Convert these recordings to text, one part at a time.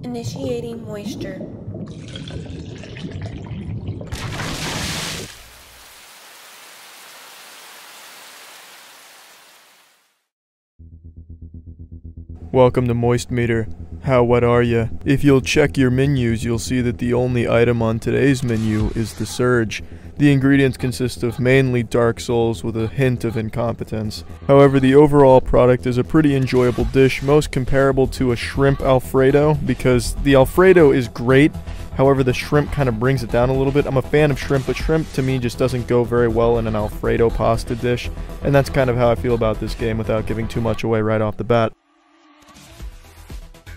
Initiating moisture. Welcome to Moist Meter. How wet are ya? If you'll check your menus, you'll see that the only item on today's menu is the Surge. The ingredients consist of mainly Dark Souls with a hint of incompetence. However, the overall product is a pretty enjoyable dish, most comparable to a shrimp Alfredo, because the Alfredo is great, however the shrimp kind of brings it down a little bit. I'm a fan of shrimp, but shrimp to me just doesn't go very well in an Alfredo pasta dish, and that's kind of how I feel about this game without giving too much away right off the bat.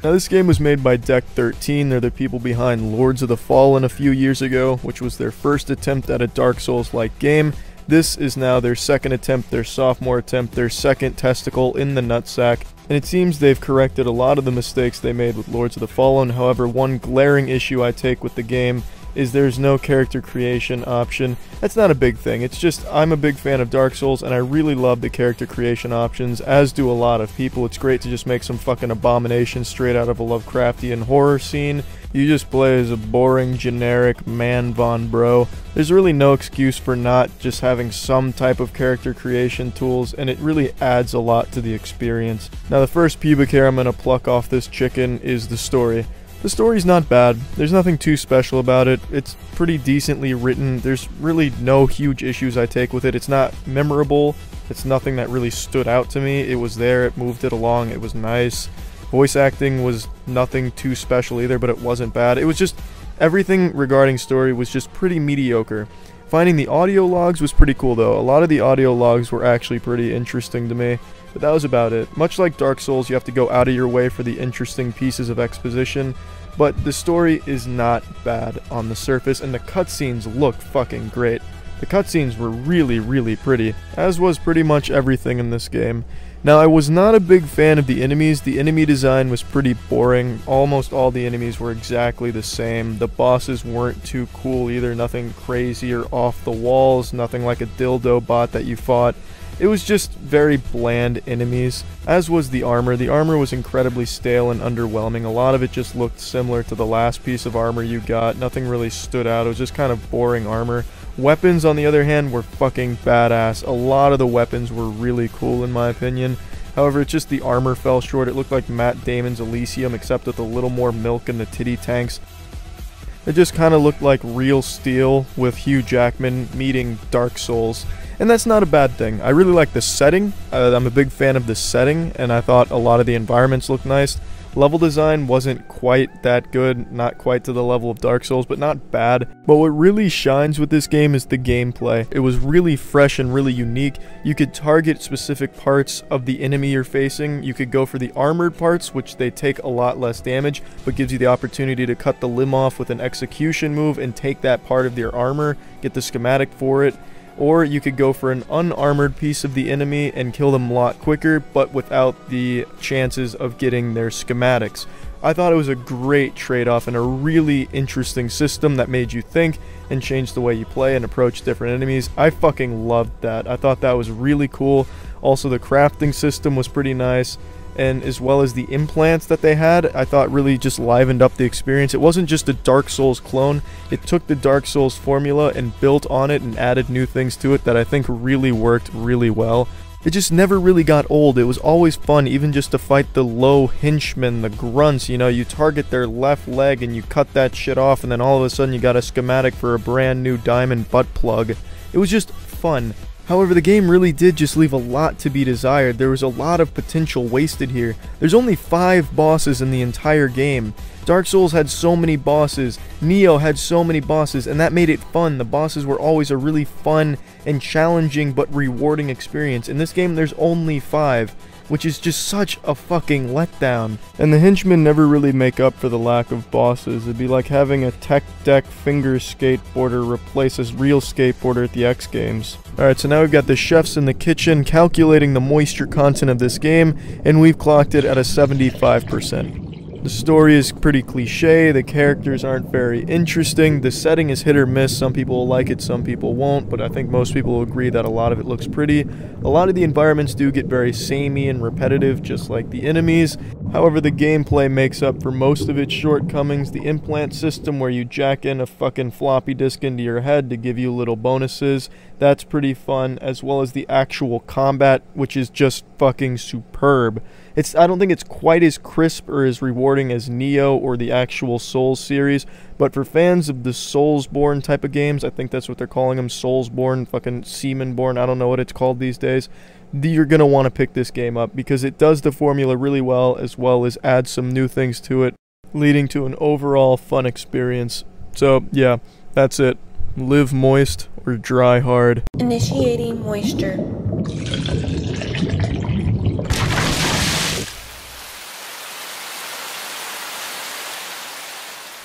Now this game was made by Deck 13, they're the people behind Lords of the Fallen a few years ago, which was their first attempt at a Dark Souls-like game. This is now their second attempt, their sophomore attempt, their second testicle in the nutsack, and it seems they've corrected a lot of the mistakes they made with Lords of the Fallen. However, one glaring issue I take with the game is there's no character creation option. That's not a big thing, it's just I'm a big fan of Dark Souls and I really love the character creation options, as do a lot of people. It's great to just make some fucking abomination straight out of a Lovecraftian horror scene. You just play as a boring, generic man von bro. There's really no excuse for not just having some type of character creation tools, and it really adds a lot to the experience. Now the first pubic hair I'm gonna pluck off this chicken is the story. The story's not bad, there's nothing too special about it, it's pretty decently written, there's really no huge issues I take with it, it's not memorable, it's nothing that really stood out to me, it was there, it moved it along, it was nice. Voice acting was nothing too special either, but it wasn't bad, it was just, everything regarding story was just pretty mediocre. Finding the audio logs was pretty cool though, a lot of the audio logs were actually pretty interesting to me. But that was about it. Much like Dark Souls, you have to go out of your way for the interesting pieces of exposition, but the story is not bad on the surface, and the cutscenes look fucking great. The cutscenes were really, really pretty, as was pretty much everything in this game. Now, I was not a big fan of the enemies. The enemy design was pretty boring. Almost all the enemies were exactly the same. The bosses weren't too cool either, nothing crazy or off the walls, nothing like a dildo bot that you fought. It was just very bland enemies, as was the armor. The armor was incredibly stale and underwhelming. A lot of it just looked similar to the last piece of armor you got. Nothing really stood out. It was just kind of boring armor. Weapons, on the other hand, were fucking badass. A lot of the weapons were really cool in my opinion. However, it's just the armor fell short. It looked like Matt Damon's Elysium, except with a little more milk in the titty tanks. It just kind of looked like Real Steel with Hugh Jackman meeting Dark Souls. And that's not a bad thing. I really like the setting. I'm a big fan of the setting, and I thought a lot of the environments looked nice. Level design wasn't quite that good, not quite to the level of Dark Souls, but not bad. But what really shines with this game is the gameplay. It was really fresh and really unique. You could target specific parts of the enemy you're facing. You could go for the armored parts, which they take a lot less damage, but gives you the opportunity to cut the limb off with an execution move and take that part of their armor, get the schematic for it. Or you could go for an unarmored piece of the enemy and kill them a lot quicker, but without the chances of getting their schematics. I thought it was a great trade-off and a really interesting system that made you think and changed the way you play and approach different enemies. I fucking loved that. I thought that was really cool. Also, the crafting system was pretty nice, and as well as the implants that they had, I thought really just livened up the experience. It wasn't just a Dark Souls clone, it took the Dark Souls formula and built on it and added new things to it that I think really worked really well. It just never really got old. It was always fun, even just to fight the low henchmen, the grunts, you know, you target their left leg and you cut that shit off, and then all of a sudden you got a schematic for a brand new diamond butt plug. It was just fun. However, the game really did just leave a lot to be desired. There was a lot of potential wasted here. There's only 5 bosses in the entire game. Dark Souls had so many bosses, Nioh had so many bosses, and that made it fun. The bosses were always a really fun and challenging but rewarding experience. In this game, there's only 5, which is just such a fucking letdown. And the henchmen never really make up for the lack of bosses. It'd be like having a tech deck finger skateboarder replace a real skateboarder at the X Games. Alright, so now we've got the chefs in the kitchen calculating the moisture content of this game, and we've clocked it at a 75%. The story is pretty cliche, the characters aren't very interesting, the setting is hit or miss, some people will like it, some people won't, but I think most people will agree that a lot of it looks pretty. A lot of the environments do get very samey and repetitive, just like the enemies. However, the gameplay makes up for most of its shortcomings. The implant system where you jack in a fucking floppy disk into your head to give you little bonuses, that's pretty fun, as well as the actual combat, which is just fucking superb. I don't think it's quite as crisp or as rewarding as Neo or the actual Souls series, but for fans of the Soulsborne type of games, I think that's what they're calling them, Soulsborne, fucking Seamanborn, I don't know what it's called these days, you're going to want to pick this game up because it does the formula really well as add some new things to it, leading to an overall fun experience. So yeah, that's it. Live moist or dry hard. Initiating moisture.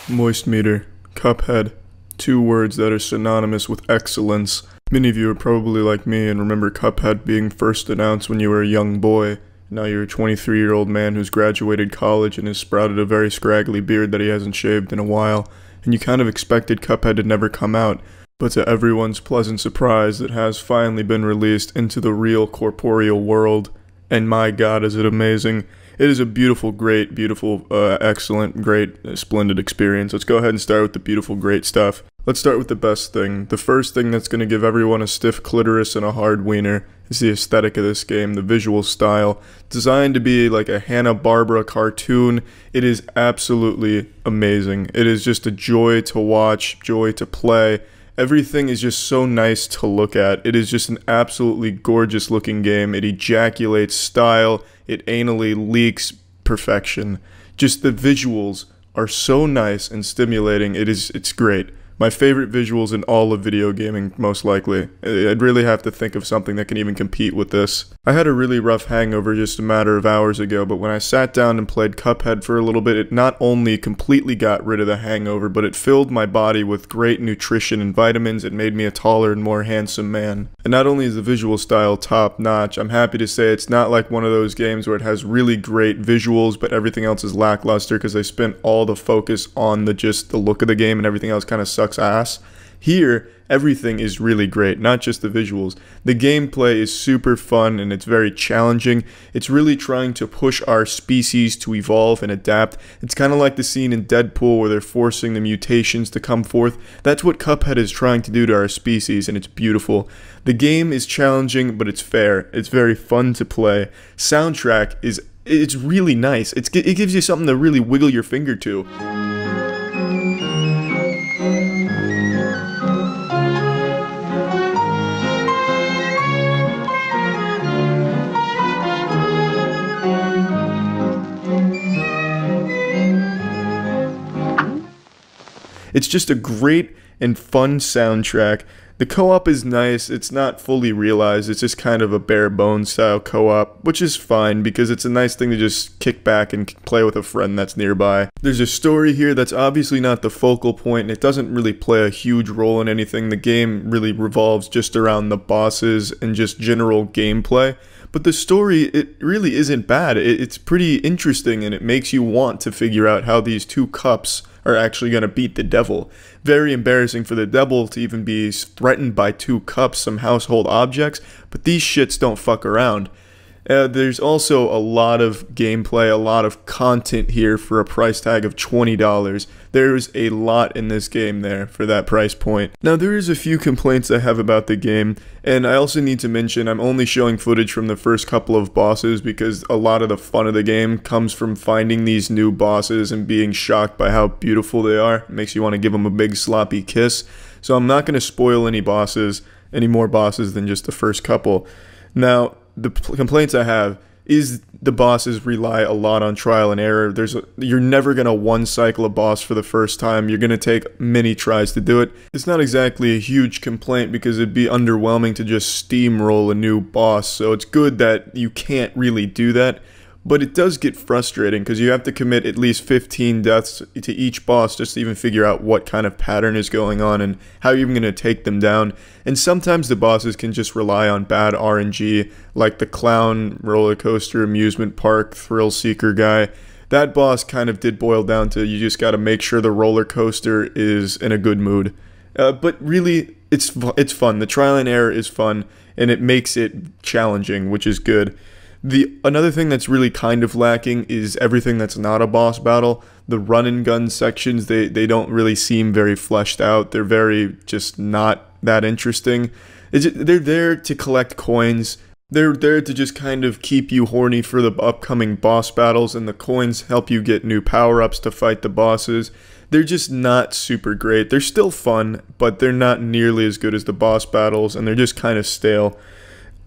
Moist meter, Cuphead, 2 words that are synonymous with excellence. Many of you are probably like me and remember Cuphead being first announced when you were a young boy. Now you're a 23-year-old man who's graduated college and has sprouted a very scraggly beard that he hasn't shaved in a while, and you kind of expected Cuphead to never come out, but to everyone's pleasant surprise, it has finally been released into the real corporeal world, and my god is it amazing. It is a beautiful, great, beautiful, excellent, great, splendid experience. Let's go ahead and start with the beautiful, great stuff. Let's start with the best thing. The first thing that's going to give everyone a stiff clitoris and a hard wiener is the aesthetic of this game, the visual style. Designed to be like a Hanna-Barbera cartoon, it is absolutely amazing. It is just a joy to watch, joy to play. Everything is just so nice to look at. It is just an absolutely gorgeous looking game. It ejaculates style. It anally leaks perfection. Just the visuals are so nice and stimulating. It's great. My favorite visuals in all of video gaming, most likely. I'd really have to think of something that can even compete with this. I had a really rough hangover just a matter of hours ago, but when I sat down and played Cuphead for a little bit, it not only completely got rid of the hangover, but it filled my body with great nutrition and vitamins. It made me a taller and more handsome man. And not only is the visual style top notch, I'm happy to say it's not like one of those games where it has really great visuals, but everything else is lackluster because they spent all the focus on just the look of the game and everything else kind of sucks ass. Here, everything is really great, not just the visuals. The gameplay is super fun and it's very challenging. It's really trying to push our species to evolve and adapt. It's kind of like the scene in Deadpool where they're forcing the mutations to come forth. That's what Cuphead is trying to do to our species, and it's beautiful. The game is challenging, but it's fair. It's very fun to play. Soundtrack it's really nice. It gives you something to really wiggle your finger to. It's just a great and fun soundtrack. The co-op is nice. It's not fully realized. It's just kind of a bare bones style co-op, which is fine because it's a nice thing to just kick back and play with a friend that's nearby. There's a story here that's obviously not the focal point, and it doesn't really play a huge role in anything. The game really revolves just around the bosses and just general gameplay. But the story, it really isn't bad. It's pretty interesting, and it makes you want to figure out how these 2 cups are actually going to beat the devil. Very embarrassing for the devil to even be threatened by 2 cups, some household objects, but these shits don't fuck around. There's also a lot of gameplay, a lot of content here for a price tag of $20. There's a lot in this game there for that price point. Now there is a few complaints I have about the game, and I also need to mention I'm only showing footage from the first couple of bosses because a lot of the fun of the game comes from finding these new bosses and being shocked by how beautiful they are. It makes you want to give them a big sloppy kiss. So I'm not going to spoil any more bosses than just the first couple. Now, the complaints I have is the bosses rely a lot on trial and error. You're never going to one-cycle a boss for the first time. You're going to take many tries to do it. It's not exactly a huge complaint because it'd be underwhelming to just steamroll a new boss, so it's good that you can't really do that. But it does get frustrating because you have to commit at least 15 deaths to each boss just to even figure out what kind of pattern is going on and how you're even going to take them down. And sometimes the bosses can just rely on bad RNG, like the clown roller coaster amusement park thrill seeker guy. that boss kind of did boil down to you just got to make sure the roller coaster is in a good mood. But really, it's fun. The trial and error is fun, and it makes it challenging, which is good. Another thing that's really kind of lacking is everything that's not a boss battle. The run and gun sections, they don't really seem very fleshed out. They're very just not that interesting. They're there to collect coins. They're there to just kind of keep you horny for the upcoming boss battles, and the coins help you get new power-ups to fight the bosses. They're just not super great. They're still fun, but they're not nearly as good as the boss battles, and they're just kind of stale.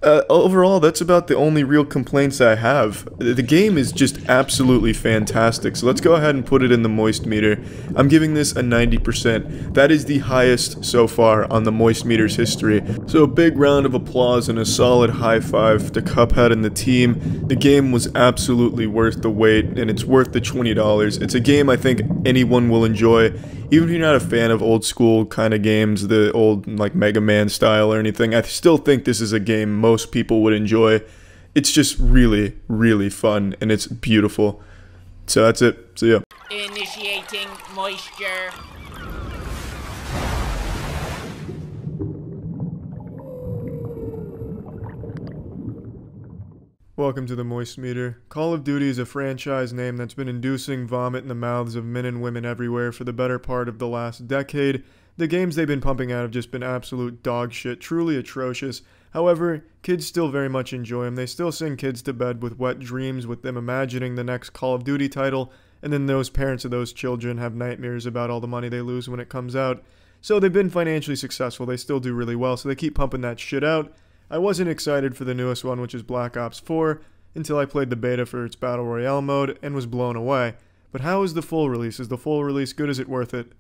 Overall, that's about the only real complaints I have. The game is just absolutely fantastic, so let's go ahead and put it in the Moist meter. I'm giving this a 90%. That is the highest so far on the Moist meter's history. So a big round of applause and a solid high five to Cuphead and the team. The game was absolutely worth the wait, and it's worth the $20. It's a game I think anyone will enjoy. Even if you're not a fan of old school kind of games, the old like Mega Man style or anything, I still think this is a game most people would enjoy. It's just really, really fun, and it's beautiful. So that's it. See ya. Initiating moisture. Welcome to the Moist Meter. Call of Duty is a franchise name that's been inducing vomit in the mouths of men and women everywhere for the better part of the last decade. The games they've been pumping out have just been absolute dog shit, truly atrocious. However, kids still very much enjoy them. They still send kids to bed with wet dreams with them imagining the next Call of Duty title, and then those parents of those children have nightmares about all the money they lose when it comes out. So they've been financially successful. They still do really well, so they keep pumping that shit out. I wasn't excited for the newest one, which is Black Ops 4, until I played the beta for its Battle Royale mode and was blown away. But how is the full release? Is the full release good? Is it worth it?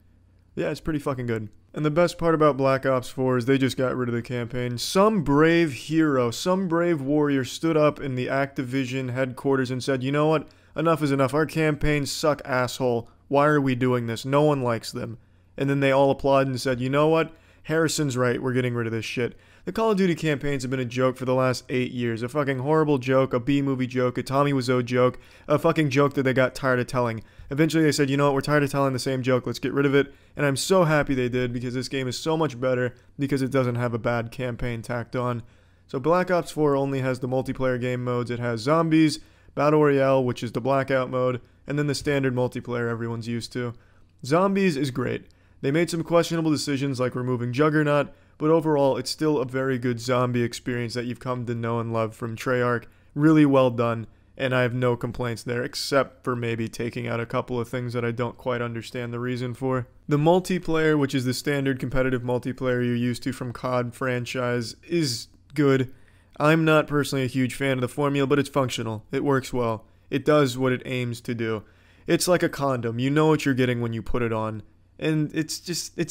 Yeah, it's pretty fucking good. And the best part about Black Ops 4 is they just got rid of the campaign. Some brave hero, some brave warrior stood up in the Activision headquarters and said, you know what? Enough is enough. Our campaigns suck, asshole. Why are we doing this? No one likes them. And then they all applauded and said, you know what? Harrison's right. We're getting rid of this shit. The Call of Duty campaigns have been a joke for the last 8 years. A fucking horrible joke, a B-movie joke, a Tommy Wiseau joke, a fucking joke that they got tired of telling. Eventually they said, you know what, we're tired of telling the same joke, let's get rid of it. And I'm so happy they did, because this game is so much better because it doesn't have a bad campaign tacked on. So Black Ops 4 only has the multiplayer game modes. It has Zombies, Battle Royale, which is the Blackout mode, and then the standard multiplayer everyone's used to. Zombies is great. They made some questionable decisions like removing Juggernaut, but overall, it's still a very good zombie experience that you've come to know and love from Treyarch. Really well done, and I have no complaints there, except for maybe taking out a couple of things that I don't quite understand the reason for. The multiplayer, which is the standard competitive multiplayer you're used to from COD franchise, is good. I'm not personally a huge fan of the formula, but it's functional. It works well. It does what it aims to do. It's like a condom. You know what you're getting when you put it on, and it's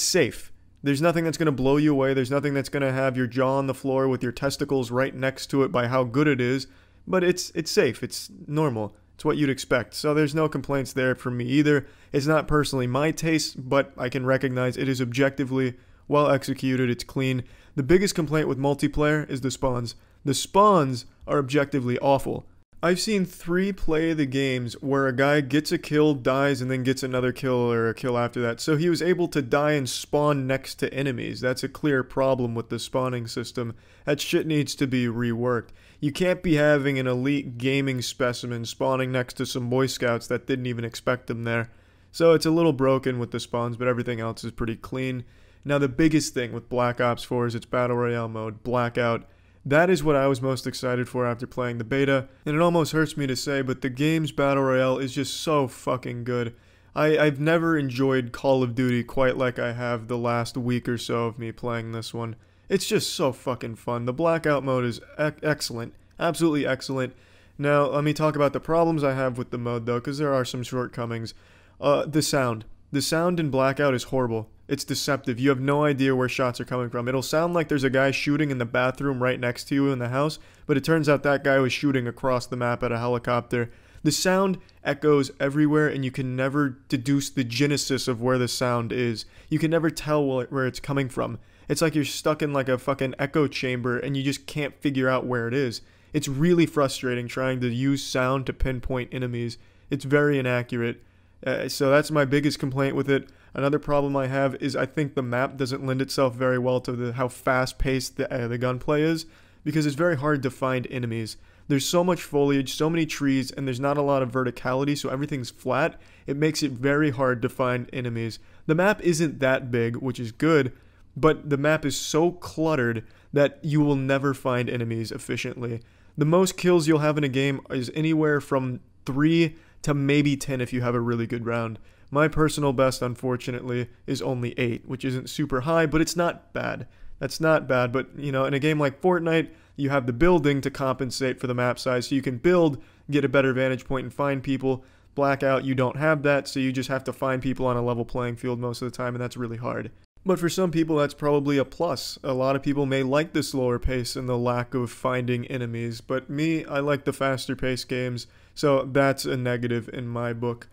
safe. There's nothing that's going to blow you away. There's nothing that's going to have your jaw on the floor with your testicles right next to it by how good it is. But it's safe. It's normal. It's what you'd expect. So there's no complaints there from me either. It's not personally my taste, but I can recognize it is objectively well executed. It's clean. The biggest complaint with multiplayer is the spawns. The spawns are objectively awful. I've seen 3 play the games where a guy gets a kill, dies, and then gets another kill or a kill after that. So he was able to die and spawn next to enemies. That's a clear problem with the spawning system. That shit needs to be reworked. You can't be having an elite gaming specimen spawning next to some Boy Scouts that didn't even expect them there. So it's a little broken with the spawns, but everything else is pretty clean. Now the biggest thing with Black Ops 4 is its Battle Royale mode, Blackout. That is what I was most excited for after playing the beta, and it almost hurts me to say, but the game's Battle Royale is just so fucking good. I've never enjoyed Call of Duty quite like I have the last week or so of me playing this one. It's just so fucking fun. The Blackout mode is excellent, absolutely excellent. Now, let me talk about the problems I have with the mode, though, because there are some shortcomings. The sound. The sound in Blackout is horrible. It's deceptive. You have no idea where shots are coming from. It'll sound like there's a guy shooting in the bathroom right next to you in the house, but it turns out that guy was shooting across the map at a helicopter. The sound echoes everywhere, and you can never deduce the genesis of where the sound is. You can never tell where it's coming from. It's like you're stuck in like a fucking echo chamber, and you just can't figure out where it is. It's really frustrating trying to use sound to pinpoint enemies. It's very inaccurate. So that's my biggest complaint with it. Another problem I have is I think the map doesn't lend itself very well to how fast-paced the gunplay is, because it's very hard to find enemies. There's so much foliage, so many trees, and there's not a lot of verticality, so everything's flat. It makes it very hard to find enemies. The map isn't that big, which is good, but the map is so cluttered that you will never find enemies efficiently. The most kills you'll have in a game is anywhere from 3 to maybe 10 if you have a really good round. My personal best, unfortunately, is only 8, which isn't super high, but it's not bad. That's not bad, but, you know, in a game like Fortnite, you have the building to compensate for the map size, so you can build, get a better vantage point, and find people. Blackout, you don't have that, so you just have to find people on a level playing field most of the time, and that's really hard. But for some people, that's probably a plus. A lot of people may like the slower pace and the lack of finding enemies, but me, I like the faster paced games, so that's a negative in my book.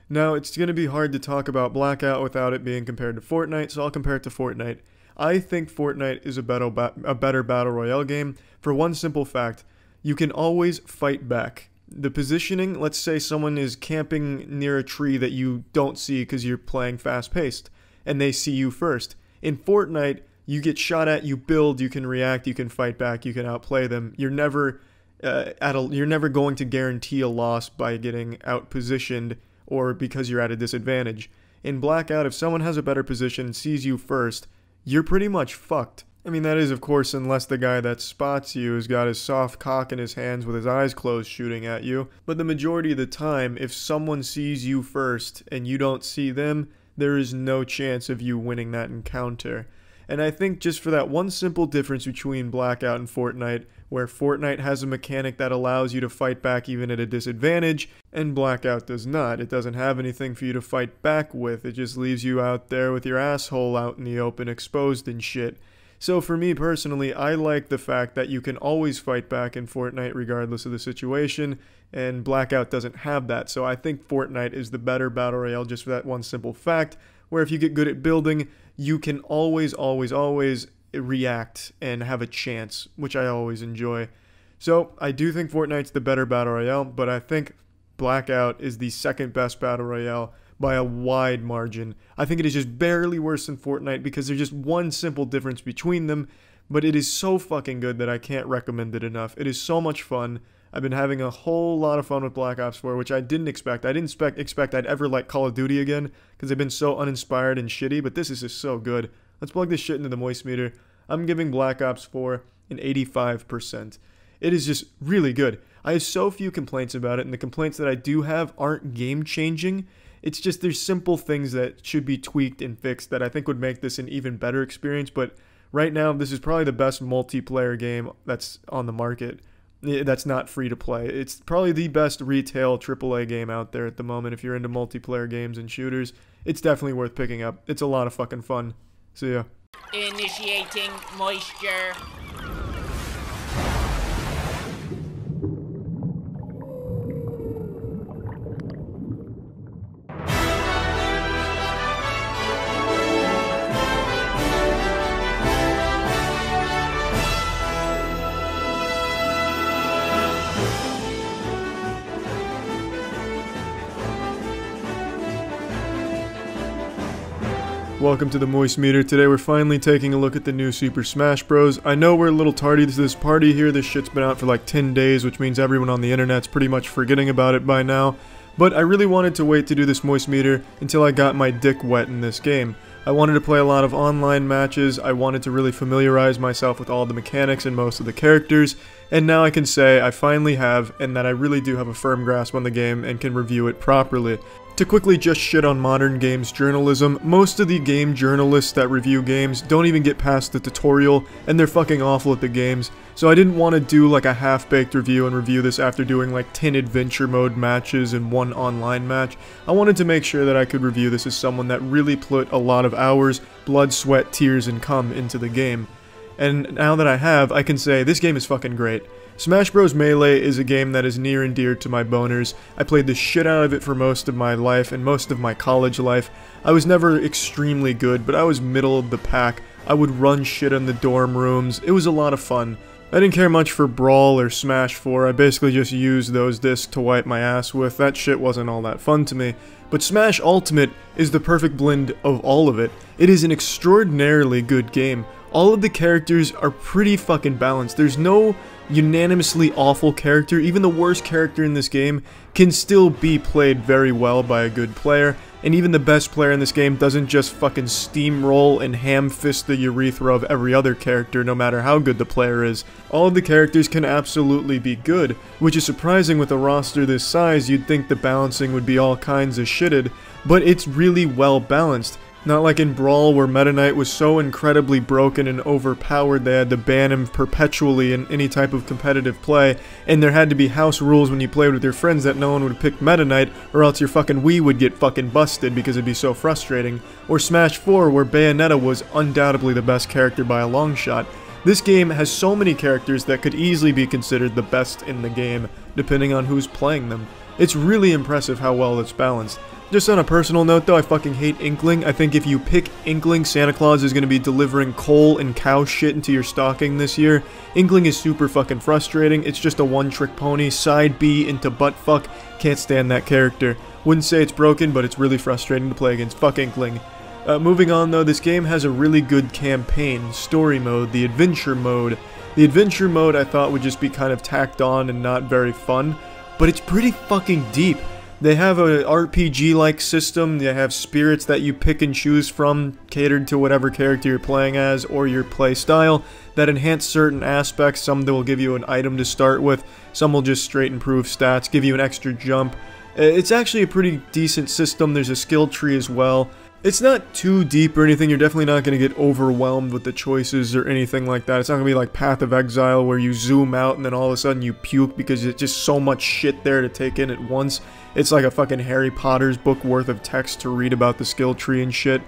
Now, it's going to be hard to talk about Blackout without it being compared to Fortnite, so I'll compare it to Fortnite. I think Fortnite is a better Battle Royale game for one simple fact: you can always fight back. The positioning, let's say someone is camping near a tree that you don't see because you're playing fast-paced, and they see you first. In Fortnite, you get shot at, you build, you can react, you can fight back, you can outplay them. You're never going to guarantee a loss by getting out-positioned or because you're at a disadvantage. In Blackout, if someone has a better position, sees you first, you're pretty much fucked. I mean, that is, of course, unless the guy that spots you has got his soft cock in his hands with his eyes closed shooting at you. But the majority of the time, if someone sees you first and you don't see them, there is no chance of you winning that encounter. And I think just for that one simple difference between Blackout and Fortnite, where Fortnite has a mechanic that allows you to fight back even at a disadvantage, and Blackout does not. It doesn't have anything for you to fight back with. It just leaves you out there with your asshole out in the open, exposed and shit. So for me personally, I like the fact that you can always fight back in Fortnite regardless of the situation, and Blackout doesn't have that. So I think Fortnite is the better Battle Royale just for that one simple fact, where if you get good at building, you can always react and have a chance, which I always enjoy. So I do think Fortnite's the better Battle Royale, but I think Blackout is the second best Battle Royale by a wide margin. I think it is just barely worse than Fortnite because there's just one simple difference between them, but it is so fucking good that I can't recommend it enough. It is so much fun. I've been having a whole lot of fun with Black Ops 4, which I didn't expect. I didn't expect I'd ever like Call of Duty again because they've been so uninspired and shitty, but this is just so good. Let's plug this shit into the Moist Meter. I'm giving Black Ops 4 an 85%. It is just really good. I have so few complaints about it, and the complaints that I do have aren't game-changing. It's just there's simple things that should be tweaked and fixed that I think would make this an even better experience, but right now this is probably the best multiplayer game that's on the market. That's not free to play. It's probably the best retail AAA game out there at the moment. If you're into multiplayer games and shooters, it's definitely worth picking up. It's a lot of fucking fun. See ya. Initiating moisture. Welcome to the Moist Meter. Today we're finally taking a look at the new Super Smash Bros. I know we're a little tardy to this party here. This shit's been out for like 10 days, which means everyone on the internet's pretty much forgetting about it by now. But I really wanted to wait to do this Moist Meter until I got my dick wet in this game. I wanted to play a lot of online matches. I wanted to really familiarize myself with all the mechanics and most of the characters. And now I can say I finally have, and that I really do have a firm grasp on the game and can review it properly. To quickly just shit on modern games journalism, most of the game journalists that review games don't even get past the tutorial, and they're fucking awful at the games. So I didn't want to do like a half-baked review and review this after doing like 10 adventure mode matches and 1 online match. I wanted to make sure that I could review this as someone that really put a lot of hours, blood, sweat, tears, and cum into the game. And now that I have, I can say this game is fucking great. Smash Bros. Melee is a game that is near and dear to my boners. I played the shit out of it for most of my life and most of my college life. I was never extremely good, but I was middle of the pack. I would run shit in the dorm rooms. It was a lot of fun. I didn't care much for Brawl or Smash 4, I basically just used those discs to wipe my ass with. That shit wasn't all that fun to me. But Smash Ultimate is the perfect blend of all of it. It is an extraordinarily good game. All of the characters are pretty fucking balanced. There's no unanimously awful character. Even the worst character in this game can still be played very well by a good player. And even the best player in this game doesn't just fucking steamroll and ham-fist the urethra of every other character, no matter how good the player is. All of the characters can absolutely be good, which is surprising with a roster this size. You'd think the balancing would be all kinds of shitted, but it's really well balanced. Not like in Brawl, where Meta Knight was so incredibly broken and overpowered they had to ban him perpetually in any type of competitive play, and there had to be house rules when you played with your friends that no one would pick Meta Knight, or else your fucking Wii would get fucking busted because it'd be so frustrating. Or Smash 4, where Bayonetta was undoubtedly the best character by a long shot. This game has so many characters that could easily be considered the best in the game, depending on who's playing them. It's really impressive how well it's balanced. Just on a personal note though, I fucking hate Inkling. I think if you pick Inkling, Santa Claus is going to be delivering coal and cow shit into your stocking this year. Inkling is super fucking frustrating. It's just a one-trick pony, side B into buttfuck. Can't stand that character. Wouldn't say it's broken, but it's really frustrating to play against. Fuck Inkling. Moving on though, this game has a really good campaign, story mode, the adventure mode. The adventure mode I thought would just be kind of tacked on and not very fun, but it's pretty fucking deep. They have an RPG-like system. They have spirits that you pick and choose from, catered to whatever character you're playing as or your play style, that enhance certain aspects. Some that will give you an item to start with, some will just straight improve stats, give you an extra jump. It's actually a pretty decent system. There's a skill tree as well. It's not too deep or anything. You're definitely not going to get overwhelmed with the choices or anything like that. It's not going to be like Path of Exile where you zoom out and then all of a sudden you puke because it's just so much shit there to take in at once. It's like a fucking Harry Potter's book worth of text to read about the skill tree and shit.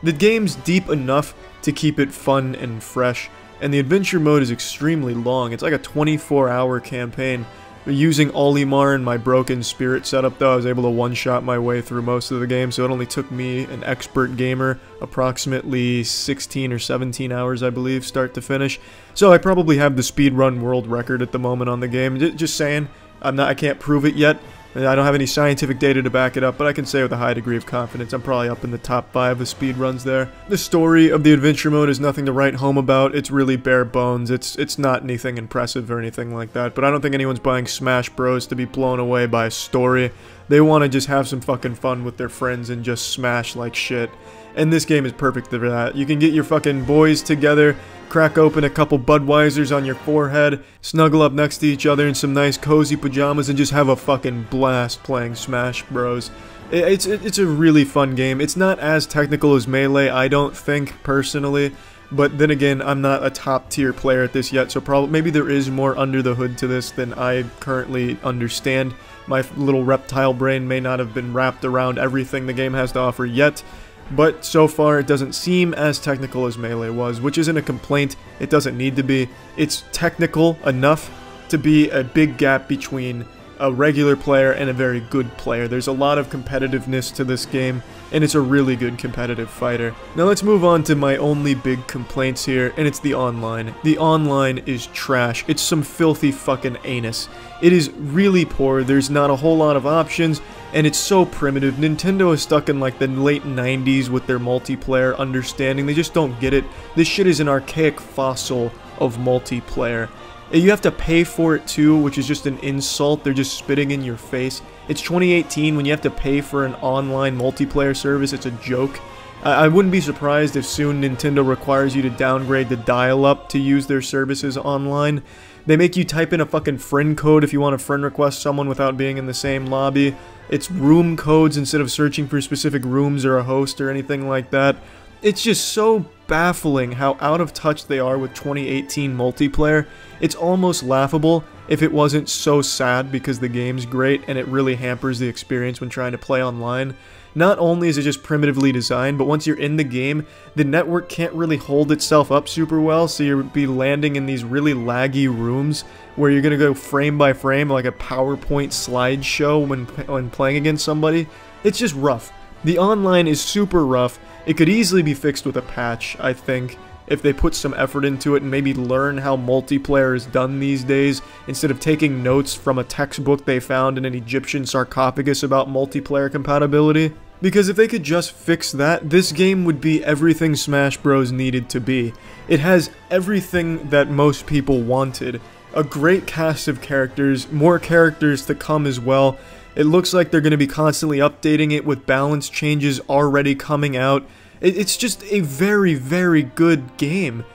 The game's deep enough to keep it fun and fresh, and the adventure mode is extremely long. It's like a 24-hour campaign. Using Olimar and my broken spirit setup though, I was able to one-shot my way through most of the game, so it only took me, an expert gamer, approximately 16 or 17 hours I believe, start to finish. So I probably have the speedrun world record at the moment on the game. Just saying, I can't prove it yet. I don't have any scientific data to back it up, but I can say with a high degree of confidence I'm probably up in the top 5 of speedruns there. The story of the adventure mode is nothing to write home about. It's really bare bones. It's not anything impressive or anything like that, but I don't think anyone's buying Smash Bros to be blown away by a story. They want to just have some fucking fun with their friends and just smash like shit. And this game is perfect for that. You can get your fucking boys together, crack open a couple Budweisers on your forehead, snuggle up next to each other in some nice cozy pajamas, and just have a fucking blast playing Smash Bros. It's a really fun game. It's not as technical as Melee, I don't think, personally. But then again, I'm not a top tier player at this yet, so maybe there is more under the hood to this than I currently understand. My little reptile brain may not have been wrapped around everything the game has to offer yet. But so far, it doesn't seem as technical as Melee was, which isn't a complaint. It doesn't need to be. It's technical enough to be a big gap between a regular player and a very good player. There's a lot of competitiveness to this game, and it's a really good competitive fighter. Now let's move on to my only big complaints here, and it's the online. The online is trash. It's some filthy fucking anus. It is really poor. There's not a whole lot of options, and it's so primitive. Nintendo is stuck in like the late 90s with their multiplayer understanding. They just don't get it. This shit is an archaic fossil of multiplayer. You have to pay for it too, which is just an insult. They're just spitting in your face. It's 2018. When you have to pay for an online multiplayer service, it's a joke. I wouldn't be surprised if soon Nintendo requires you to downgrade the dial-up to use their services online. They make you type in a fucking friend code if you want to friend request someone without being in the same lobby. It's room codes instead of searching for specific rooms or a host or anything like that. It's just so baffling how out of touch they are with 2018 multiplayer. It's almost laughable if it wasn't so sad because the game's great and it really hampers the experience when trying to play online. Not only is it just primitively designed, but once you're in the game, the network can't really hold itself up super well, so you'll be landing in these really laggy rooms where you're gonna go frame by frame like a PowerPoint slideshow when playing against somebody. It's just rough. The online is super rough. It could easily be fixed with a patch, I think. if they put some effort into it and maybe learn how multiplayer is done these days, instead of taking notes from a textbook they found in an Egyptian sarcophagus about multiplayer compatibility. Because if they could just fix that, this game would be everything Smash Bros. Needed to be. It has everything that most people wanted. A great cast of characters, more characters to come as well. It looks like they're going to be constantly updating it with balance changes already coming out. It's just a very, very good game.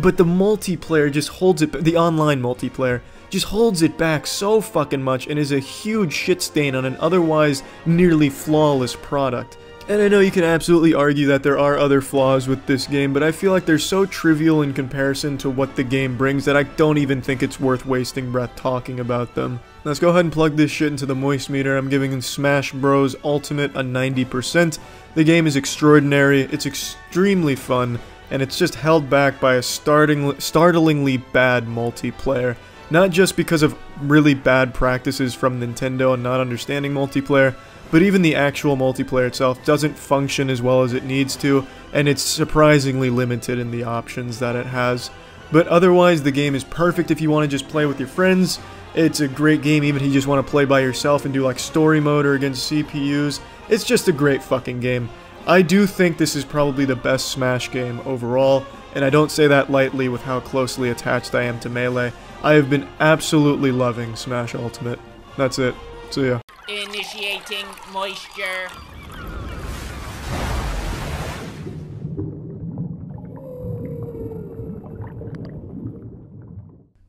But the multiplayer just holds it, the online multiplayer, just holds it back so fucking much and is a huge shit stain on an otherwise nearly flawless product. And I know you can absolutely argue that there are other flaws with this game, but I feel like they're so trivial in comparison to what the game brings that I don't even think it's worth wasting breath talking about them. Let's go ahead and plug this shit into the moist meter. I'm giving Smash Bros. Ultimate a 90%. The game is extraordinary, it's extremely fun, and it's just held back by a startlingly bad multiplayer. Not just because of really bad practices from Nintendo and not understanding multiplayer, but even the actual multiplayer itself doesn't function as well as it needs to, and it's surprisingly limited in the options that it has. But otherwise, the game is perfect if you want to just play with your friends. It's a great game even if you just want to play by yourself and do like story mode or against CPUs. It's just a great fucking game. I do think this is probably the best Smash game overall, and I don't say that lightly with how closely attached I am to Melee. I have been absolutely loving Smash Ultimate. That's it. See ya. Initiating moisture.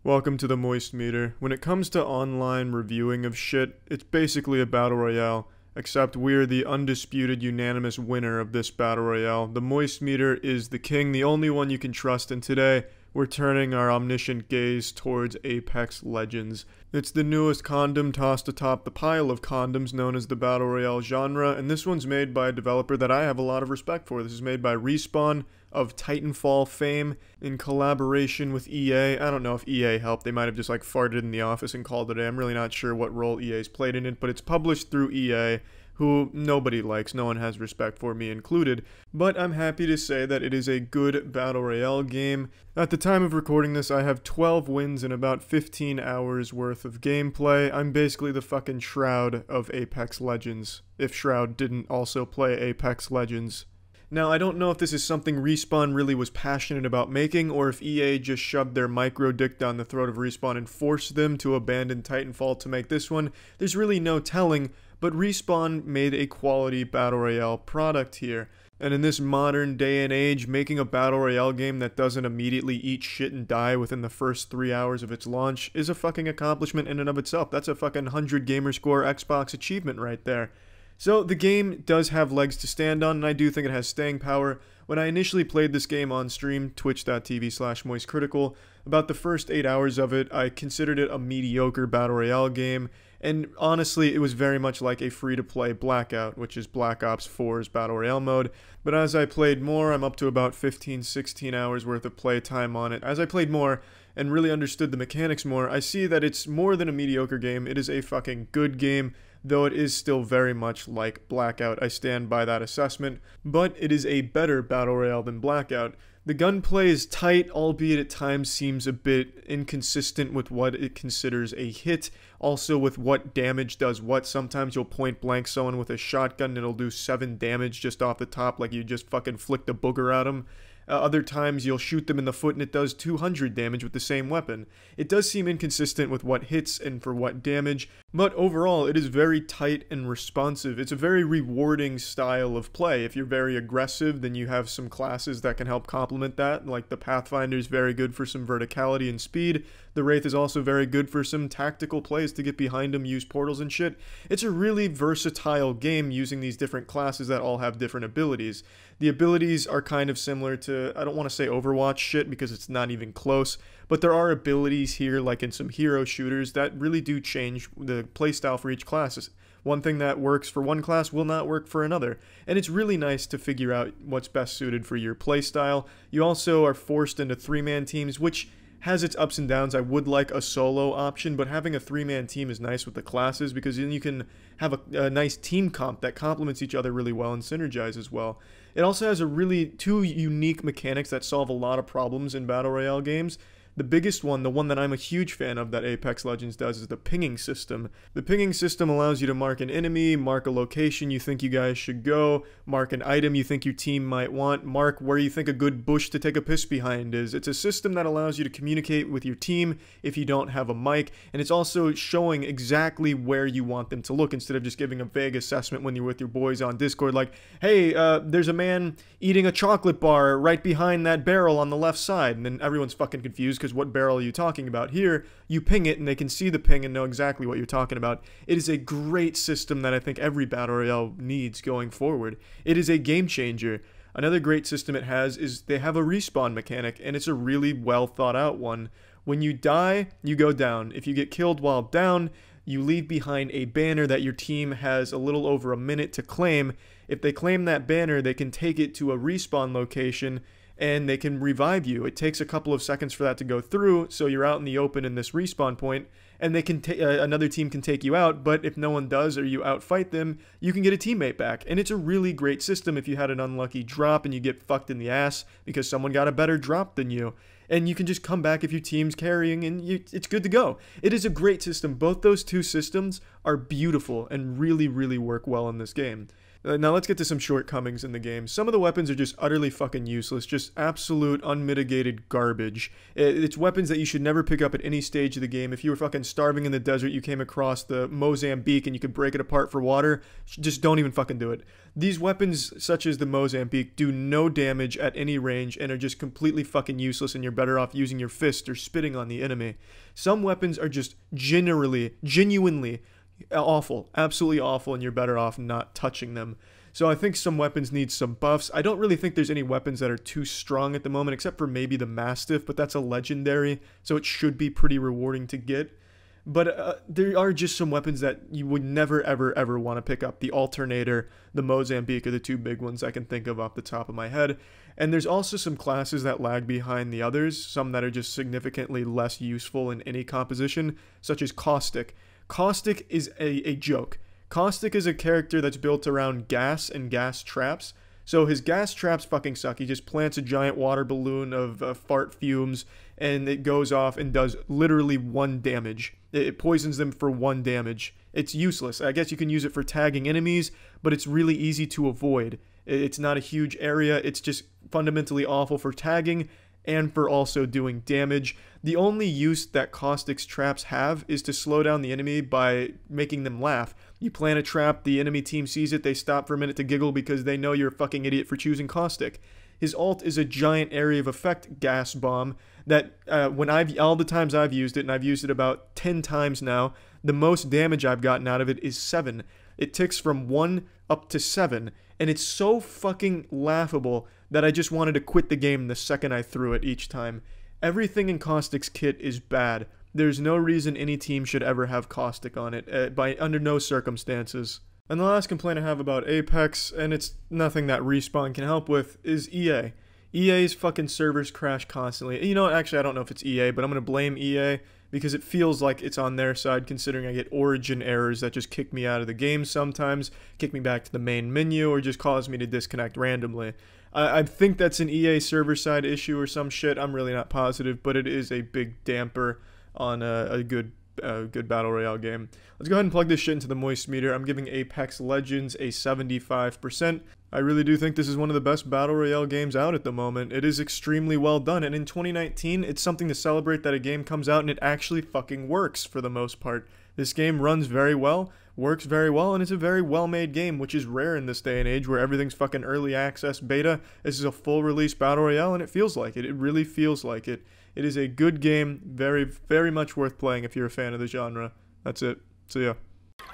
Welcome to the Moist Meter. When it comes to online reviewing of shit, it's basically a battle royale, except we're the undisputed unanimous winner of this battle royale. The Moist Meter is the king, the only one you can trust, and today we're turning our omniscient gaze towards Apex Legends. It's the newest condom tossed atop the pile of condoms known as the Battle Royale genre, and this one's made by a developer that I have a lot of respect for. This is made by Respawn of Titanfall fame in collaboration with EA. I don't know if EA helped. They might have just like farted in the office and called it a. I'm really not sure what role EA's played in it, but it's published through EA, who nobody likes, no one has respect for, me included, but I'm happy to say that it is a good Battle Royale game. At the time of recording this, I have 12 wins and about 15 hours worth of gameplay. I'm basically the fucking Shroud of Apex Legends, if Shroud didn't also play Apex Legends. Now, I don't know if this is something Respawn really was passionate about making, or if EA just shoved their micro dick down the throat of Respawn and forced them to abandon Titanfall to make this one. There's really no telling, but Respawn made a quality Battle Royale product here. And in this modern day and age, making a Battle Royale game that doesn't immediately eat shit and die within the first 3 hours of its launch is a fucking accomplishment in and of itself. That's a fucking 100 Gamerscore Xbox achievement right there. So the game does have legs to stand on, and I do think it has staying power. When I initially played this game on stream, twitch.tv/moistcritical, about the first 8 hours of it, I considered it a mediocre Battle Royale game, and honestly, it was very much like a free-to-play Blackout, which is Black Ops 4's Battle Royale mode. But as I played more, I'm up to about 15-16 hours worth of playtime on it. As I played more and really understood the mechanics more, I see that it's more than a mediocre game. It is a fucking good game, though it is still very much like Blackout. I stand by that assessment, but it is a better Battle Royale than Blackout. The gunplay is tight, albeit at times seems a bit inconsistent with what it considers a hit, also with what damage does what. Sometimes you'll point blank someone with a shotgun and it'll do 7 damage just off the top, like you just fucking flicked a booger at them. Other times you'll shoot them in the foot and it does 200 damage with the same weapon. It does seem inconsistent with what hits and for what damage, but overall it is very tight and responsive. It's a very rewarding style of play. If you're very aggressive, then you have some classes that can help complement that, like the Pathfinder is very good for some verticality and speed. The Wraith is also very good for some tactical plays to get behind them, use portals and shit. It's a really versatile game using these different classes that all have different abilities. The abilities are kind of similar to, I don't want to say Overwatch shit because it's not even close, but there are abilities here, like in some hero shooters, that really do change the playstyle for each class. One thing that works for one class will not work for another, and it's really nice to figure out what's best suited for your playstyle. You also are forced into 3-man teams, which has its ups and downs. I would like a solo option, but having a 3-man team is nice with the classes because then you can have a nice team comp that complements each other really well and synergizes well. It also has two unique mechanics that solve a lot of problems in Battle Royale games. The biggest one, the one that I'm a huge fan of that Apex Legends does, is the pinging system. The pinging system allows you to mark an enemy, mark a location you think you guys should go, mark an item you think your team might want, mark where you think a good bush to take a piss behind is. It's a system that allows you to communicate with your team if you don't have a mic, and it's also showing exactly where you want them to look instead of just giving a vague assessment when you're with your boys on Discord like, hey, there's a man eating a chocolate bar right behind that barrel on the left side, and then everyone's fucking confused because what barrel are you talking about? Here, you ping it and they can see the ping and know exactly what you're talking about. It is a great system that I think every Battle Royale needs going forward. It is a game changer. Another great system it has is they have a respawn mechanic, and it's a really well thought out one. When you die, you go down. If you get killed while down, you leave behind a banner that your team has a little over a minute to claim. If they claim that banner, they can take it to a respawn location and they can revive you. It takes a couple of seconds for that to go through, so you're out in the open in this respawn point, and they can another team can take you out, but if no one does or you outfight them, you can get a teammate back. And it's a really great system if you had an unlucky drop and you get fucked in the ass because someone got a better drop than you. And you can just come back if your team's carrying and it's good to go. It is a great system. Both those two systems are beautiful and really, really work well in this game. Now let's get to some shortcomings in the game. Some of the weapons are just utterly fucking useless, just absolute unmitigated garbage. It's weapons that you should never pick up at any stage of the game. If you were fucking starving in the desert, you came across the Mozambique and you could break it apart for water, just don't even fucking do it. These weapons, such as the Mozambique, do no damage at any range and are just completely fucking useless, and you're better off using your fist or spitting on the enemy. Some weapons are just genuinely awful, absolutely awful, and you're better off not touching them. So I think some weapons need some buffs. I don't really think there's any weapons that are too strong at the moment, except for maybe the Mastiff, but that's a legendary, so it should be pretty rewarding to get. But there are just some weapons that you would never, ever, ever want to pick up. The Alternator, the Mozambique are the two big ones I can think of off the top of my head. And there's also some classes that lag behind the others, some that are just significantly less useful in any composition, such as Caustic. Caustic is a joke. Caustic is a character that's built around gas and gas traps. So his gas traps fucking suck. He just plants a giant water balloon of fart fumes, and it goes off and does literally 1 damage. It poisons them for 1 damage. It's useless. I guess you can use it for tagging enemies, but it's really easy to avoid. It's not a huge area. It's just fundamentally awful for tagging and for also doing damage. The only use that Caustic's traps have is to slow down the enemy by making them laugh. You plant a trap, the enemy team sees it, they stop for a minute to giggle because they know you're a fucking idiot for choosing Caustic. His ult is a giant area of effect gas bomb that all the times I've used it, and I've used it about 10 times now, the most damage I've gotten out of it is 7. It ticks from 1 up to 7, and it's so fucking laughable that I just wanted to quit the game the second I threw it each time. Everything in Caustic's kit is bad. There's no reason any team should ever have Caustic on it, under no circumstances. And the last complaint I have about Apex, and it's nothing that Respawn can help with, is EA. EA's fucking servers crash constantly. You know what, actually I don't know if it's EA, but I'm gonna blame EA because it feels like it's on their side considering I get origin errors that just kick me out of the game sometimes, kick me back to the main menu, or just cause me to disconnect randomly. I think that's an EA server side issue or some shit, I'm really not positive, but it is a big damper on a good Battle Royale game. Let's go ahead and plug this shit into the moist meter. I'm giving Apex Legends a 75%. I really do think this is one of the best Battle Royale games out at the moment. It is extremely well done, and in 2019, it's something to celebrate that a game comes out and it actually fucking works for the most part. This game runs very well, works very well, and it's a very well-made game, which is rare in this day and age where everything's fucking early access beta. This is a full-release Battle Royale, and it feels like it. It really feels like it. It is a good game, very, very much worth playing if you're a fan of the genre. That's it. See ya.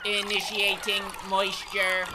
Initiating moisture.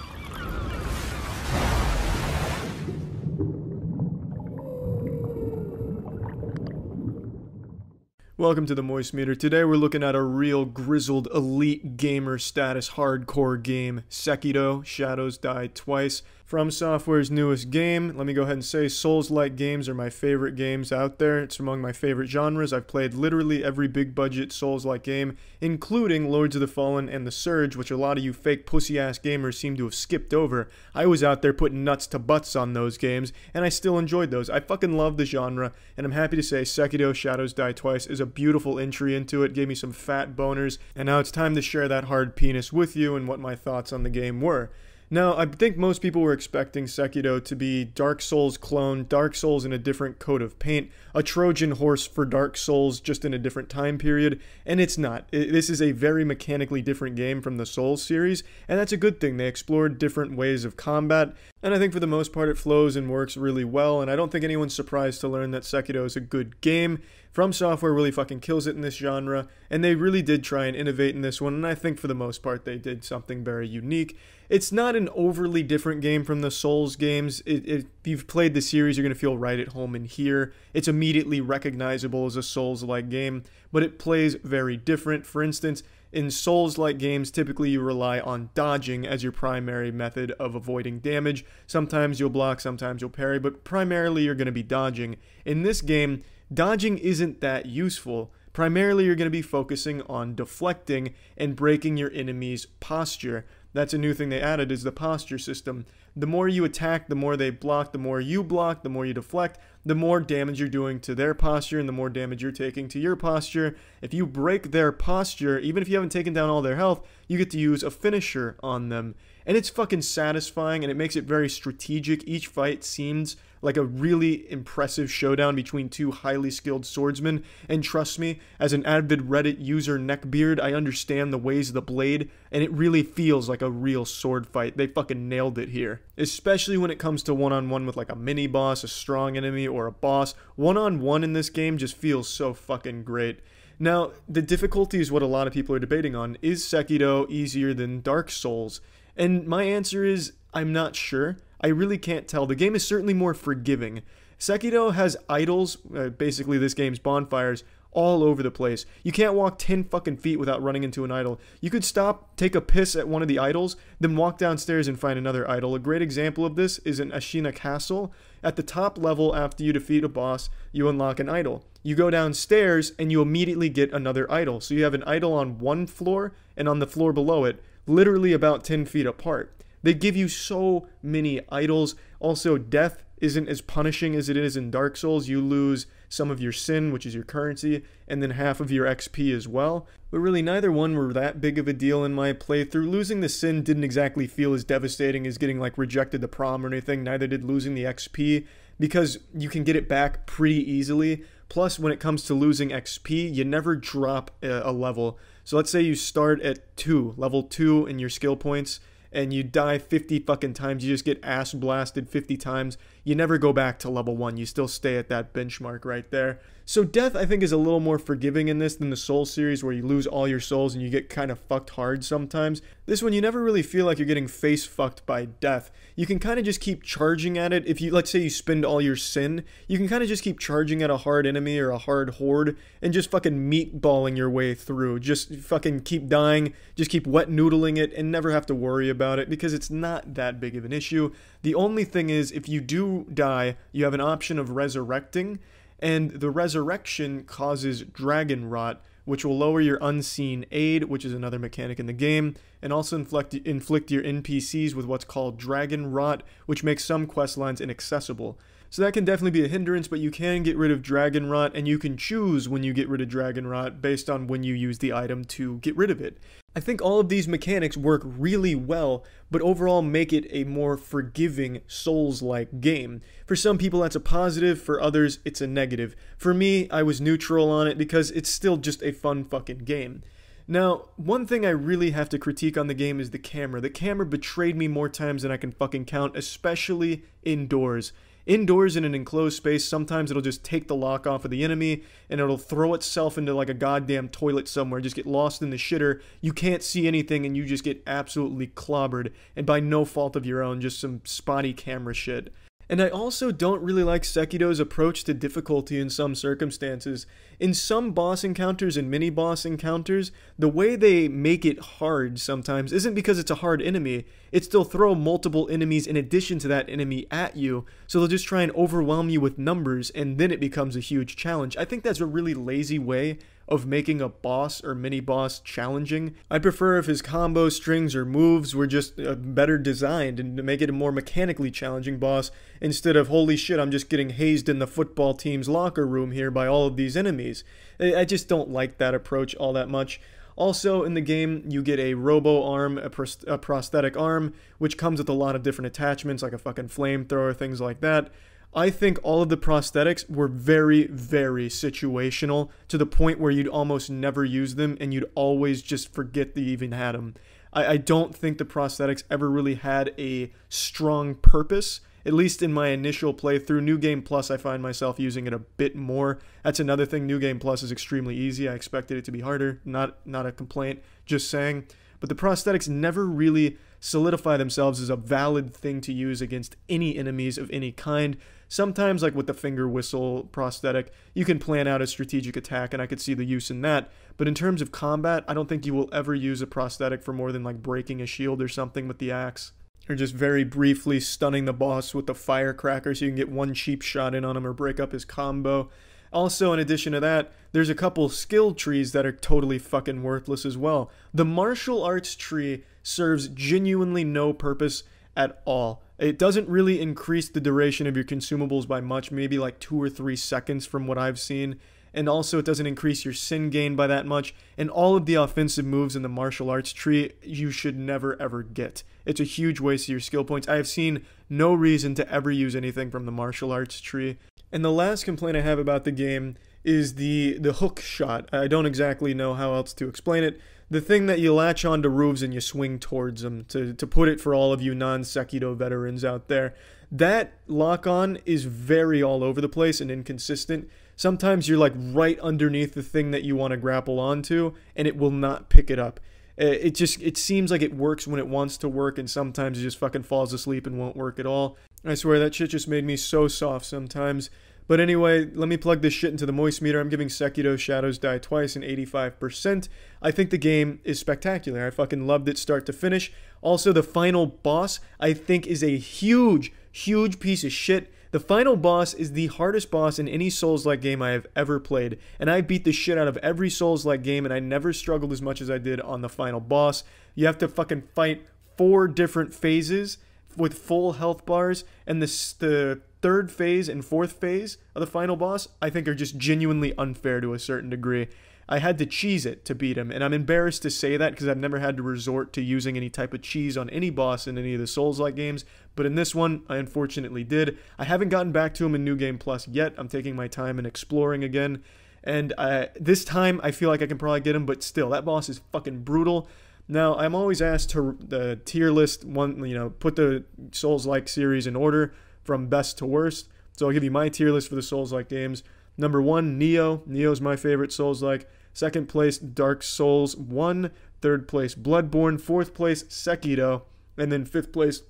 Welcome to the Moist Meter. Today we're looking at a real grizzled elite gamer status hardcore game, Sekiro: Shadows Die Twice. From Software's newest game, let me go ahead and say Souls-like games are my favorite games out there. It's among my favorite genres. I've played literally every big-budget Souls-like game, including Lords of the Fallen and The Surge, which a lot of you fake pussy-ass gamers seem to have skipped over. I was out there putting nuts to butts on those games, and I still enjoyed those. I fucking love the genre, and I'm happy to say Sekiro Shadows Die Twice is a beautiful entry into it, gave me some fat boners, and now it's time to share that hard penis with you and what my thoughts on the game were. Now, I think most people were expecting Sekiro to be Dark Souls clone, Dark Souls in a different coat of paint, a Trojan horse for Dark Souls just in a different time period, and it's not. This is a very mechanically different game from the Souls series, and that's a good thing. They explored different ways of combat, and I think for the most part it flows and works really well, and I don't think anyone's surprised to learn that Sekiro is a good game. From Software really fucking kills it in this genre, and they really did try and innovate in this one, and I think for the most part they did something very unique. It's not an overly different game from the Souls games. If you've played the series, you're going to feel right at home in here. It's immediately recognizable as a Souls-like game, but it plays very different. For instance, in Souls-like games, typically you rely on dodging as your primary method of avoiding damage. Sometimes you'll block, sometimes you'll parry, but primarily you're going to be dodging. In this game, dodging isn't that useful. Primarily you're going to be focusing on deflecting and breaking your enemy's posture. That's a new thing they added, is the posture system. The more you attack, the more they block, the more you block, the more you deflect, the more damage you're doing to their posture and the more damage you're taking to your posture. If you break their posture, even if you haven't taken down all their health, you get to use a finisher on them. And it's fucking satisfying, and it makes it very strategic. Each fight seems like a really impressive showdown between two highly skilled swordsmen, and trust me, as an avid Reddit user neckbeard, I understand the ways of the blade, and it really feels like a real sword fight. They fucking nailed it here. Especially when it comes to one-on-one with like a mini-boss, a strong enemy, or a boss. One-on-one in this game just feels so fucking great. Now, the difficulty is what a lot of people are debating on. Is Sekiro easier than Dark Souls? And my answer is, I'm not sure. I really can't tell. The game is certainly more forgiving. Sekiro has idols, basically this game's bonfires, all over the place. You can't walk 10 fucking feet without running into an idol. You could stop, take a piss at one of the idols, then walk downstairs and find another idol. A great example of this is in Ashina Castle. At the top level, after you defeat a boss, you unlock an idol. You go downstairs and you immediately get another idol. So you have an idol on one floor and on the floor below it, literally about 10 feet apart. They give you so many idols. Also, death isn't as punishing as it is in Dark Souls. You lose some of your sin, which is your currency, and then half of your XP as well. But really, neither one were that big of a deal in my playthrough. Losing the sin didn't exactly feel as devastating as getting like rejected the prom or anything. Neither did losing the XP, because you can get it back pretty easily. Plus, when it comes to losing XP, you never drop a level. So let's say you start at level 2 in your skill points, and you die 50 fucking times, you just get ass blasted 50 times, you never go back to level 1, you still stay at that benchmark right there. So death, I think, is a little more forgiving in this than the Souls series, where you lose all your souls and you get kind of fucked hard sometimes. This one, you never really feel like you're getting face fucked by death. You can kind of just keep charging at it. If you, let's say you spend all your sin, you can kind of just keep charging at a hard enemy or a hard horde and just fucking meatballing your way through. Just fucking keep dying, just keep wet noodling it and never have to worry about it, because it's not that big of an issue. The only thing is, if you do die, you have an option of resurrecting, and the resurrection causes dragon rot, which will lower your unseen aid, which is another mechanic in the game, and also inflict your NPCs with what's called dragon rot, which makes some quest lines inaccessible. So that can definitely be a hindrance, but you can get rid of dragon rot, and you can choose when you get rid of dragon rot based on when you use the item to get rid of it. I think all of these mechanics work really well, but overall make it a more forgiving Souls-like game. For some people that's a positive, for others it's a negative. For me, I was neutral on it because it's still just a fun fucking game. Now, one thing I really have to critique on the game is the camera. The camera betrayed me more times than I can fucking count, especially indoors. Indoors in an enclosed space, sometimes it'll just take the lock off of the enemy and it'll throw itself into like a goddamn toilet somewhere, just get lost in the shitter. You can't see anything and you just get absolutely clobbered, and by no fault of your own, just some spotty camera shit. And I also don't really like Sekido's approach to difficulty in some circumstances. In some boss encounters and mini-boss encounters, the way they make it hard sometimes isn't because it's a hard enemy, it's they'll throw multiple enemies in addition to that enemy at you, so they'll just try and overwhelm you with numbers, and then it becomes a huge challenge. I think that's a really lazy way of making a boss or mini-boss challenging. I prefer if his combo strings or moves were just better designed and to make it a more mechanically challenging boss instead of, holy shit, I'm just getting hazed in the football team's locker room here by all of these enemies. I just don't like that approach all that much. Also, in the game, you get a robo-arm, a prosthetic arm, which comes with a lot of different attachments, like a fucking flamethrower, things like that. I think all of the prosthetics were very, very situational, to the point where you'd almost never use them, and you'd always just forget that you even had them. I don't think the prosthetics ever really had a strong purpose, at least in my initial playthrough. New Game Plus, I find myself using it a bit more. That's another thing, New Game Plus is extremely easy. I expected it to be harder, not a complaint, just saying. But the prosthetics never really solidify themselves as a valid thing to use against any enemies of any kind. Sometimes, like with the finger whistle prosthetic, you can plan out a strategic attack, and I could see the use in that. But in terms of combat, I don't think you will ever use a prosthetic for more than like breaking a shield or something with the axe, or just very briefly stunning the boss with the firecracker so you can get one cheap shot in on him or break up his combo. Also, in addition to that, there's a couple skill trees that are totally fucking worthless as well. The martial arts tree serves genuinely no purpose at all. It doesn't really increase the duration of your consumables by much, maybe like 2 or 3 seconds from what I've seen. And also it doesn't increase your sin gain by that much. And all of the offensive moves in the martial arts tree you should never ever get. It's a huge waste of your skill points. I have seen no reason to ever use anything from the martial arts tree. And the last complaint I have about the game is the hook shot. I don't exactly know how else to explain it. The thing that you latch onto roofs and you swing towards them, to put it for all of you non-Sekido veterans out there. That lock-on is very all over the place and inconsistent. Sometimes you're like right underneath the thing that you want to grapple onto, and it will not pick it up. It seems like it works when it wants to work, and sometimes it just fucking falls asleep and won't work at all. I swear that shit just made me so soft sometimes. But anyway, let me plug this shit into the moist meter. I'm giving Sekiro Shadows Die Twice an 85%. I think the game is spectacular. I fucking loved it start to finish. Also, the final boss, I think, is a huge, huge piece of shit. The final boss is the hardest boss in any Souls-like game I have ever played. And I beat the shit out of every Souls-like game, and I never struggled as much as I did on the final boss. You have to fucking fight 4 different phases with full health bars, and the third phase and fourth phase of the final boss, I think, are just genuinely unfair to a certain degree. I had to cheese it to beat him, and I'm embarrassed to say that because I've never had to resort to using any type of cheese on any boss in any of the Souls-like games, but in this one, I unfortunately did. I haven't gotten back to him in New Game Plus yet. I'm taking my time and exploring again, and this time I feel like I can probably get him, but still, that boss is fucking brutal. Now, I'm always asked to tier list put the Souls-like series in order from best to worst. So I'll give you my tier list for the Souls-like games. Number 1, Nioh. Nioh's my favorite Souls-like. Second place, Dark Souls 1. Third place, Bloodborne. Fourth place, Sekiro. And then 5th place,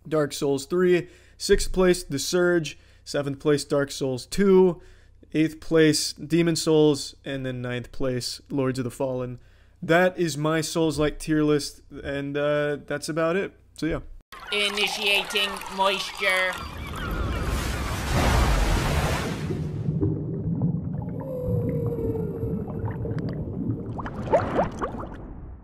Dark Souls 3. 6th place, The Surge. 7th place, Dark Souls 2. 8th place, Demon Souls. And then 9th place, Lords of the Fallen. That is my Souls-like tier list, and that's about it. So yeah. Initiating moisture.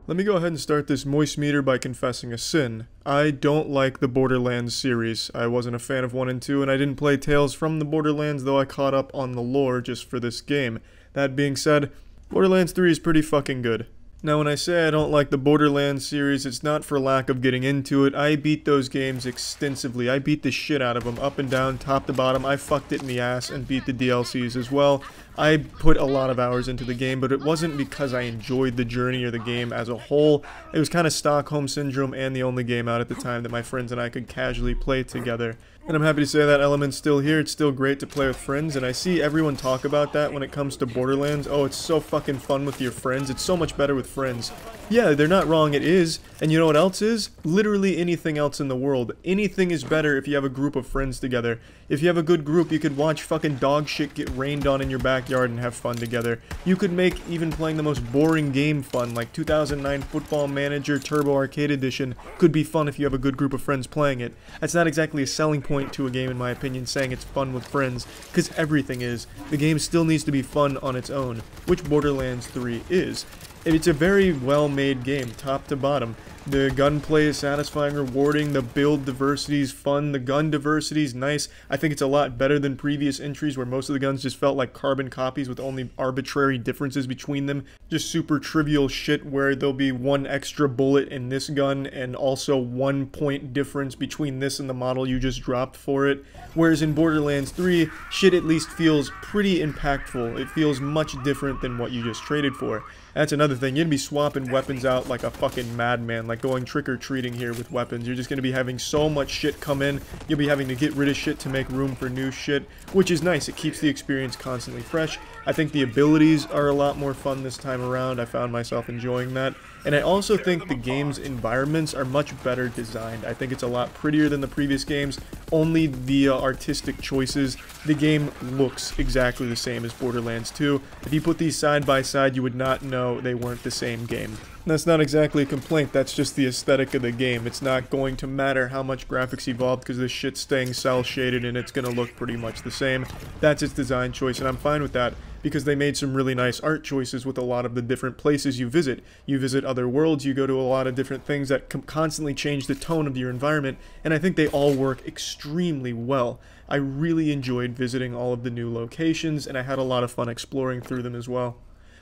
Let me go ahead and start this moist meter by confessing a sin. I don't like the Borderlands series. I wasn't a fan of 1 and 2, and I didn't play Tales from the Borderlands, though I caught up on the lore just for this game. That being said, Borderlands 3 is pretty fucking good. Now, when I say I don't like the Borderlands series, it's not for lack of getting into it. I beat those games extensively. I beat the shit out of them, up and down, top to bottom. I fucked it in the ass and beat the DLCs as well. I put a lot of hours into the game, but it wasn't because I enjoyed the journey or the game as a whole. It was kind of Stockholm Syndrome and the only game out at the time that my friends and I could casually play together. And I'm happy to say that element's still here. It's still great to play with friends, and I see everyone talk about that when it comes to Borderlands. Oh, it's so fucking fun with your friends. It's so much better with friends. Yeah, they're not wrong, it is. And you know what else is? Literally anything else in the world. Anything is better if you have a group of friends together. If you have a good group, you could watch fucking dog shit get rained on in your backyard and have fun together. You could make even playing the most boring game fun, like 2009 Football Manager Turbo Arcade Edition could be fun if you have a good group of friends playing it. That's not exactly a selling point to a game in my opinion, saying it's fun with friends, because everything is. The game still needs to be fun on its own, which Borderlands 3 is. It's a very well-made game, top to bottom. The gunplay is satisfying, rewarding, the build diversity is fun, the gun diversity is nice. I think it's a lot better than previous entries where most of the guns just felt like carbon copies with only arbitrary differences between them. Just super trivial shit where there'll be one extra bullet in this gun and also 1 point difference between this and the model you just dropped for it. Whereas in Borderlands 3, shit at least feels pretty impactful. It feels much different than what you just traded for. That's another thing, you're gonna be swapping weapons out like a fucking madman, like going trick-or-treating here with weapons. You're just gonna be having so much shit come in, you'll be having to get rid of shit to make room for new shit, which is nice. It keeps the experience constantly fresh. I think the abilities are a lot more fun this time around. I found myself enjoying that. And I also think the game's environments are much better designed. I think it's a lot prettier than the previous games, only via artistic choices. The game looks exactly the same as Borderlands 2. If you put these side by side, you would not know they weren't the same game. That's not exactly a complaint, that's just the aesthetic of the game. It's not going to matter how much graphics evolved because this shit's staying cel shaded and it's gonna look pretty much the same. That's its design choice and I'm fine with that because they made some really nice art choices with a lot of the different places you visit. You visit other worlds, you go to a lot of different things that constantly change the tone of your environment, and I think they all work extremely well. I really enjoyed visiting all of the new locations and I had a lot of fun exploring through them as well.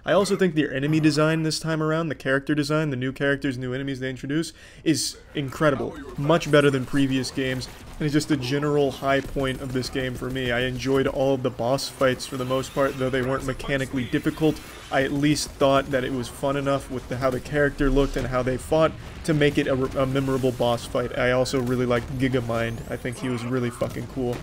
I also think their enemy design this time around, the character design, the new characters, new enemies they introduce, is incredible. Much better than previous games, and it's just a general high point of this game for me. I enjoyed all of the boss fights for the most part, though they weren't mechanically difficult. I at least thought that it was fun enough with how the character looked and how they fought to make it a memorable boss fight. I also really liked Gigamind. I think he was really fucking cool.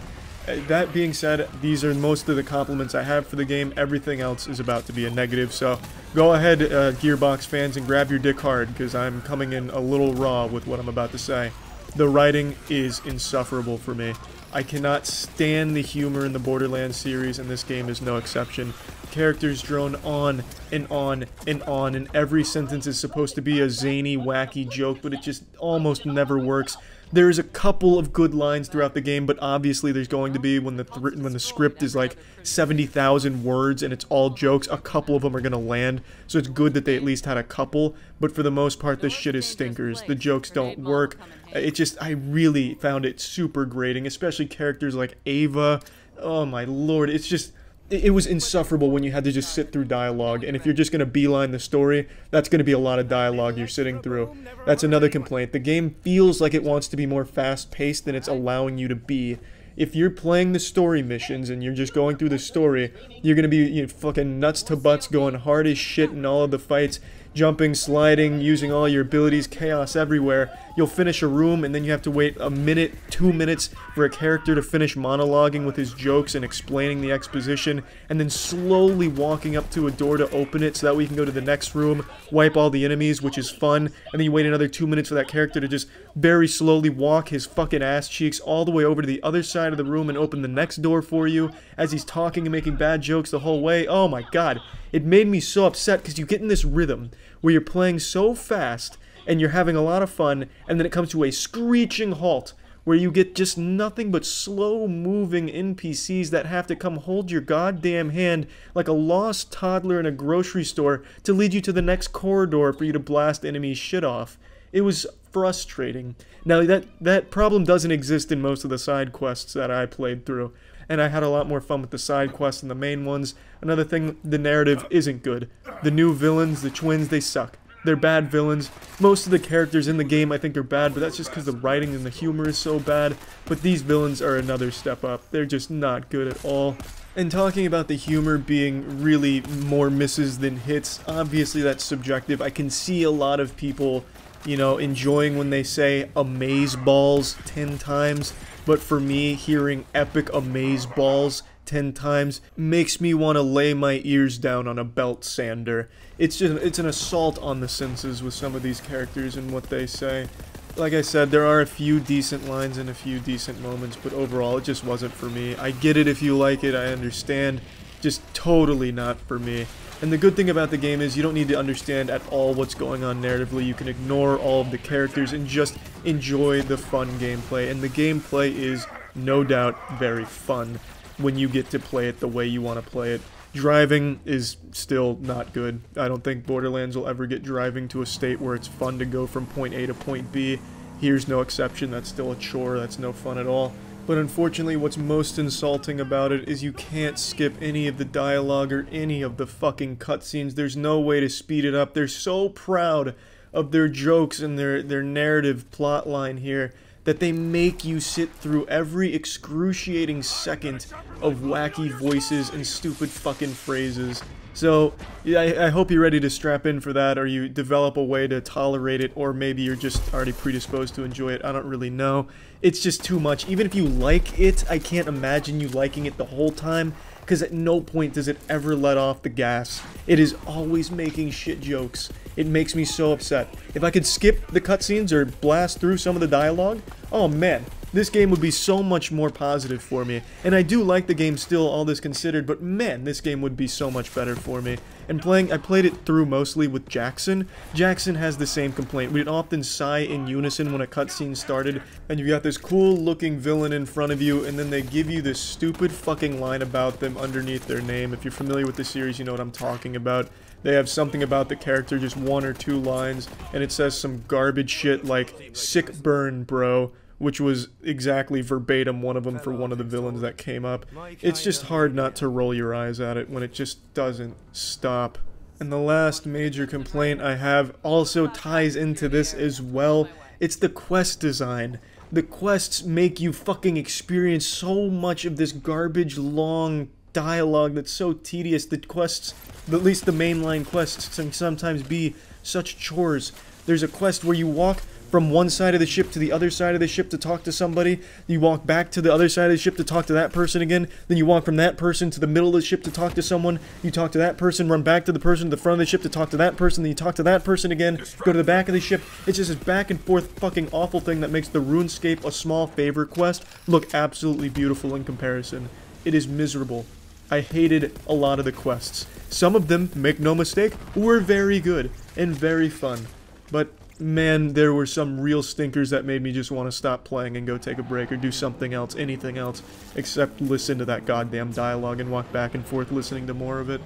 That being said, these are most of the compliments I have for the game. Everything else is about to be a negative, so go ahead, Gearbox fans, and grab your dick hard, because I'm coming in a little raw with what I'm about to say. The writing is insufferable for me. I cannot stand the humor in the Borderlands series, and this game is no exception. Characters drone on and on and on, and every sentence is supposed to be a zany, wacky joke, but it just almost never works. There's a couple of good lines throughout the game, but obviously there's going to be, when the script is like 70,000 words and it's all jokes, a couple of them are going to land, so it's good that they at least had a couple, but for the most part, this shit is stinkers. The jokes don't work. I really found it super grating, especially characters like Ava. Oh my lord, it's just... It was insufferable when you had to just sit through dialogue, and if you're just going to beeline the story, that's going to be a lot of dialogue you're sitting through. That's another complaint. The game feels like it wants to be more fast-paced than it's allowing you to be. If you're playing the story missions and you're just going through the story, you're going to be fucking nuts to butts, going hard as shit in all of the fights, jumping, sliding, using all your abilities, chaos everywhere. You'll finish a room and then you have to wait a minute, 2 minutes for a character to finish monologuing with his jokes and explaining the exposition, and then slowly walking up to a door to open it so that we can go to the next room, wipe all the enemies, which is fun, and then you wait another 2 minutes for that character to just very slowly walk his fucking ass cheeks all the way over to the other side of the room and open the next door for you as he's talking and making bad jokes the whole way. Oh my god. It made me so upset because you get in this rhythm where you're playing so fast and you're having a lot of fun, and then it comes to a screeching halt where you get just nothing but slow-moving NPCs that have to come hold your goddamn hand like a lost toddler in a grocery store to lead you to the next corridor for you to blast enemies' shit off. It was frustrating. Now, that problem doesn't exist in most of the side quests that I played through, and I had a lot more fun with the side quests than the main ones. Another thing, the narrative isn't good. The new villains, the twins, they suck. They're bad villains. Most of the characters in the game I think are bad, but that's just because the writing and the humor is so bad. But these villains are another step up. They're just not good at all. And talking about the humor being really more misses than hits, obviously that's subjective. I can see a lot of people, you know, enjoying when they say amazeballs 10 times. but for me, hearing epic amaze balls 10 times makes me want to lay my ears down on a belt sander. It's an assault on the senses with some of these characters and what they say. Like I said, there are a few decent lines and a few decent moments, but overall it just wasn't for me. I get it if you like it, I understand, just totally not for me. And the good thing about the game is you don't need to understand at all what's going on narratively. You can ignore all of the characters and just enjoy the fun gameplay. And the gameplay is, no doubt, very fun when you get to play it the way you want to play it. Driving is still not good. I don't think Borderlands will ever get driving to a state where it's fun to go from point A to point B. Here's no exception. That's still a chore. That's no fun at all. But unfortunately, what's most insulting about it is you can't skip any of the dialogue or any of the fucking cutscenes. There's no way to speed it up. They're so proud of their jokes and their narrative plot line here that they make you sit through every excruciating second of wacky voices and stupid fucking phrases. So, yeah, I hope you're ready to strap in for that, or you develop a way to tolerate it, or maybe you're just already predisposed to enjoy it. I don't really know. It's just too much. Even if you like it, I can't imagine you liking it the whole time, because at no point does it ever let off the gas. It is always making shit jokes. It makes me so upset. If I could skip the cutscenes or blast through some of the dialogue, oh man, this game would be so much more positive for me. And I do like the game still, all this considered, but man, this game would be so much better for me. And I played it through mostly with Jackson. Jackson has the same complaint. We'd often sigh in unison when a cutscene started, and you've got this cool looking villain in front of you, and then they give you this stupid fucking line about them underneath their name. If you're familiar with the series, you know what I'm talking about. They have something about the character, just 1 or 2 lines, and it says some garbage shit like, "Sick burn, bro," which was exactly verbatim one of them for one of the villains that came up. It's just hard not to roll your eyes at it when it just doesn't stop. And the last major complaint I have also ties into this as well. It's the quest design. The quests make you fucking experience so much of this garbage long dialogue that's so tedious. The quests, at least the mainline quests, can sometimes be such chores. There's a quest where you walk from one side of the ship to the other side of the ship to talk to somebody, you walk back to the other side of the ship to talk to that person again, then you walk from that person to the middle of the ship to talk to someone, you talk to that person, run back to the person at the front of the ship to talk to that person, then you talk to that person again, go to the back of the ship. It's just this back and forth fucking awful thing that makes the RuneScape a small favor quest look absolutely beautiful in comparison. It is miserable. I hated a lot of the quests. Some of them, make no mistake, were very good and very fun, but man, there were some real stinkers that made me just want to stop playing and go take a break or do something else, anything else, except listen to that goddamn dialogue and walk back and forth listening to more of it.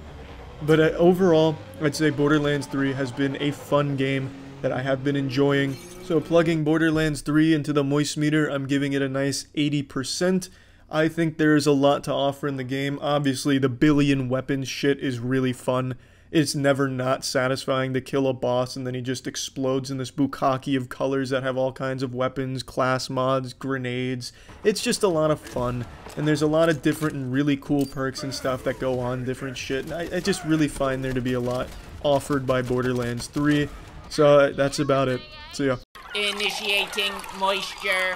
But overall, I'd say Borderlands 3 has been a fun game that I have been enjoying. So plugging Borderlands 3 into the Moist meter, I'm giving it a nice 80%. I think there is a lot to offer in the game. Obviously, the billion weapons shit is really fun. It's never not satisfying to kill a boss and then he just explodes in this bukkake of colors that have all kinds of weapons, class mods, grenades. It's just a lot of fun, and there's a lot of different and really cool perks and stuff that go on different shit. And I just really find there to be a lot offered by Borderlands 3. So that's about it. See ya. Initiating moisture.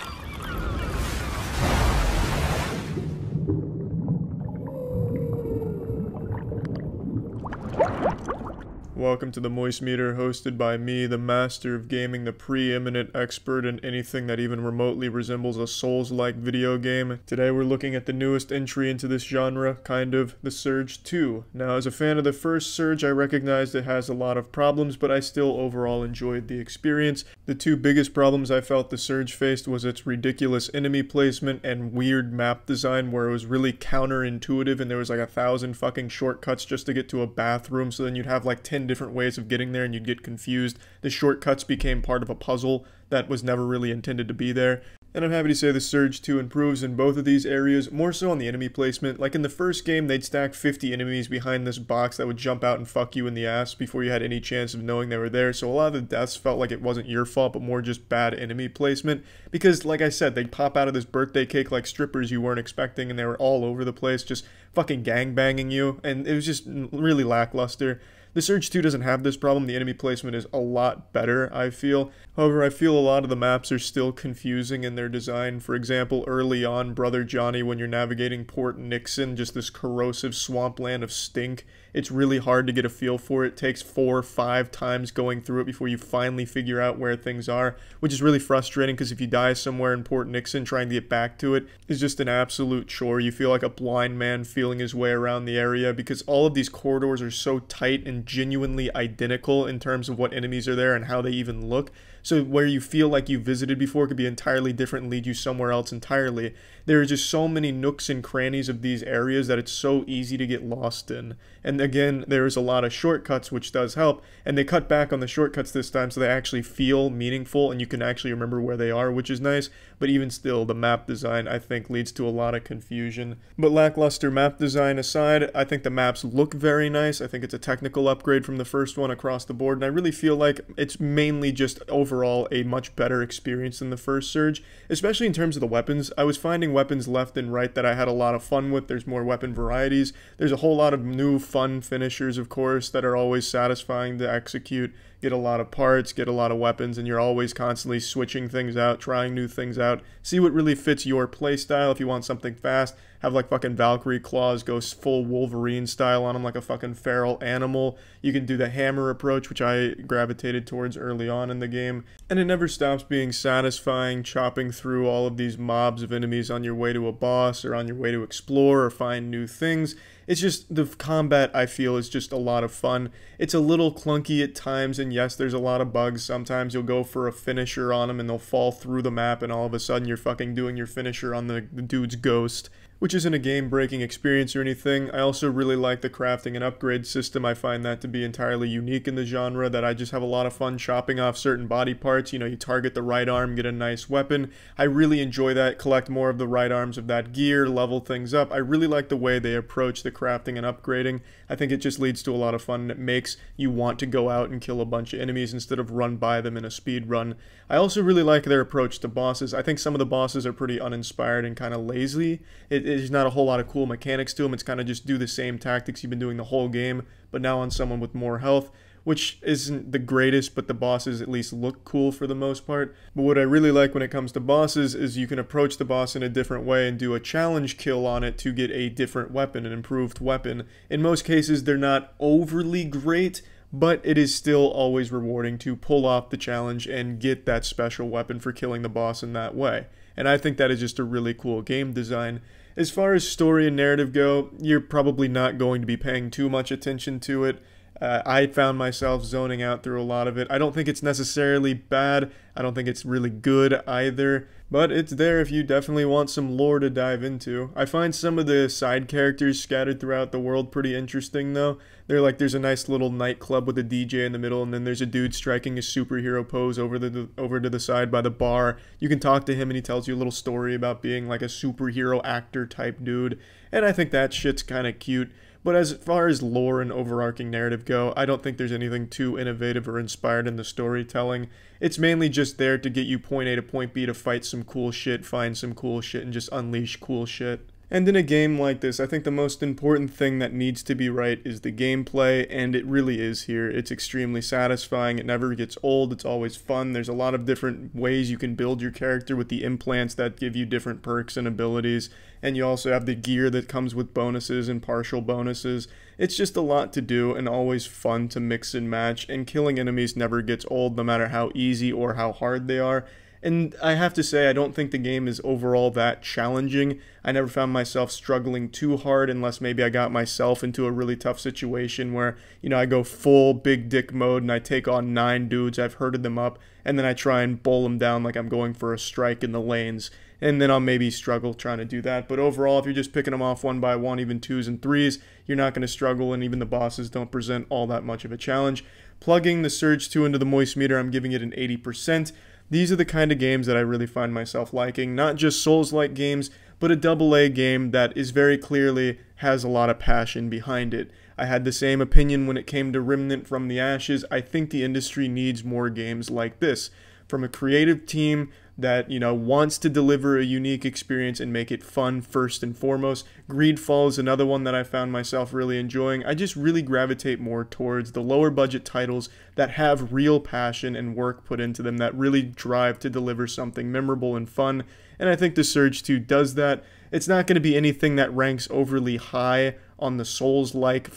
Welcome to the Moist Meter, hosted by me, the master of gaming, the preeminent expert in anything that even remotely resembles a Souls-like video game. Today we're looking at the newest entry into this genre, kind of, The Surge 2. Now, as a fan of the first Surge, I recognized it has a lot of problems, but I still overall enjoyed the experience. The two biggest problems I felt the Surge faced was its ridiculous enemy placement and weird map design, where it was really counterintuitive and there was like 1,000 fucking shortcuts just to get to a bathroom, so then you'd have like 10 different ways of getting there and you'd get confused. The shortcuts became part of a puzzle that was never really intended to be there. And I'm happy to say the Surge 2 improves in both of these areas, more so on the enemy placement. Like in the first game, they'd stack 50 enemies behind this box that would jump out and fuck you in the ass before you had any chance of knowing they were there, so a lot of the deaths felt like it wasn't your fault, but more just bad enemy placement. Because, like I said, they'd pop out of this birthday cake like strippers you weren't expecting, and they were all over the place, just fucking gangbanging you, and it was just really lackluster. The Surge 2 doesn't have this problem. The enemy placement is a lot better, I feel. However, I feel a lot of the maps are still confusing in their design. For example, early on, Brother Johnny, when you're navigating Port Nixon, just this corrosive swampland of stink, it's really hard to get a feel for it. It takes 4 or 5 times going through it before you finally figure out where things are, which is really frustrating because if you die somewhere in Port Nixon, trying to get back to it is just an absolute chore. You feel like a blind man feeling his way around the area because all of these corridors are so tight and genuinely identical in terms of what enemies are there and how they even look. So where you feel like you visited before could be entirely different and lead you somewhere else entirely. There are just so many nooks and crannies of these areas that it's so easy to get lost in. And again, there's a lot of shortcuts, which does help. And they cut back on the shortcuts this time so they actually feel meaningful and you can actually remember where they are, which is nice. But even still, the map design, I think, leads to a lot of confusion. But lackluster map design aside, I think the maps look very nice. I think it's a technical upgrade from the first one across the board. And I really feel like it's mainly just overall a much better experience than the first Surge, especially in terms of the weapons. I was finding weapons left and right that I had a lot of fun with. There's more weapon varieties. There's a whole lot of new fun finishers, of course, that are always satisfying to execute. Get a lot of parts, get a lot of weapons, and you're always constantly switching things out, trying new things out. See what really fits your playstyle. If you want something fast, have like fucking Valkyrie claws, go full Wolverine style on them like a fucking feral animal. You can do the hammer approach, which I gravitated towards early on in the game. And it never stops being satisfying, chopping through all of these mobs of enemies on your way to a boss or on your way to explore or find new things. It's just, the combat, I feel, is just a lot of fun. It's a little clunky at times, and yes, there's a lot of bugs. Sometimes you'll go for a finisher on them, and they'll fall through the map, and all of a sudden you're fucking doing your finisher on the dude's ghost, which isn't a game-breaking experience or anything. I also really like the crafting and upgrade system. I find that to be entirely unique in the genre, that I just have a lot of fun chopping off certain body parts. You know, you target the right arm, get a nice weapon. I really enjoy that, collect more of the right arms of that gear, level things up. I really like the way they approach the crafting and upgrading. I think it just leads to a lot of fun, and it makes you want to go out and kill a bunch of enemies instead of run by them in a speed run. I also really like their approach to bosses. I think some of the bosses are pretty uninspired and kind of lazy. There's not a whole lot of cool mechanics to them. It's kind of just do the same tactics you've been doing the whole game, but now on someone with more health, which isn't the greatest, but the bosses at least look cool for the most part. But what I really like when it comes to bosses is you can approach the boss in a different way and do a challenge kill on it to get a different weapon, an improved weapon. In most cases, they're not overly great, but it is still always rewarding to pull off the challenge and get that special weapon for killing the boss in that way. And I think that is just a really cool game design. As far as story and narrative go, you're probably not going to be paying too much attention to it. I found myself zoning out through a lot of it. I don't think it's necessarily bad. I don't think it's really good either. But it's there if you definitely want some lore to dive into. I find some of the side characters scattered throughout the world pretty interesting though. There's a nice little nightclub with a DJ in the middle, and then there's a dude striking a superhero pose over to the side by the bar. You can talk to him and he tells you a little story about being like a superhero actor type dude. And I think that shit's kind of cute. But as far as lore and overarching narrative go, I don't think there's anything too innovative or inspired in the storytelling. It's mainly just there to get you point A to point B to fight some cool shit, find some cool shit, and just unleash cool shit. And in a game like this, I think the most important thing that needs to be right is the gameplay, and it really is here. It's extremely satisfying, it never gets old, it's always fun. There's a lot of different ways you can build your character with the implants that give you different perks and abilities, and you also have the gear that comes with bonuses and partial bonuses. It's just a lot to do and always fun to mix and match, and killing enemies never gets old no matter how easy or how hard they are. And I have to say, I don't think the game is overall that challenging. I never found myself struggling too hard unless maybe I got myself into a really tough situation where, you know, I go full big dick mode and I take on 9 dudes, I've herded them up, and then I try and bowl them down like I'm going for a strike in the lanes. And then I'll maybe struggle trying to do that. But overall, if you're just picking them off one by one, even 2s and 3s, you're not going to struggle, and even the bosses don't present all that much of a challenge. Plugging the Surge 2 into the Moist meter, I'm giving it an 80%. These are the kind of games that I really find myself liking, not just Souls-like games, but a AA game that is very clearly has a lot of passion behind it. I had the same opinion when it came to Remnant from the Ashes. I think the industry needs more games like this. From a creative team that, wants to deliver a unique experience and make it fun first and foremost. Greedfall is another one that I found myself really enjoying. I just really gravitate more towards the lower budget titles that have real passion and work put into them, that really drive to deliver something memorable and fun. And I think The Surge 2 does that. It's not going to be anything that ranks overly high on the Souls-like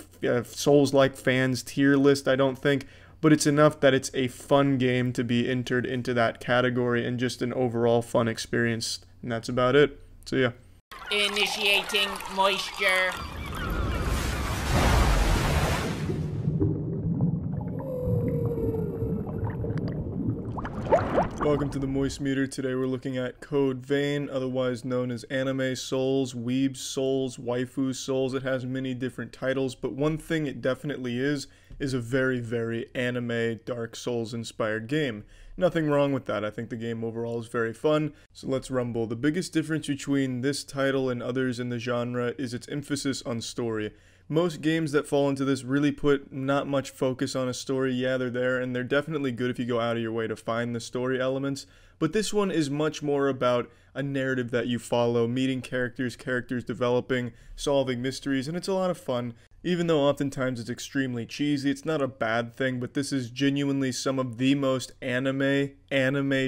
fans tier list, I don't think, but it's enough that it's a fun game to be entered into that category and just an overall fun experience. And that's about it. So yeah. Initiating moisture. Welcome to the Moist Meter. Today we're looking at Code Vein, otherwise known as Anime Souls, Weeb Souls, Waifu Souls. It has many different titles, but one thing it definitely is a very, very anime Dark Souls inspired game. Nothing wrong with that. I think the game overall is very fun, so let's rumble. The biggest difference between this title and others in the genre is its emphasis on story. Most games that fall into this really put not much focus on a story. Yeah, they're there, and they're definitely good if you go out of your way to find the story elements, but this one is much more about a narrative that you follow, meeting characters developing, solving mysteries, and it's a lot of fun. Even though oftentimes it's extremely cheesy, it's not a bad thing, but this is genuinely some of the most anime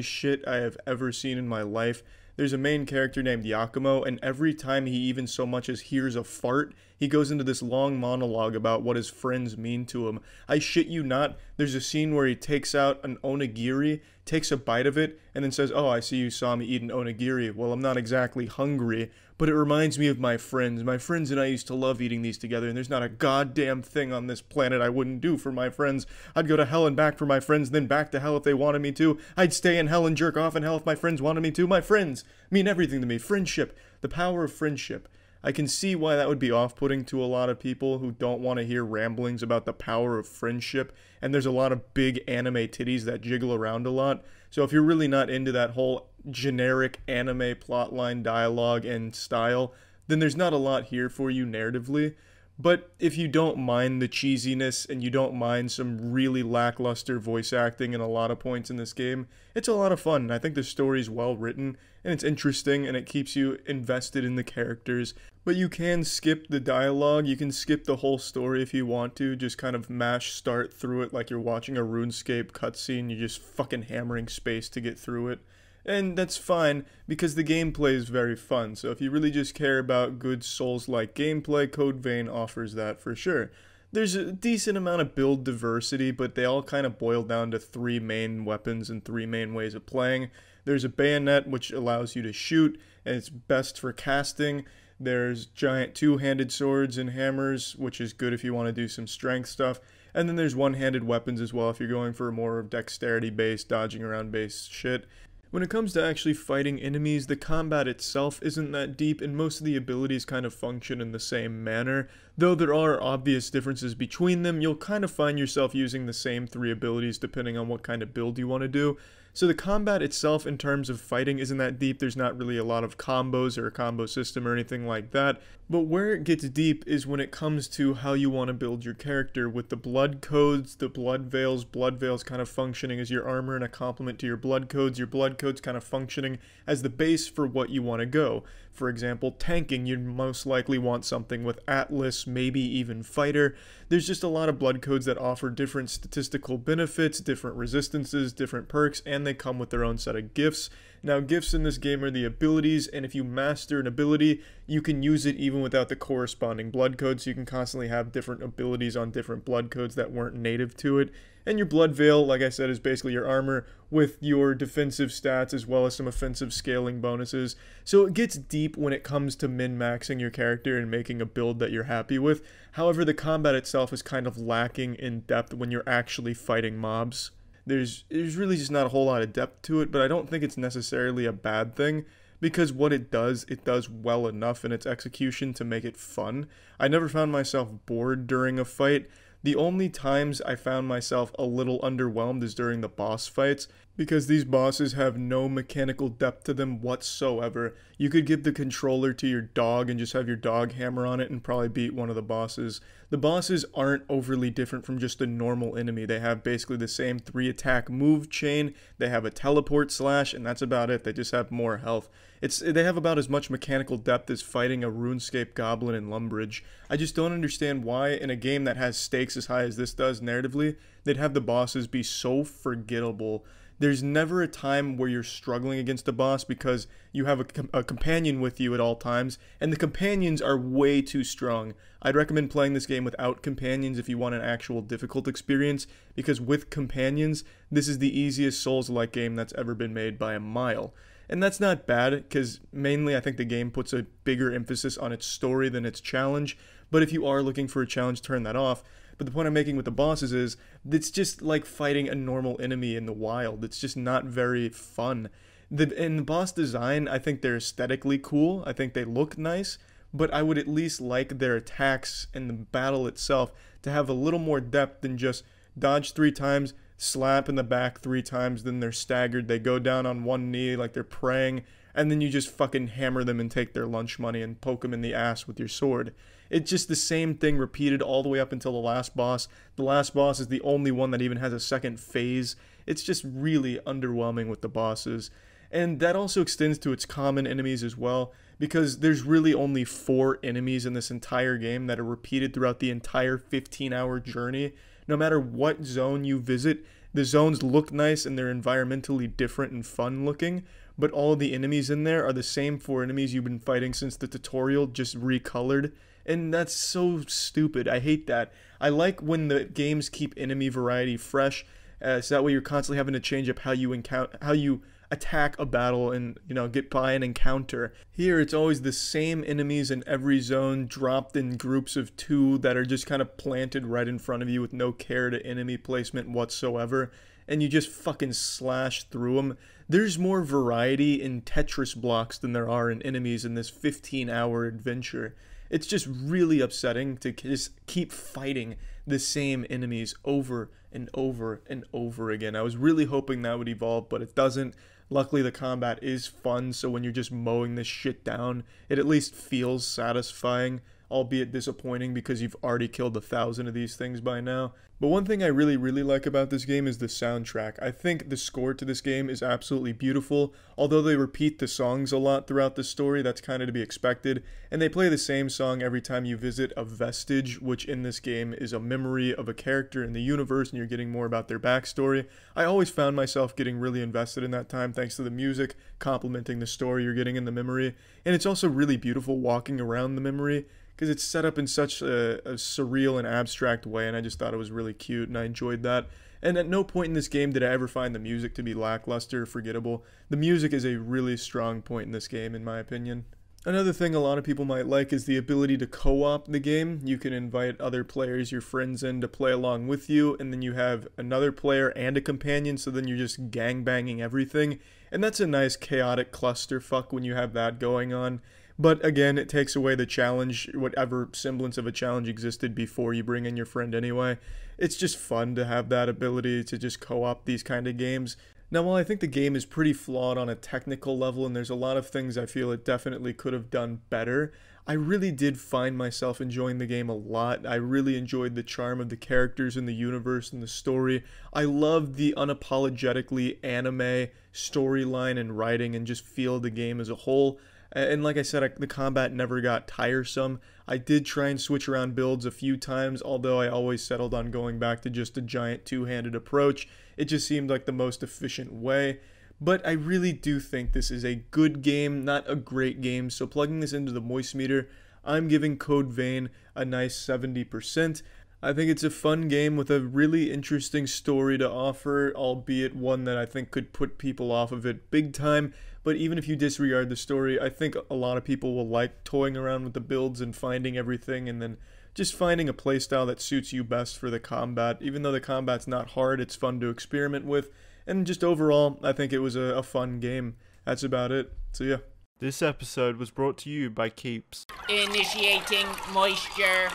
shit I have ever seen in my life. There's a main character named Yakumo, and every time he even so much as hears a fart, he goes into this long monologue about what his friends mean to him. I shit you not, there's a scene where he takes out an onigiri, takes a bite of it, and then says, "Oh, I see you saw me eat an onigiri. Well, I'm not exactly hungry, but it reminds me of my friends. My friends and I used to love eating these together, and there's not a goddamn thing on this planet I wouldn't do for my friends. I'd go to hell and back for my friends, then back to hell if they wanted me to. I'd stay in hell and jerk off in hell if my friends wanted me to. My friends mean everything to me. Friendship. The power of friendship." I can see why that would be off-putting to a lot of people who don't want to hear ramblings about the power of friendship, and there's a lot of big anime titties that jiggle around a lot. So if you're really not into that whole generic anime plotline dialogue and style, then there's not a lot here for you narratively. But if you don't mind the cheesiness and you don't mind some really lackluster voice acting in a lot of points in this game, it's a lot of fun. I think the story's well written and it's interesting and it keeps you invested in the characters. But you can skip the dialogue, you can skip the whole story if you want to, just kind of mash start through it like you're watching a RuneScape cutscene, you're just fucking hammering space to get through it. And that's fine, because the gameplay is very fun, so if you really just care about good Souls-like gameplay, Code Vein offers that for sure. There's a decent amount of build diversity, but they all kind of boil down to 3 main weapons and 3 main ways of playing. There's a bayonet, which allows you to shoot, and it's best for casting. There's giant 2-handed swords and hammers, which is good if you want to do some strength stuff. And then there's one-handed weapons as well if you're going for more dexterity-based, dodging around-based shit. When it comes to actually fighting enemies, the combat itself isn't that deep, and most of the abilities kind of function in the same manner. Though there are obvious differences between them, you'll kind of find yourself using the same 3 abilities depending on what kind of build you want to do. So the combat itself in terms of fighting isn't that deep, there's not really a lot of combos or a combo system or anything like that. But where it gets deep is when it comes to how you want to build your character, with the blood codes, the blood veils kind of functioning as your armor and a complement to your blood codes kind of functioning as the base for what you want to go. For example, tanking, you'd most likely want something with Atlas, maybe even Fighter. There's just a lot of blood codes that offer different statistical benefits, different resistances, different perks, and they come with their own set of gifts. Now, gifts in this game are the abilities, and if you master an ability, you can use it even without the corresponding blood code, so you can constantly have different abilities on different blood codes that weren't native to it. And your blood veil, like I said, is basically your armor with your defensive stats as well as some offensive scaling bonuses. So it gets deep when it comes to min-maxing your character and making a build that you're happy with. However, the combat itself is kind of lacking in depth when you're actually fighting mobs. There's really just not a whole lot of depth to it, but I don't think it's necessarily a bad thing, because what it does well enough in its execution to make it fun. I never found myself bored during a fight. The only times I found myself a little underwhelmed is during the boss fights. because these bosses have no mechanical depth to them whatsoever. You could give the controller to your dog and just have your dog hammer on it and probably beat one of the bosses. The bosses aren't overly different from just a normal enemy. They have basically the same 3-attack move chain, they have a teleport slash, and that's about it. They just have more health. They have about as much mechanical depth as fighting a RuneScape goblin in Lumbridge. I just don't understand why, in a game that has stakes as high as this does narratively, they'd have the bosses be so forgettable. There's never a time where you're struggling against a boss because you have a companion with you at all times, and the companions are way too strong. I'd recommend playing this game without companions if you want an actual difficult experience, because with companions, this is the easiest Souls-like game that's ever been made by a mile. And that's not bad, because mainly I think the game puts a bigger emphasis on its story than its challenge, but if you are looking for a challenge, turn that off. But the point I'm making with the bosses is, it's just like fighting a normal enemy in the wild. It's just not very fun. In the boss design, I think they're aesthetically cool, I think they look nice, but I would at least like their attacks and the battle itself to have a little more depth than just dodge 3 times, slap in the back 3 times, then they're staggered, they go down on one knee like they're praying, and then you just fucking hammer them and take their lunch money and poke them in the ass with your sword. It's just the same thing repeated all the way up until the last boss. The last boss is the only one that even has a second phase. It's just really underwhelming with the bosses. And that also extends to its common enemies as well, because there's really only 4 enemies in this entire game that are repeated throughout the entire 15-hour journey. No matter what zone you visit, the zones look nice and they're environmentally different and fun looking, but all of the enemies in there are the same 4 enemies you've been fighting since the tutorial, just recolored, and that's so stupid. I hate that. I like when the games keep enemy variety fresh, so that way you're constantly having to change up how you attack a battle and, get by an encounter. Here, it's always the same enemies in every zone, dropped in groups of 2 that are just kind of planted right in front of you with no care to enemy placement whatsoever, and you just fucking slash through them. There's more variety in Tetris blocks than there are in enemies in this 15-hour adventure. It's just really upsetting to just keep fighting the same enemies over and over and over again. I was really hoping that would evolve, but it doesn't. Luckily, the combat is fun, so when you're just mowing this shit down, it at least feels satisfying, albeit disappointing because you've already killed 1,000 of these things by now. But one thing I really like about this game is the soundtrack. I think the score to this game is absolutely beautiful. Although they repeat the songs a lot throughout the story, that's kind of to be expected, and they play the same song every time you visit a vestige, which in this game is a memory of a character in the universe, and you're getting more about their backstory. I always found myself getting really invested in that time thanks to the music complementing the story you're getting in the memory, and it's also really beautiful walking around the memory, because it's set up in such a surreal and abstract way, and I just thought it was really cute, and I enjoyed that. And at no point in this game did I ever find the music to be lackluster or forgettable. The music is a really strong point in this game, in my opinion. Another thing a lot of people might like is the ability to co-op the game. You can invite other players, your friends, in to play along with you, and then you have another player and a companion, so then you're just gangbanging everything. And that's a nice chaotic clusterfuck when you have that going on. But again, it takes away the challenge, whatever semblance of a challenge existed before you bring in your friend anyway. It's just fun to have that ability to just co-op these kind of games. Now, while I think the game is pretty flawed on a technical level and there's a lot of things I feel it definitely could have done better, I really did find myself enjoying the game a lot. I really enjoyed the charm of the characters and the universe and the story. I loved the unapologetically anime storyline and writing and just feel the game as a whole. And like I said, the combat never got tiresome. I did try and switch around builds a few times, although I always settled on going back to just a giant two-handed approach. It just seemed like the most efficient way. But I really do think this is a good game, not a great game, so plugging this into the Moist meter, I'm giving Code Vein a nice 70%. I think it's a fun game with a really interesting story to offer, albeit one that I think could put people off of it big time. But even if you disregard the story, I think a lot of people will like toying around with the builds and finding everything and then just finding a playstyle that suits you best for the combat. Even though the combat's not hard, it's fun to experiment with. And just overall, I think it was a fun game. That's about it. So yeah. This episode was brought to you by Keeps. Initiating moisture.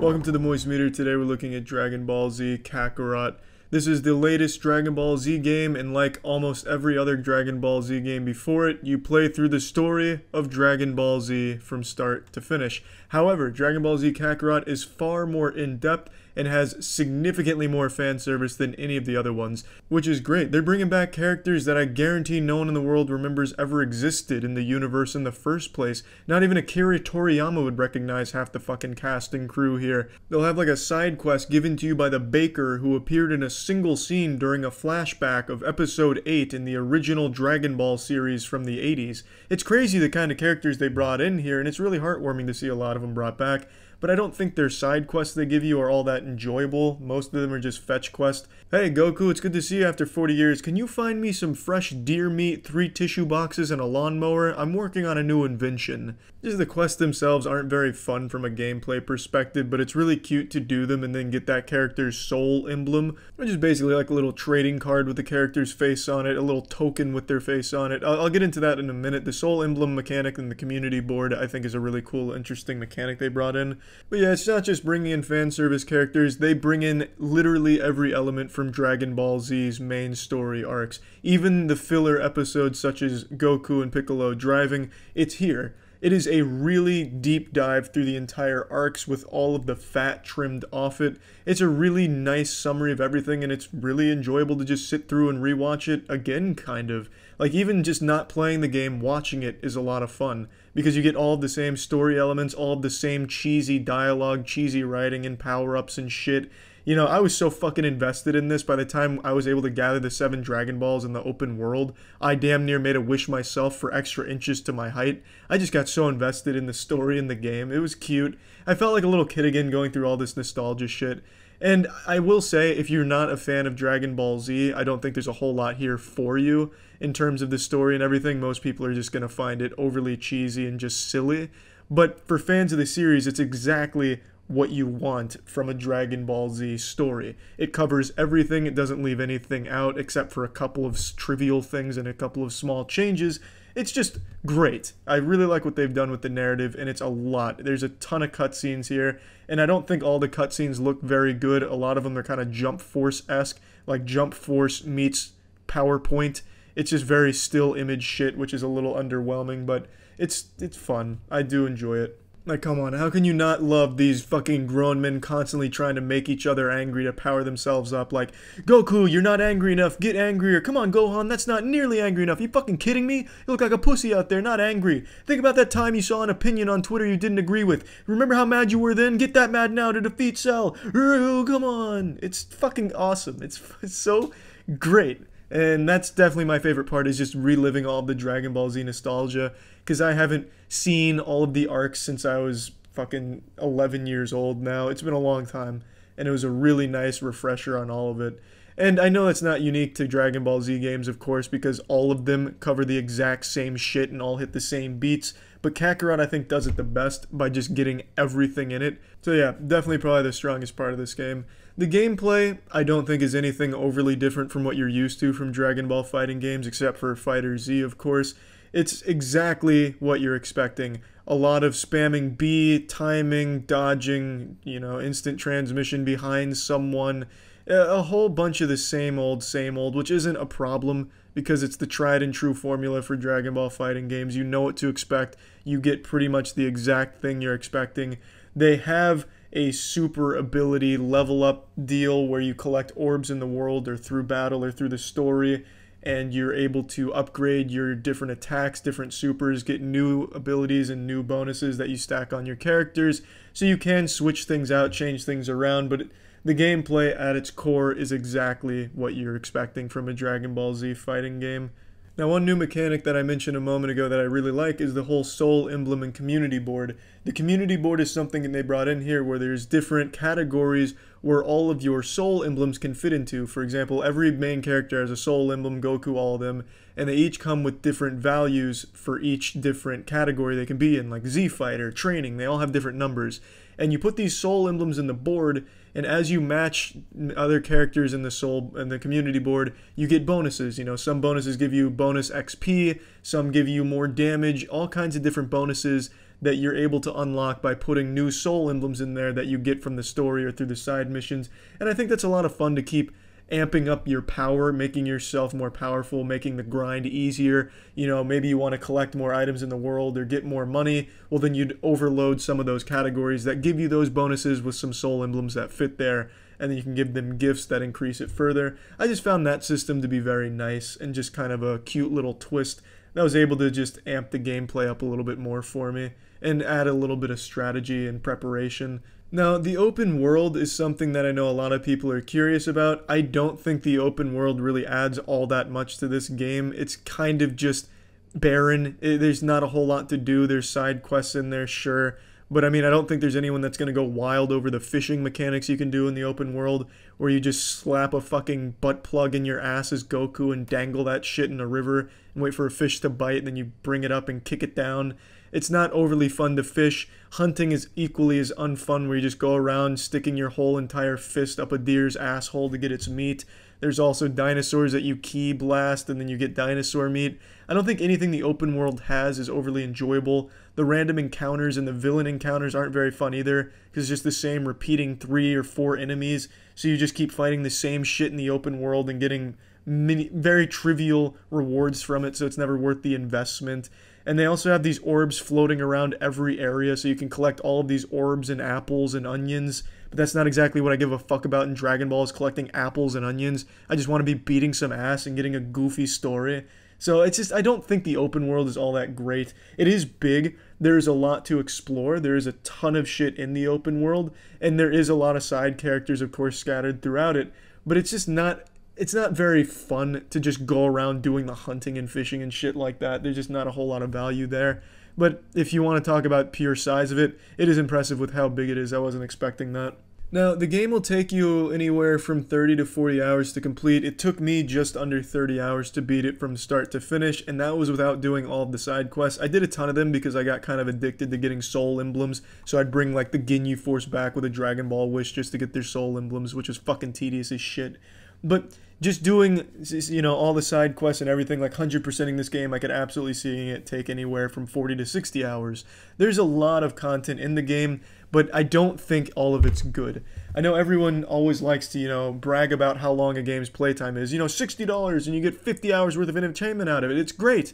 Welcome to the Moist Meter. Today we're looking at Dragon Ball Z Kakarot. This is the latest Dragon Ball Z game, and like almost every other Dragon Ball Z game before it, you play through the story of Dragon Ball Z from start to finish. However, Dragon Ball Z Kakarot is far more in-depth and has significantly more fan service than any of the other ones, which is great. They're bringing back characters that I guarantee no one in the world remembers ever existed in the universe in the first place. Not even Akira Toriyama would recognize half the fucking cast and crew here. They'll have like a side quest given to you by the baker who appeared in a single scene during a flashback of episode 8 in the original Dragon Ball series from the 80s. It's crazy the kind of characters they brought in here, and it's really heartwarming to see a lot of them brought back. But I don't think their side quests they give you are all that enjoyable. Most of them are just fetch quests. Hey Goku, it's good to see you after 40 years. Can you find me some fresh deer meat, 3 tissue boxes, and a lawnmower? I'm working on a new invention. Just the quests themselves aren't very fun from a gameplay perspective, but it's really cute to do them and then get that character's soul emblem, which is basically like a little trading card with the character's face on it, a little token with their face on it. I'll get into that in a minute. The soul emblem mechanic in the community board I think is a really cool, interesting mechanic they brought in. But yeah, it's not just bringing in fan service characters, they bring in literally every element from Dragon Ball Z's main story arcs. Even the filler episodes such as Goku and Piccolo driving, it's here. It is a really deep dive through the entire arcs with all of the fat trimmed off it. It's a really nice summary of everything, and it's really enjoyable to just sit through and rewatch it again, kind of. Like, even just not playing the game, watching it is a lot of fun, because you get all of the same story elements, all of the same cheesy dialogue, cheesy writing, and power-ups and shit. You know, I was so fucking invested in this. By the time I was able to gather the 7 Dragon Balls in the open world, I damn near made a wish myself for extra inches to my height. I just got so invested in the story and the game. It was cute. I felt like a little kid again going through all this nostalgia shit. And I will say, if you're not a fan of Dragon Ball Z, I don't think there's a whole lot here for you in terms of the story and everything. Most people are just going to find it overly cheesy and just silly. But for fans of the series, it's exactly what you want from a Dragon Ball Z story. It covers everything, it doesn't leave anything out except for a couple of trivial things and a couple of small changes. It's just great. I really like what they've done with the narrative, and it's a lot. There's a ton of cutscenes here, and I don't think all the cutscenes look very good. A lot of them are kind of Jump Force-esque, like Jump Force meets PowerPoint. It's just very still image shit, which is a little underwhelming, but it's fun. I do enjoy it. Like, come on, how can you not love these fucking grown men constantly trying to make each other angry to power themselves up? Like, Goku, you're not angry enough, get angrier. Come on, Gohan, that's not nearly angry enough. You fucking kidding me? You look like a pussy out there, not angry. Think about that time you saw an opinion on Twitter you didn't agree with. Remember how mad you were then? Get that mad now to defeat Cell. Come on. It's fucking awesome. It's so great. And that's definitely my favorite part, is just reliving all of the Dragon Ball Z nostalgia, because I haven't seen all of the arcs since I was fucking 11 years old now. It's been a long time, and it was a really nice refresher on all of it. And I know that's not unique to Dragon Ball Z games, of course, because all of them cover the exact same shit and all hit the same beats, but Kakarot, I think, does it the best by just getting everything in it. So yeah, definitely probably the strongest part of this game. The gameplay, I don't think, is anything overly different from what you're used to from Dragon Ball fighting games, except for Fighter Z, of course. It's exactly what you're expecting. A lot of spamming B, timing, dodging, you know, instant transmission behind someone. A whole bunch of the same old, which isn't a problem because it's the tried and true formula for Dragon Ball fighting games. You know what to expect. You get pretty much the exact thing you're expecting. They have a super ability level up deal where you collect orbs in the world or through battle or through the story, and you're able to upgrade your different attacks, different supers, get new abilities and new bonuses that you stack on your characters. So you can switch things out, change things around, but the gameplay at its core is exactly what you're expecting from a Dragon Ball Z fighting game. Now, one new mechanic that I mentioned a moment ago that I really like is the whole soul emblem and community board. The community board is something that they brought in here where there's different categories where all of your soul emblems can fit into. For example, every main character has a soul emblem, Goku, all of them, and they each come with different values for each different category they can be in, like Z Fighter, training, they all have different numbers. And you put these soul emblems in the board, and as you match other characters in the community board, you get bonuses. You know, some bonuses give you bonus XP, some give you more damage, all kinds of different bonuses that you're able to unlock by putting new soul emblems in there that you get from the story or through the side missions. And I think that's a lot of fun to keep amping up your power, making yourself more powerful, making the grind easier. You know, maybe you want to collect more items in the world or get more money. Well, then you'd overload some of those categories that give you those bonuses with some soul emblems that fit there, and then you can give them gifts that increase it further. I just found that system to be very nice and just kind of a cute little twist that was able to just amp the gameplay up a little bit more for me and add a little bit of strategy and preparation. Now, the open world is something that I know a lot of people are curious about. I don't think the open world really adds all that much to this game. It's kind of just barren. There's not a whole lot to do. There's side quests in there, sure. But I mean, I don't think there's anyone that's going to go wild over the fishing mechanics you can do in the open world, where you just slap a fucking butt plug in your ass as Goku and dangle that shit in a river and wait for a fish to bite, and then you bring it up and kick it down. It's not overly fun to fish. Hunting is equally as unfun, where you just go around sticking your whole entire fist up a deer's asshole to get its meat. There's also dinosaurs that you key blast and then you get dinosaur meat. I don't think anything the open world has is overly enjoyable. The random encounters and the villain encounters aren't very fun either, because it's just the same repeating 3 or 4 enemies. So you just keep fighting the same shit in the open world and getting very trivial rewards from it, so it's never worth the investment. And they also have these orbs floating around every area, so you can collect all of these orbs and apples and onions. But that's not exactly what I give a fuck about in Dragon Ball, is collecting apples and onions. I just want to be beating some ass and getting a goofy story. So it's just, I don't think the open world is all that great. It is big. There's a lot to explore. There is a ton of shit in the open world. And there is a lot of side characters, of course, scattered throughout it. But it's just not... It's not very fun to just go around doing the hunting and fishing and shit like that. There's just not a whole lot of value there. But if you want to talk about pure size of it, it is impressive with how big it is. I wasn't expecting that. Now, the game will take you anywhere from 30 to 40 hours to complete. It took me just under 30 hours to beat it from start to finish, and that was without doing all of the side quests. I did a ton of them because I got kind of addicted to getting soul emblems, so I'd bring like the Ginyu Force back with a Dragon Ball Wish just to get their soul emblems, which was fucking tedious as shit. But just doing, you know, all the side quests and everything, like 100%ing this game, I could absolutely see it take anywhere from 40 to 60 hours. There's a lot of content in the game, but I don't think all of it's good. I know everyone always likes to, you know, brag about how long a game's playtime is. You know, $60 and you get 50 hours worth of entertainment out of it. It's great.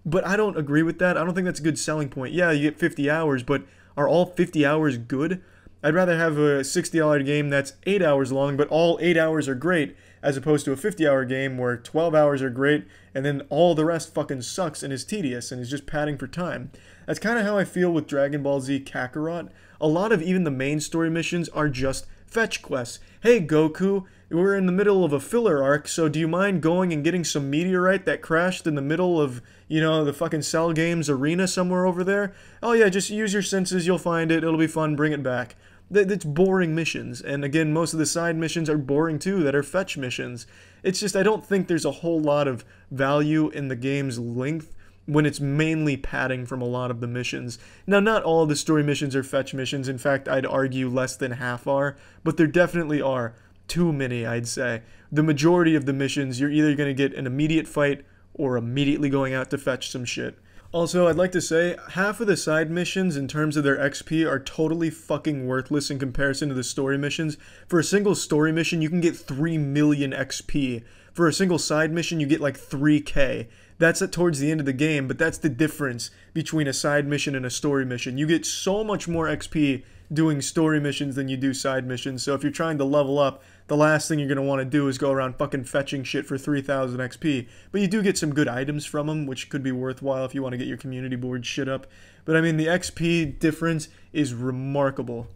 But I don't agree with that. I don't think that's a good selling point. Yeah, you get 50 hours, but are all 50 hours good? I'd rather have a $60 game that's 8 hours long, but all 8 hours are great, as opposed to a 50-hour game where 12 hours are great, and then all the rest fucking sucks and is tedious and is just padding for time. That's kind of how I feel with Dragon Ball Z Kakarot. A lot of even the main story missions are just fetch quests. Hey Goku, we're in the middle of a filler arc, so do you mind going and getting some meteorite that crashed in the middle of, you know, the fucking Cell Games arena somewhere over there? Oh yeah, just use your senses, you'll find it, it'll be fun, bring it back. That's boring missions, and again, most of the side missions are boring too, that are fetch missions. It's just, I don't think there's a whole lot of value in the game's length when it's mainly padding from a lot of the missions. Now, not all of the story missions are fetch missions. In fact, I'd argue less than half are, but there definitely are too many, I'd say. The majority of the missions, you're either going to get an immediate fight or immediately going out to fetch some shit. Also, I'd like to say, half of the side missions in terms of their XP are totally fucking worthless in comparison to the story missions. For a single story mission, you can get 3 million XP. For a single side mission, you get like 3k. That's towards the end of the game, but that's the difference between a side mission and a story mission. You get so much more XP doing story missions than you do side missions, so if you're trying to level up, the last thing you're going to want to do is go around fucking fetching shit for 3,000 XP. But you do get some good items from them, which could be worthwhile if you want to get your community board shit up. But I mean, the XP difference is remarkable.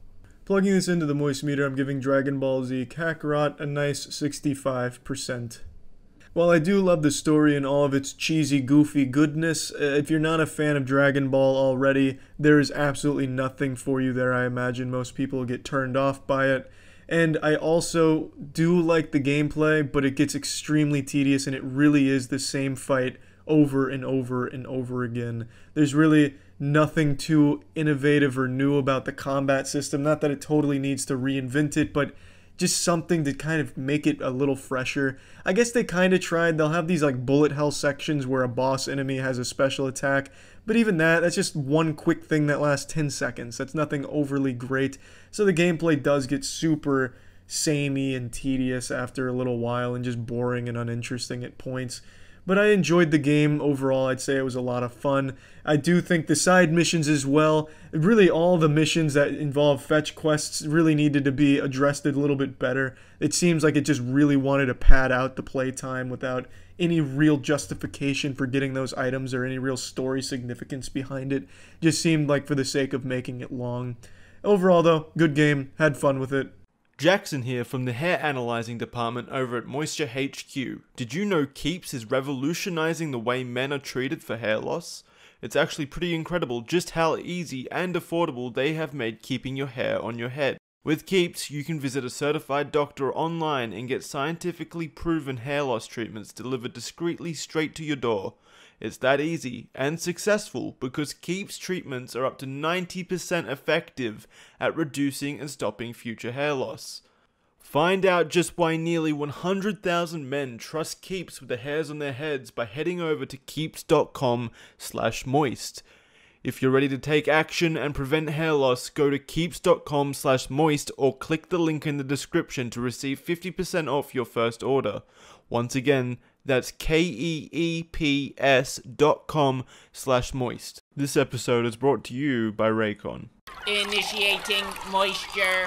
Plugging this into the moist meter, I'm giving Dragon Ball Z Kakarot a nice 65%. While I do love the story and all of its cheesy, goofy goodness, if you're not a fan of Dragon Ball already, there is absolutely nothing for you there. I imagine most people get turned off by it. And I also do like the gameplay, but it gets extremely tedious, and it really is the same fight over and over and over again. There's really nothing too innovative or new about the combat system. Not that it totally needs to reinvent it, but just something to kind of make it a little fresher. I guess they kind of tried. They'll have these like bullet hell sections where a boss enemy has a special attack, but even that's just one quick thing that lasts 10 seconds. That's nothing overly great. So the gameplay does get super samey and tedious after a little while and just boring and uninteresting at points. But I enjoyed the game overall. I'd say it was a lot of fun. I do think the side missions as well, really all the missions that involve fetch quests really needed to be addressed a little bit better. It seems like it just really wanted to pad out the playtime without any real justification for getting those items or any real story significance behind it. Just seemed like for the sake of making it long. Overall though, good game, had fun with it. Jackson here from the hair analyzing department over at Moisture HQ. Did you know Keeps is revolutionizing the way men are treated for hair loss? It's actually pretty incredible just how easy and affordable they have made keeping your hair on your head. With Keeps, you can visit a certified doctor online and get scientifically proven hair loss treatments delivered discreetly straight to your door. It's that easy and successful because Keeps treatments are up to 90% effective at reducing and stopping future hair loss. Find out just why nearly 100,000 men trust Keeps with the hairs on their heads by heading over to keeps.com/moist. If you're ready to take action and prevent hair loss, go to keeps.com/moist or click the link in the description to receive 50% off your first order. Once again, that's keeps.com/moist. This episode is brought to you by Raycon. Initiating moisture.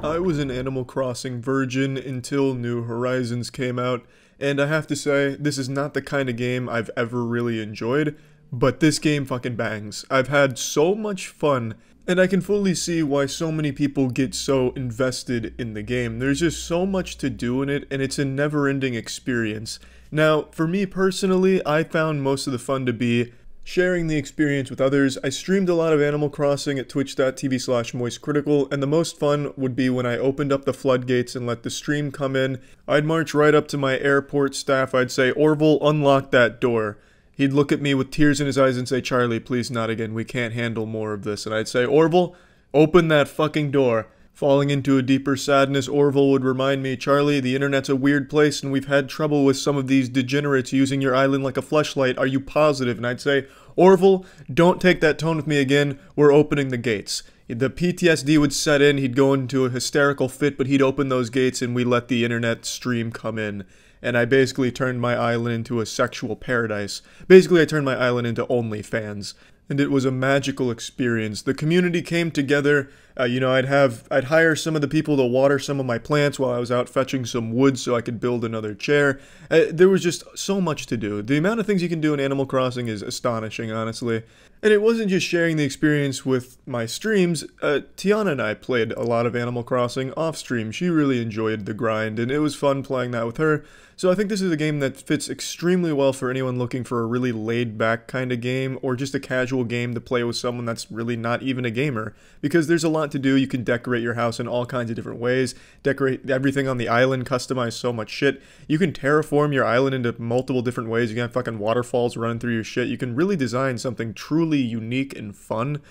I was an Animal Crossing virgin until New Horizons came out, and I have to say, this is not the kind of game I've ever really enjoyed, but this game fucking bangs. I've had so much fun, and I can fully see why so many people get so invested in the game. There's just so much to do in it, and it's a never-ending experience. Now, for me personally, I found most of the fun to be sharing the experience with others. I streamed a lot of Animal Crossing at twitch.tv/moistcritical, and the most fun would be when I opened up the floodgates and let the stream come in. I'd march right up to my airport staff, I'd say, "Orville, unlock that door." He'd look at me with tears in his eyes and say, "Charlie, please not again, we can't handle more of this." And I'd say, "Orville, open that fucking door." Falling into a deeper sadness, Orville would remind me, "Charlie, the internet's a weird place and we've had trouble with some of these degenerates using your island like a fleshlight. Are you positive?" And I'd say, "Orville, don't take that tone with me again. We're opening the gates." The PTSD would set in, he'd go into a hysterical fit, but he'd open those gates and we let the internet stream come in. And I basically turned my island into a sexual paradise. Basically, I turned my island into OnlyFans. And it was a magical experience. The community came together. I'd hire some of the people to water some of my plants while I was out fetching some wood so I could build another chair. There was just so much to do. The amount of things you can do in Animal Crossing is astonishing, honestly. And it wasn't just sharing the experience with my streams. Tiana and I played a lot of Animal Crossing off stream. She really enjoyed the grind, and it was fun playing that with her. So I think this is a game that fits extremely well for anyone looking for a really laid-back kind of game, or just a casual game to play with someone that's really not even a gamer. Because there's a lot to do. You can decorate your house in all kinds of different ways, decorate everything on the island, customize so much shit. You can terraform your island into multiple different ways. You can have fucking waterfalls running through your shit. You can really design something truly unique and fun.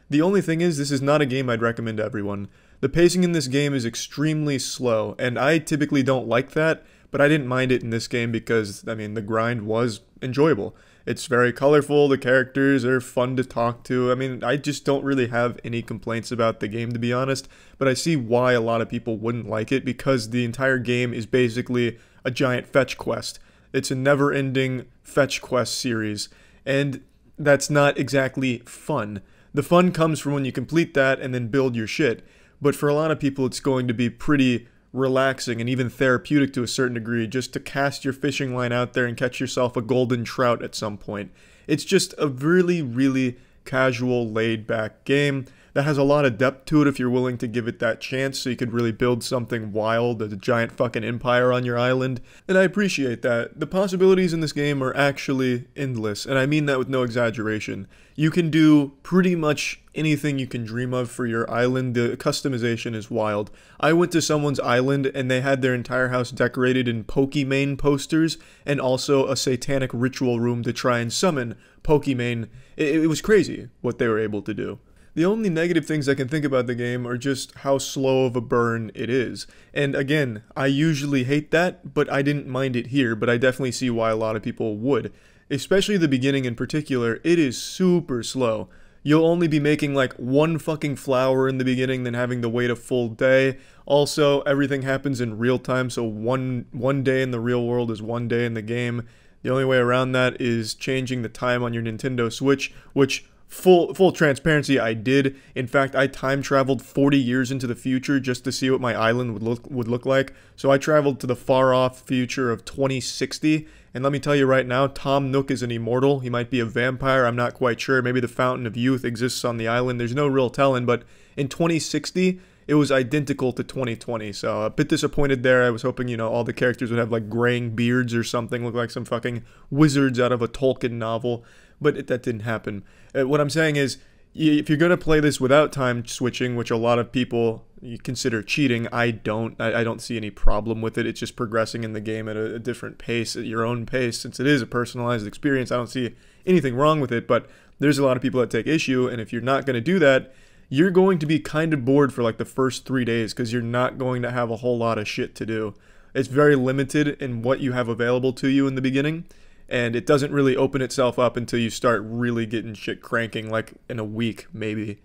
The only thing is, this is not a game I'd recommend to everyone. The pacing in this game is extremely slow, and I typically don't like that. But I didn't mind it in this game because, the grind was enjoyable. It's very colorful, the characters are fun to talk to. I just don't really have any complaints about the game, to be honest. But I see why a lot of people wouldn't like it, because the entire game is basically a giant fetch quest. It's a never-ending fetch quest series, and that's not exactly fun. The fun comes from when you complete that and then build your shit. But for a lot of people, it's going to be pretty relaxing and even therapeutic to a certain degree just to cast your fishing line out there and catch yourself a golden trout at some point. It's just a really, really casual, laid-back game that has a lot of depth to it if you're willing to give it that chance, so you could really build something wild, a giant fucking empire on your island, and I appreciate that. The possibilities in this game are actually endless, and I mean that with no exaggeration. You can do pretty much anything you can dream of for your island. The customization is wild. I went to someone's island and they had their entire house decorated in Pokimane posters and also a satanic ritual room to try and summon Pokimane. It was crazy what they were able to do. The only negative things I can think about the game are just how slow of a burn it is. And again, I usually hate that, but I didn't mind it here, but I definitely see why a lot of people would. Especially the beginning in particular, it is super slow. You'll only be making like one fucking flower in the beginning, then having to wait a full day. Also, everything happens in real time, so one day in the real world is one day in the game. The only way around that is changing the time on your Nintendo Switch, which full transparency, I did. In fact, I time traveled 40 years into the future just to see what my island would look like. So I traveled to the far off future of 2060. And let me tell you right now, Tom Nook is an immortal. He might be a vampire, I'm not quite sure. Maybe the Fountain of Youth exists on the island. There's no real telling, but in 2060, it was identical to 2020. So a bit disappointed there. I was hoping, you know, all the characters would have like graying beards or something, look like some fucking wizards out of a Tolkien novel. But that didn't happen. What I'm saying is, if you're going to play this without time switching, which a lot of people you consider cheating, I don't. I don't see any problem with it. It's just progressing in the game at a different pace, at your own pace. Since it is a personalized experience, I don't see anything wrong with it. But there's a lot of people that take issue, and if you're not going to do that, you're going to be kind of bored for like the first 3 days because you're not going to have a whole lot of shit to do. It's very limited in what you have available to you in the beginning. And it doesn't really open itself up until you start really getting shit cranking, like in a week, maybe.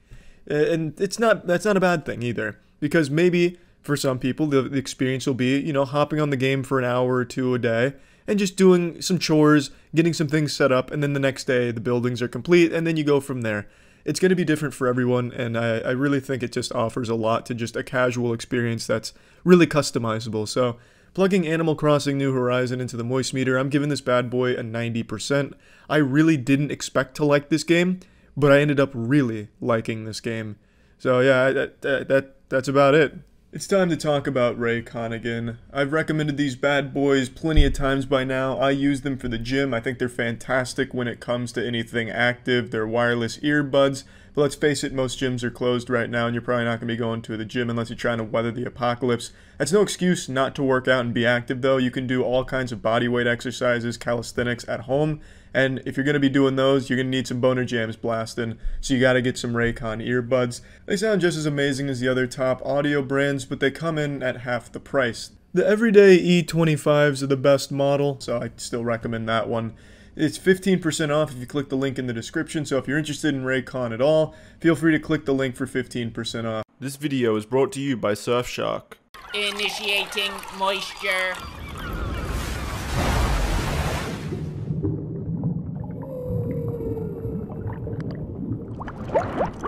And that's not a bad thing either. Because maybe, for some people, the experience will be, you know, hopping on the game for an hour or two a day, and just doing some chores, getting some things set up, and then the next day the buildings are complete, and then you go from there. It's going to be different for everyone, and I really think it just offers a lot to just a casual experience that's really customizable. So, plugging Animal Crossing New Horizon into the Moist Meter, I'm giving this bad boy a 90%. I really didn't expect to like this game, but I ended up really liking this game. So yeah, that's about it. It's time to talk about Raycon again. I've recommended these bad boys plenty of times by now. I use them for the gym. I think they're fantastic when it comes to anything active. They're wireless earbuds. But let's face it, most gyms are closed right now, and you're probably not going to be going to the gym unless you're trying to weather the apocalypse. That's no excuse not to work out and be active, though. You can do all kinds of bodyweight exercises, calisthenics at home. And if you're going to be doing those, you're going to need some boner jams blasting. So you got to get some Raycon earbuds. They sound just as amazing as the other top audio brands, but they come in at half the price. The everyday E25s are the best model, so I still recommend that one. It's 15% off if you click the link in the description, so if you're interested in Raycon at all, feel free to click the link for 15% off. This video is brought to you by Surfshark. Initiating moisture.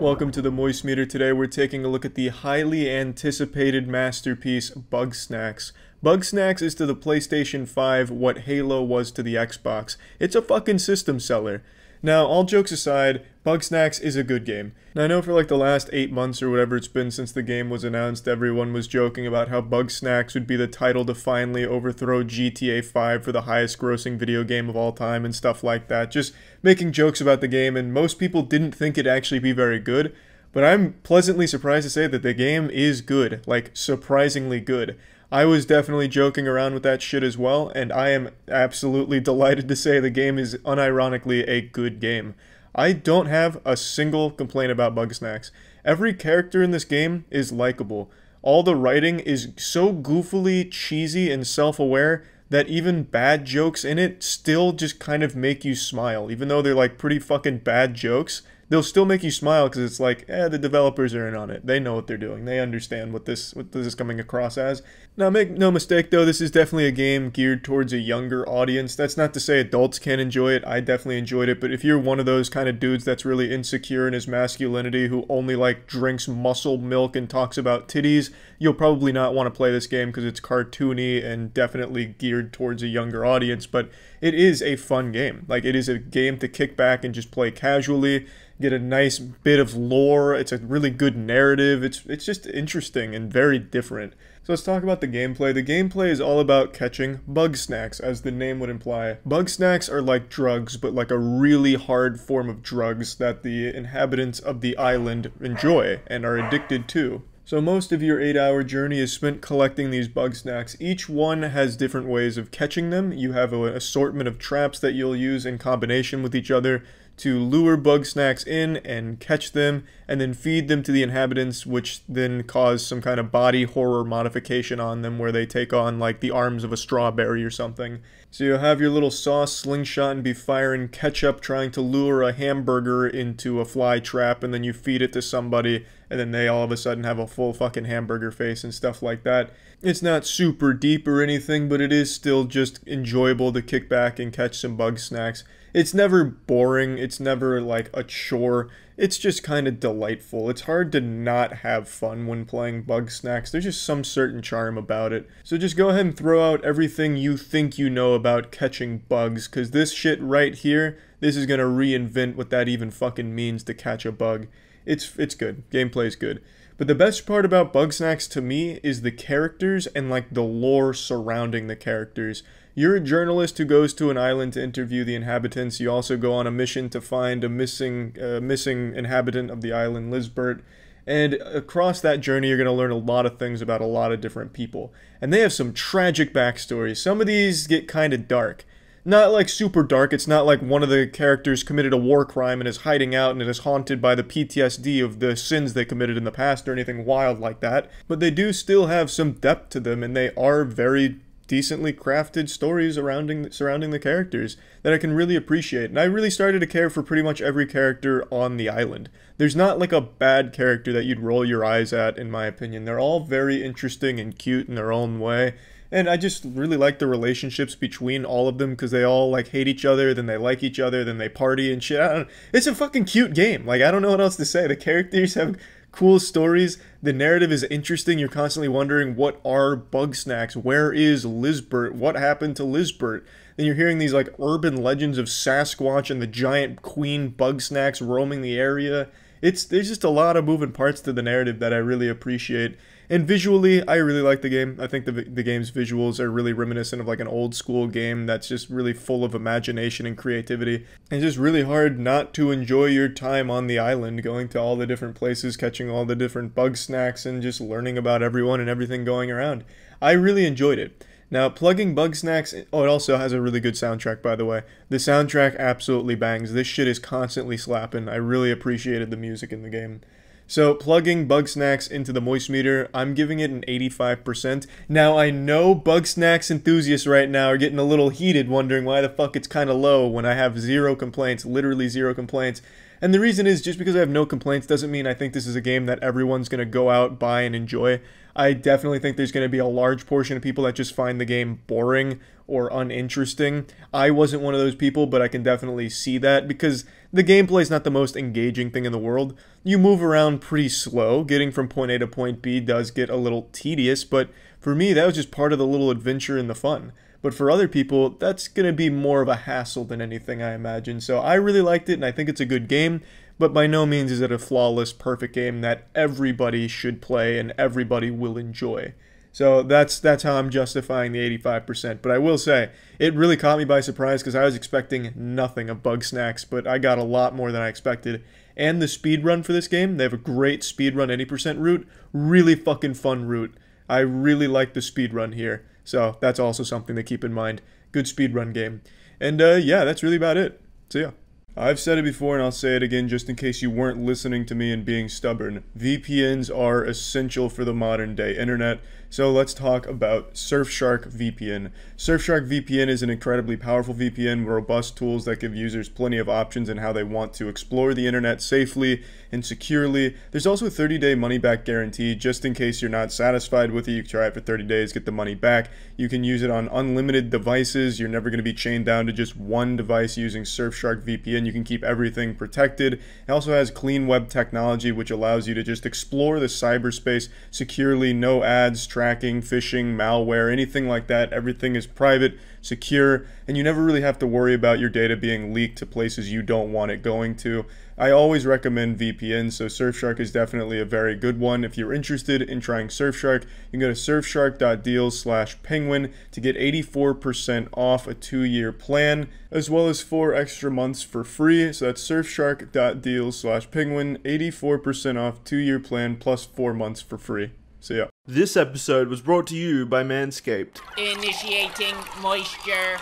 Welcome to the Moist Meter. Today we're taking a look at the highly anticipated masterpiece, Bugsnax. Bugsnax is to the PlayStation 5 what Halo was to the Xbox. It's a fucking system seller. Now, all jokes aside, Bugsnax is a good game. Now, I know for like the last 8 months or whatever it's been since the game was announced, everyone was joking about how Bugsnax would be the title to finally overthrow GTA 5 for the highest grossing video game of all time and stuff like that. Just making jokes about the game, and most people didn't think it'd actually be very good. But I'm pleasantly surprised to say that the game is good, like surprisingly good. I was definitely joking around with that shit as well, and I am absolutely delighted to say the game is unironically a good game. I don't have a single complaint about Bugsnax. Every character in this game is likable. All the writing is so goofily cheesy and self-aware that even bad jokes in it still just kind of make you smile. Even though they're like pretty fucking bad jokes, they'll still make you smile because it's like, the developers are in on it. They know what they're doing. They understand what this is coming across as. Now, make no mistake though, this is definitely a game geared towards a younger audience. That's not to say adults can't enjoy it. I definitely enjoyed it, but if you're one of those kind of dudes that's really insecure in his masculinity, who only like drinks muscle milk and talks about titties, you'll probably not want to play this game because it's cartoony and definitely geared towards a younger audience, but it is a fun game. Like, it is a game to kick back and just play casually. get a nice bit of lore. It's a really good narrative. It's just interesting and very different. So let's talk about the gameplay. The gameplay is all about catching bug snacks, as the name would imply. Bug snacks are like drugs, but like a really hard form of drugs that the inhabitants of the island enjoy and are addicted to. So most of your 8-hour journey is spent collecting these bug snacks. Each one has different ways of catching them. You have an assortment of traps that you'll use in combination with each other to lure bug snacks in and catch them, and then feed them to the inhabitants, which then cause some kind of body horror modification on them where they take on like the arms of a strawberry or something. So you'll have your little sauce slingshot and be firing ketchup trying to lure a hamburger into a fly trap, and then you feed it to somebody and then they all of a sudden have a full fucking hamburger face and stuff like that. It's not super deep or anything, but it is still just enjoyable to kick back and catch some bug snacks. It's never boring, it's never like a chore, it's just kind of delightful. It's hard to not have fun when playing bug snacks. There's just some certain charm about it. So just go ahead and throw out everything you think you know about catching bugs, because this shit right here, this is going to reinvent what that even fucking means to catch a bug. It's good. Gameplay's good. But the best part about bug snacks to me is the characters and like the lore surrounding the characters. You're a journalist who goes to an island to interview the inhabitants. You also go on a mission to find a missing inhabitant of the island, Lizbert. And across that journey, you're going to learn a lot of things about a lot of different people. And they have some tragic backstories. Some of these get kind of dark. Not like super dark, it's not like one of the characters committed a war crime and is hiding out and is haunted by the PTSD of the sins they committed in the past or anything wild like that. But they do still have some depth to them, and they are very decently crafted stories surrounding the characters that I can really appreciate. And I really started to care for pretty much every character on the island. There's not like a bad character that you'd roll your eyes at, in my opinion. They're all very interesting and cute in their own way. And I just really like the relationships between all of them, because they all like hate each other, then they like each other, then they party and shit. It's a fucking cute game. Like, I don't know what else to say. The characters have cool stories. The narrative is interesting. You're constantly wondering, what are bug snacks? Where is Lizbert? What happened to Lizbert? Then you're hearing these like urban legends of Sasquatch and the giant queen bug snacks roaming the area. There's just a lot of moving parts to the narrative that I really appreciate. And visually, I really like the game. I think the game's visuals are really reminiscent of like an old school game that's just really full of imagination and creativity. And it's just really hard not to enjoy your time on the island, going to all the different places, catching all the different bug snacks, and just learning about everyone and everything going around. I really enjoyed it. Now, plugging bug snacks, oh, it also has a really good soundtrack, by the way. The soundtrack absolutely bangs. This shit is constantly slapping. I really appreciated the music in the game. So, plugging bug snacks into the moist meter, I'm giving it an 85%. Now, I know bug snacks enthusiasts right now are getting a little heated, wondering why the fuck it's kind of low when I have zero complaints, literally zero complaints. And the reason is, just because I have no complaints doesn't mean I think this is a game that everyone's going to go out, buy, and enjoy. I definitely think there's going to be a large portion of people that just find the game boring or uninteresting. I wasn't one of those people, but I can definitely see that, because the gameplay is not the most engaging thing in the world. You move around pretty slow. Getting from point A to point B does get a little tedious, but for me, that was just part of the little adventure and the fun. But for other people, that's going to be more of a hassle than anything, I imagine. So I really liked it, and I think it's a good game, but by no means is it a flawless, perfect game that everybody should play and everybody will enjoy. So that's how I'm justifying the 85%. But I will say, it really caught me by surprise, because I was expecting nothing of bug snacks, but I got a lot more than I expected. And the speedrun for this game, they have a great speedrun 80% route, really fucking fun route. I really like the speedrun here. So that's also something to keep in mind. Good speedrun game. And yeah, that's really about it. So yeah. I've said it before and I'll say it again just in case you weren't listening to me and being stubborn. VPNs are essential for the modern day internet. So let's talk about Surfshark VPN. Surfshark VPN is an incredibly powerful VPN with robust tools that give users plenty of options in how they want to explore the internet safely and securely. There's also a 30-day money-back guarantee. Just in case you're not satisfied with it, you can try it for 30 days, get the money back. You can use it on unlimited devices. You're never going to be chained down to just one device using Surfshark VPN. You can keep everything protected. It also has clean web technology, which allows you to just explore the cyberspace securely, no ads, tracking, phishing, malware, anything like that. Everything is private, secure, and you never really have to worry about your data being leaked to places you don't want it going to. I always recommend VPNs, so Surfshark is definitely a very good one. If you're interested in trying Surfshark, you can go to surfshark.deals/penguin to get 84% off a 2-year plan, as well as 4 extra months for free. So that's surfshark.deals/penguin, 84% off 2-year plan plus 4 months for free. So yeah. This episode was brought to you by Manscaped. Initiating moisture.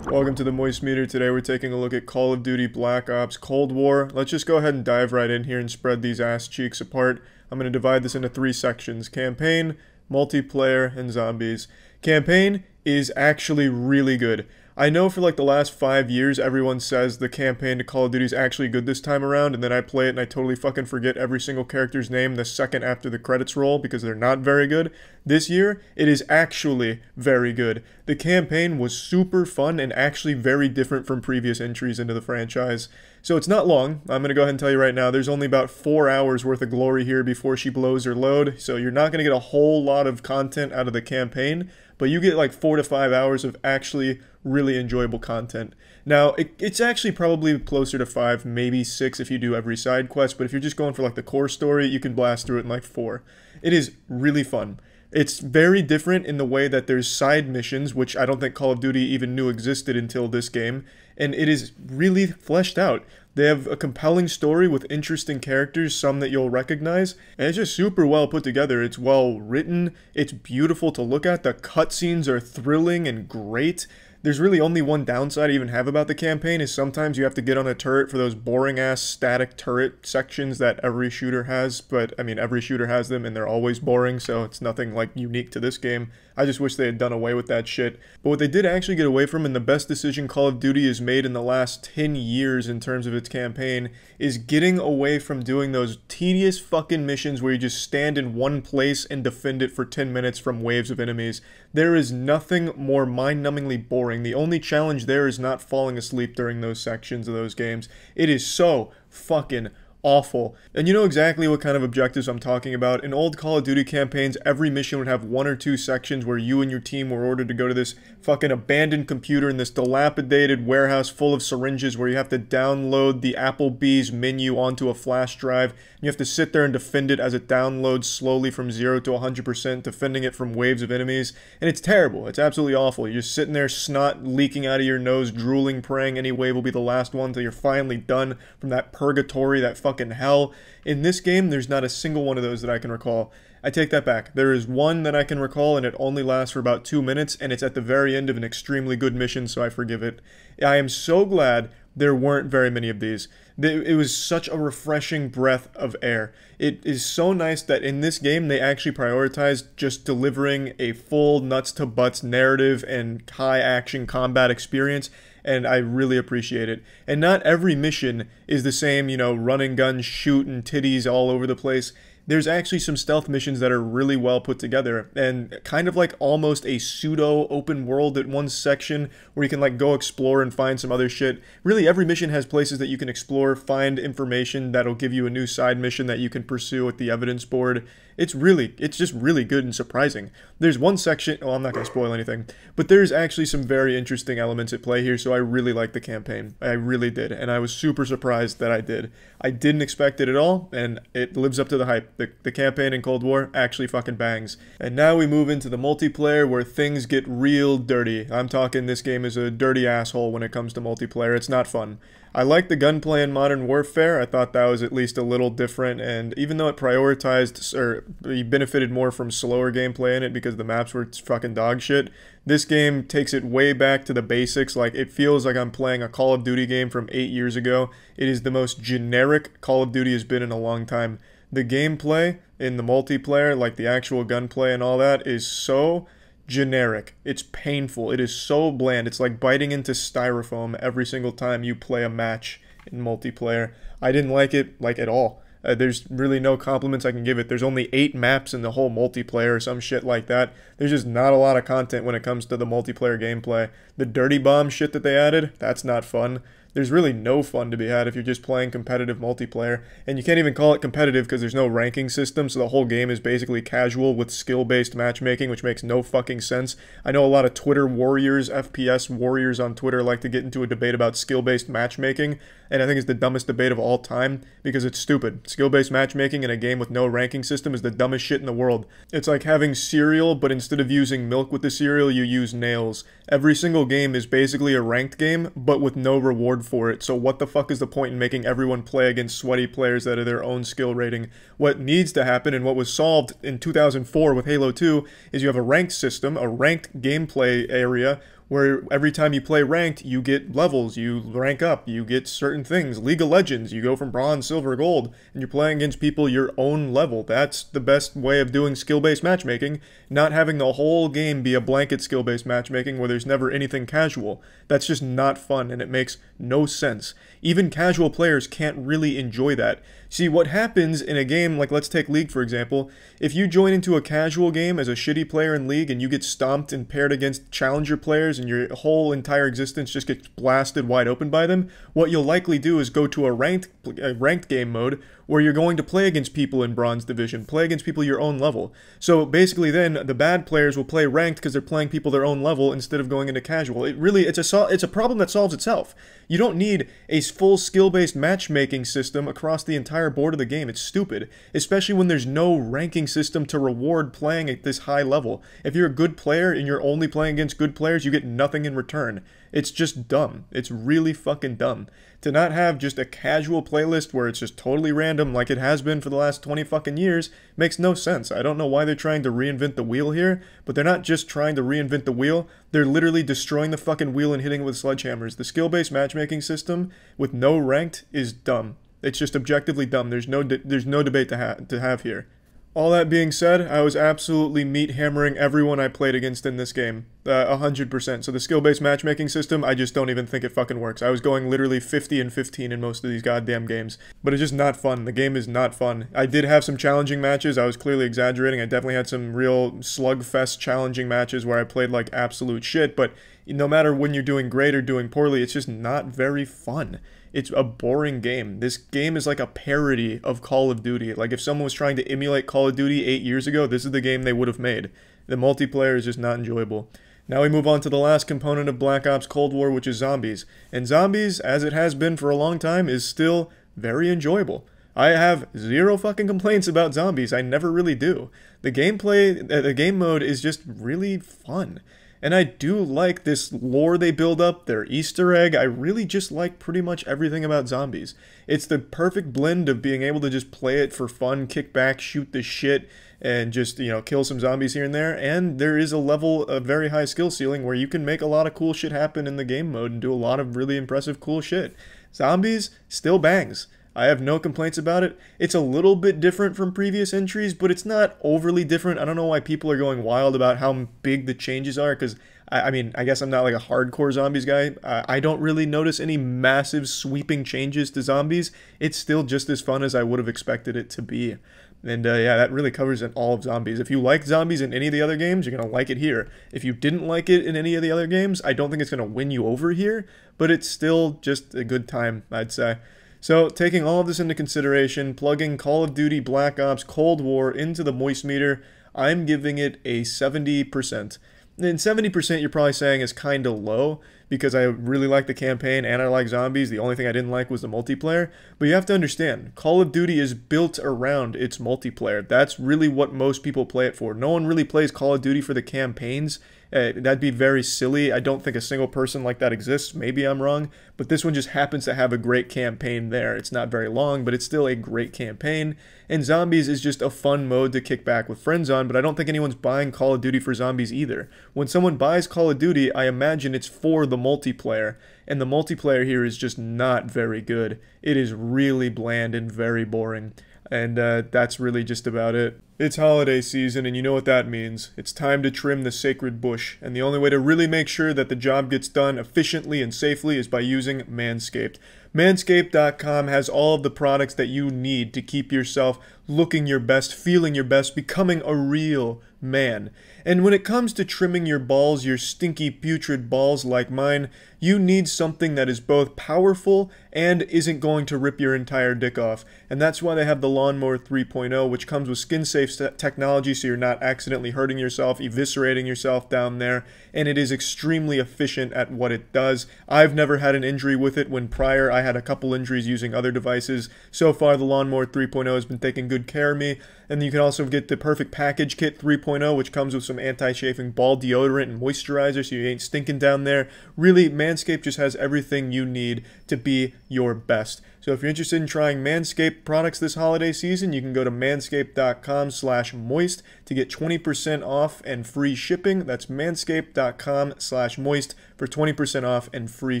Welcome to the Moist Meter. Today we're taking a look at Call of Duty Black Ops Cold War. Let's just go ahead and dive right in here and spread these ass cheeks apart. I'm going to divide this into 3 sections: campaign, multiplayer, and zombies. Campaign is actually really good. I know for like the last 5 years everyone says the campaign to Call of Duty is actually good this time around, and then I play it and I totally fucking forget every single character's name the second after the credits roll because they're not very good. This year, it is actually very good. The campaign was super fun and actually very different from previous entries into the franchise. So it's not long. I'm going to go ahead and tell you right now, there's only about 4 hours worth of glory here before she blows her load, so you're not going to get a whole lot of content out of the campaign, but you get like 4 to 5 hours of actually really enjoyable content. Now, it's actually probably closer to 5, maybe 6 if you do every side quest, but if you're just going for like the core story, you can blast through it in like 4. It is really fun. It's very different in the way that there's side missions, which I don't think Call of Duty even knew existed until this game, and it is really fleshed out. They have a compelling story with interesting characters, some that you'll recognize, and it's just super well put together. It's well written, it's beautiful to look at, the cutscenes are thrilling and great. There's really only one downside I even have about the campaign is sometimes you have to get on a turret for those boring-ass static turret sections that every shooter has, but I mean every shooter has them and they're always boring, so it's nothing like unique to this game. I just wish they had done away with that shit. But what they did actually get away from, and the best decision Call of Duty has made in the last 10 years in terms of its campaign, is getting away from doing those tedious fucking missions where you just stand in one place and defend it for 10 minutes from waves of enemies. There is nothing more mind-numbingly boring. The only challenge there is not falling asleep during those sections of those games. It is so fucking awful. And you know exactly what kind of objectives I'm talking about. In old Call of Duty campaigns, every mission would have 1 or 2 sections where you and your team were ordered to go to this fucking abandoned computer in this dilapidated warehouse full of syringes where you have to download the Applebee's menu onto a flash drive. You have to sit there and defend it as it downloads slowly from 0 to 100%, defending it from waves of enemies. And it's terrible. It's absolutely awful. You're just sitting there, snot leaking out of your nose, drooling, praying any wave will be the last one until you're finally done from that purgatory, that fucking hell. In this game, there's not a single one of those that I can recall. I take that back. There is one that I can recall, and it only lasts for about 2 minutes, and it's at the very end of an extremely good mission, so I forgive it. I am so glad there weren't very many of these. It was such a refreshing breath of air. It is so nice that in this game they actually prioritized just delivering a full nuts to butts narrative and high action combat experience, and I really appreciate it. And not every mission is the same, you know, run and gun, shoot and titties all over the place. There's actually some stealth missions that are really well put together, and kind of like almost a pseudo open world at one section where you can like go explore and find some other shit. Really, every mission has places that you can explore, find information that'll give you a new side mission that you can pursue at the evidence board. It's just really good and surprising. There's one section, well, I'm not going to spoil anything, but there's actually some very interesting elements at play here, so I really like the campaign. I really did, and I was super surprised that I did. I didn't expect it at all, and it lives up to the hype. The campaign in Cold War actually fucking bangs. And now we move into the multiplayer where things get real dirty. I'm talking this game is a dirty asshole when it comes to multiplayer. It's not fun. I like the gunplay in Modern Warfare. I thought that was at least a little different, and even though it prioritized, or you benefited more from slower gameplay in it because the maps were fucking dog shit, this game takes it way back to the basics. Like, it feels like I'm playing a Call of Duty game from 8 years ago. It is the most generic Call of Duty has been in a long time. The gameplay in the multiplayer, like the actual gunplay and all that, is so generic. It's painful. It is so bland. It's like biting into styrofoam every single time you play a match in multiplayer. I didn't like it, like, at all. There's really no compliments I can give it. There's only 8 maps in the whole multiplayer or some shit like that. There's just not a lot of content when it comes to the multiplayer gameplay. The dirty bomb shit that they added, that's not fun. There's really no fun to be had if you're just playing competitive multiplayer, and you can't even call it competitive because there's no ranking system, so the whole game is basically casual with skill-based matchmaking, which makes no fucking sense. I know a lot of Twitter warriors, FPS warriors on Twitter like to get into a debate about skill-based matchmaking, and I think it's the dumbest debate of all time because it's stupid. Skill-based matchmaking in a game with no ranking system is the dumbest shit in the world. It's like having cereal, but instead of using milk with the cereal, you use nails. Every single game is basically a ranked game, but with no reward for it, so what the fuck is the point in making everyone play against sweaty players that are their own skill rating? What needs to happen, and what was solved in 2004 with Halo 2, is you have a ranked system, a ranked gameplay area, where every time you play ranked, you get levels, you rank up, you get certain things. League of Legends, you go from bronze, silver, gold, and you're playing against people your own level. That's the best way of doing skill-based matchmaking, not having the whole game be a blanket skill-based matchmaking where there's never anything casual. That's just not fun, and it makes no sense. Even casual players can't really enjoy that. See, what happens in a game, like let's take League for example, if you join into a casual game as a shitty player in League and you get stomped and paired against challenger players and your whole entire existence just gets blasted wide open by them, what you'll likely do is go to a ranked game mode where you're going to play against people in bronze division, play against people your own level. So basically then, the bad players will play ranked because they're playing people their own level instead of going into casual. It's a problem that solves itself. You don't need a full skill-based matchmaking system across the entire board of the game. It's stupid, especially when there's no ranking system to reward playing at this high level. If you're a good player and you're only playing against good players, you get nothing in return. It's just dumb. It's really fucking dumb. To not have just a casual playlist where it's just totally random like it has been for the last 20 fucking years makes no sense. I don't know why they're trying to reinvent the wheel here, but they're not just trying to reinvent the wheel, they're literally destroying the fucking wheel and hitting it with sledgehammers. The skill-based matchmaking system with no ranked is dumb. It's just objectively dumb. There's no debate to have here. All that being said, I was absolutely meat hammering everyone I played against in this game. 100%. So the skill-based matchmaking system, I just don't even think it fucking works. I was going literally 50 and 15 in most of these goddamn games. But it's just not fun. The game is not fun. I did have some challenging matches. I was clearly exaggerating. I definitely had some real slugfest challenging matches where I played like absolute shit. But no matter when you're doing great or doing poorly, it's just not very fun. It's a boring game. This game is like a parody of Call of Duty. Like if someone was trying to emulate Call of Duty 8 years ago, this is the game they would have made. The multiplayer is just not enjoyable. Now we move on to the last component of Black Ops Cold War, which is zombies. And zombies, as it has been for a long time, is still very enjoyable. I have zero fucking complaints about zombies. I never really do. The gameplay, the game mode is just really fun. And I do like this lore they build up, their Easter egg. I really just like pretty much everything about zombies. It's the perfect blend of being able to just play it for fun, kick back, shoot the shit, and just, you know, kill some zombies here and there. And there is a very high skill ceiling where you can make a lot of cool shit happen in the game mode and do a lot of really impressive cool shit. Zombies still bangs. I have no complaints about it. It's a little bit different from previous entries, but it's not overly different. I don't know why people are going wild about how big the changes are, because, I mean, I guess I'm not like a hardcore zombies guy. I don't really notice any massive sweeping changes to zombies. It's still just as fun as I would have expected it to be. And yeah, that really covers it all of zombies. If you like zombies in any of the other games, you're going to like it here. If you didn't like it in any of the other games, I don't think it's going to win you over here, but it's still just a good time, I'd say. So, taking all of this into consideration, plugging Call of Duty Black Ops Cold War into the Moist Meter, I'm giving it a 70%. And 70% you're probably saying is kind of low, because I really like the campaign and I like zombies. The only thing I didn't like was the multiplayer. But you have to understand, Call of Duty is built around its multiplayer. That's really what most people play it for. No one really plays Call of Duty for the campaigns. That'd be very silly. I don't think a single person like that exists. Maybe I'm wrong, but this one just happens to have a great campaign there. It's not very long, but it's still a great campaign. And zombies is just a fun mode to kick back with friends on, but I don't think anyone's buying Call of Duty for zombies either. When someone buys Call of Duty, I imagine it's for the multiplayer, and the multiplayer here is just not very good. It is really bland and very boring. And that's really just about it. It's holiday season, and you know what that means. It's time to trim the sacred bush, and the only way to really make sure that the job gets done efficiently and safely is by using Manscaped. Manscaped.com has all of the products that you need to keep yourself looking your best, feeling your best, becoming a real man. And when it comes to trimming your balls, your stinky, putrid balls like mine, you need something that is both powerful and isn't going to rip your entire dick off. And that's why they have the Lawnmower 3.0, which comes with skin-safe technology so you're not accidentally hurting yourself, eviscerating yourself down there. And it is extremely efficient at what it does. I've never had an injury with it when prior I had a couple injuries using other devices. So far, the Lawnmower 3.0 has been taking good care of me. And you can also get the Perfect Package Kit 3.0, which comes with some anti-chafing ball deodorant and moisturizer so you ain't stinking down there. Really, Manscaped just has everything you need to be your best. So if you're interested in trying Manscaped products this holiday season, you can go to manscaped.com/moist to get 20% off and free shipping. That's manscaped.com/moist for 20% off and free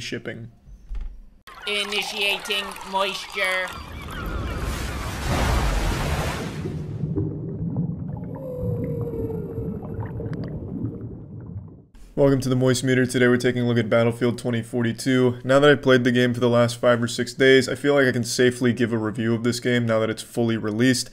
shipping. Initiating moisture. Welcome to the Moist Meter. Today we're taking a look at Battlefield 2042. Now that I've played the game for the last 5 or 6 days, I feel like I can safely give a review of this game now that it's fully released.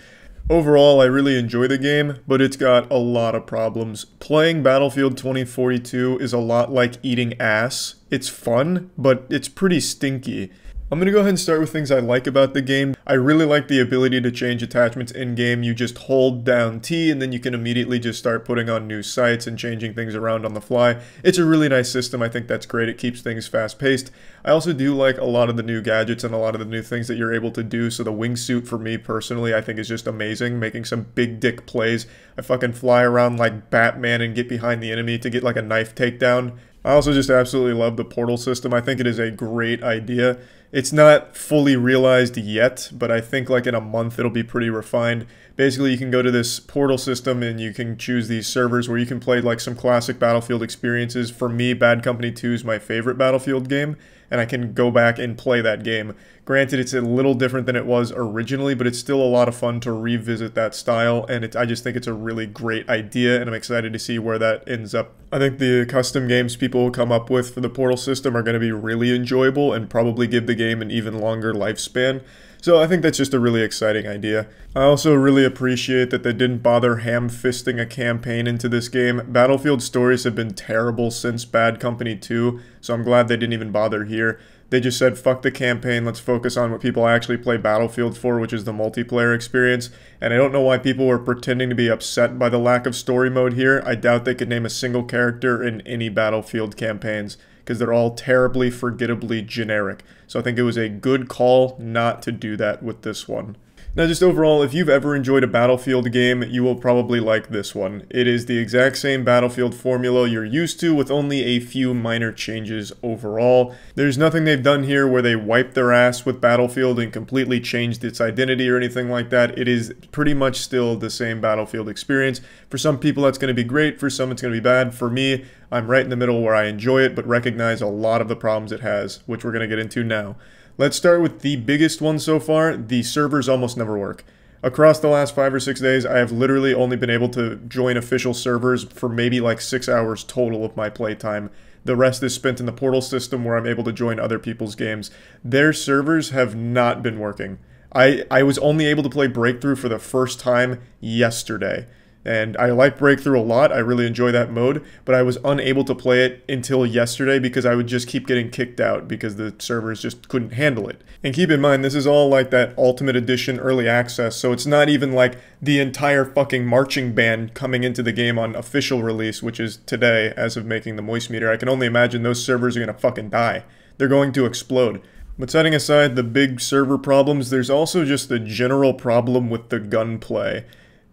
Overall, I really enjoy the game, but it's got a lot of problems. Playing Battlefield 2042 is a lot like eating ass. It's fun, but it's pretty stinky. I'm going to go ahead and start with things I like about the game. I really like the ability to change attachments in-game. You just hold down T and then you can immediately just start putting on new sights and changing things around on the fly. It's a really nice system. I think that's great. It keeps things fast-paced. I also do like a lot of the new gadgets and a lot of the new things that you're able to do. So the wingsuit for me personally, I think is just amazing, making some big dick plays. I fucking fly around like Batman and get behind the enemy to get like a knife takedown. I also just absolutely love the portal system. I think it is a great idea. It's not fully realized yet, but I think like in a month it'll be pretty refined. Basically, you can go to this portal system and you can choose these servers where you can play like some classic Battlefield experiences. For me, Bad Company 2 is my favorite Battlefield game, and I can go back and play that game. Granted, it's a little different than it was originally, but it's still a lot of fun to revisit that style, and I just think it's a really great idea, and I'm excited to see where that ends up. I think the custom games people will come up with for the portal system are going to be really enjoyable and probably give the game an even longer lifespan. So I think that's just a really exciting idea. I also really appreciate that they didn't bother ham-fisting a campaign into this game. Battlefield stories have been terrible since Bad Company 2, so I'm glad they didn't even bother here. They just said, fuck the campaign, let's focus on what people actually play Battlefield for, which is the multiplayer experience. And I don't know why people were pretending to be upset by the lack of story mode here. I doubt they could name a single character in any Battlefield campaigns, because they're all terribly, forgettably generic. So I think it was a good call not to do that with this one. Now, just overall, if you've ever enjoyed a Battlefield game, you will probably like this one. It is the exact same Battlefield formula you're used to, with only a few minor changes overall. There's nothing they've done here where they wiped their ass with Battlefield and completely changed its identity or anything like that. It is pretty much still the same Battlefield experience. For some people, that's going to be great. For some, it's going to be bad. For me, I'm right in the middle where I enjoy it, but recognize a lot of the problems it has, which we're going to get into now. Let's start with the biggest one so far. The servers almost never work. Across the last 5 or 6 days, I have literally only been able to join official servers for maybe like 6 hours total of my playtime. The rest is spent in the portal system where I'm able to join other people's games. Their servers have not been working. I was only able to play Breakthrough for the first time yesterday. And I like Breakthrough a lot, I really enjoy that mode, but I was unable to play it until yesterday because I would just keep getting kicked out because the servers just couldn't handle it. And keep in mind, this is all like that Ultimate Edition early access, so it's not even like the entire fucking marching band coming into the game on official release, which is today as of making the Moist Meter. I can only imagine those servers are gonna fucking die. They're going to explode. But setting aside the big server problems, there's also just the general problem with the gunplay.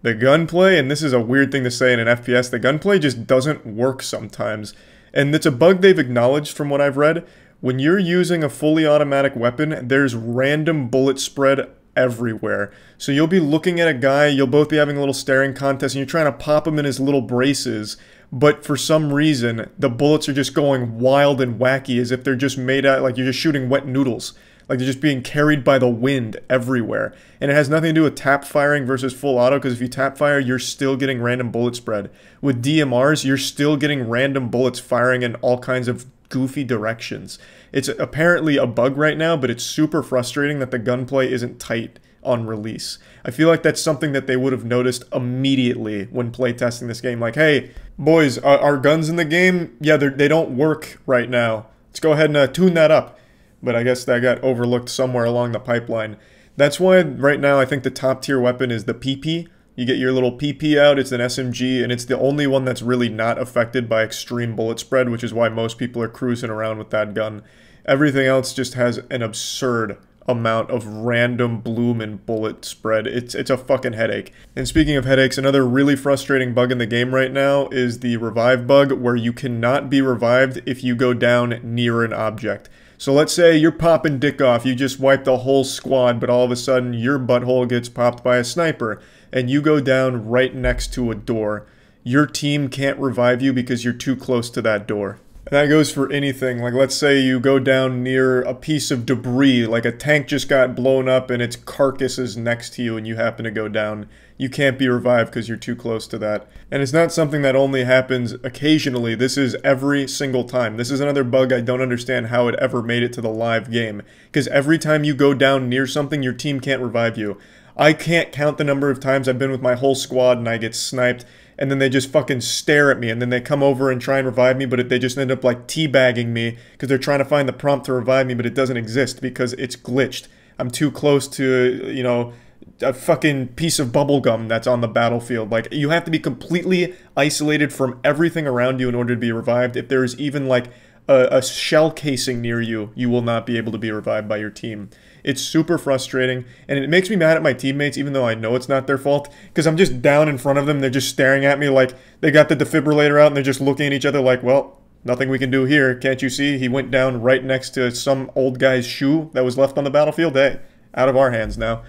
The gunplay, and this is a weird thing to say in an FPS, the gunplay just doesn't work sometimes. And it's a bug they've acknowledged from what I've read. When you're using a fully automatic weapon, there's random bullet spread everywhere. So you'll be looking at a guy, you'll both be having a little staring contest, and you're trying to pop him in his little braces, but for some reason, the bullets are just going wild and wacky as if they're just made out, like you're just shooting wet noodles. Like they're just being carried by the wind everywhere. And it has nothing to do with tap firing versus full auto, because if you tap fire, you're still getting random bullet spread. With DMRs, you're still getting random bullets firing in all kinds of goofy directions. It's apparently a bug right now, but it's super frustrating that the gunplay isn't tight on release. I feel like that's something that they would have noticed immediately when playtesting this game. Like, hey, boys, our guns in the game, yeah, they don't work right now. Let's go ahead and tune that up. But I guess that got overlooked somewhere along the pipeline. That's why right now I think the top tier weapon is the PP. You get your little PP out, it's an SMG, and it's the only one that's really not affected by extreme bullet spread, which is why most people are cruising around with that gun. Everything else just has an absurd amount of random bloom and bullet spread. It's a fucking headache. And speaking of headaches, another really frustrating bug in the game right now is the revive bug, where you cannot be revived if you go down near an object. So let's say you're popping dick off, you just wiped the whole squad, but all of a sudden your butthole gets popped by a sniper, and you go down right next to a door. Your team can't revive you because you're too close to that door. And that goes for anything. Like, let's say you go down near a piece of debris, like a tank just got blown up and its carcass is next to you and you happen to go down. You can't be revived because you're too close to that. And it's not something that only happens occasionally. This is every single time. This is another bug I don't understand how it ever made it to the live game. Because every time you go down near something, your team can't revive you. I can't count the number of times I've been with my whole squad and I get sniped, and then they just fucking stare at me, and then they come over and try and revive me, but they just end up like teabagging me because they're trying to find the prompt to revive me, but it doesn't exist because it's glitched. I'm too close to, you know, a fucking piece of bubblegum that's on the battlefield. Like, you have to be completely isolated from everything around you in order to be revived. If there's even like a shell casing near you, you will not be able to be revived by your team. It's super frustrating, and it makes me mad at my teammates, even though I know it's not their fault, because I'm just down in front of them, they're just staring at me like they got the defibrillator out, and they're just looking at each other like, well, nothing we can do here, can't you see? He went down right next to some old guy's shoe that was left on the battlefield. Hey, out of our hands now.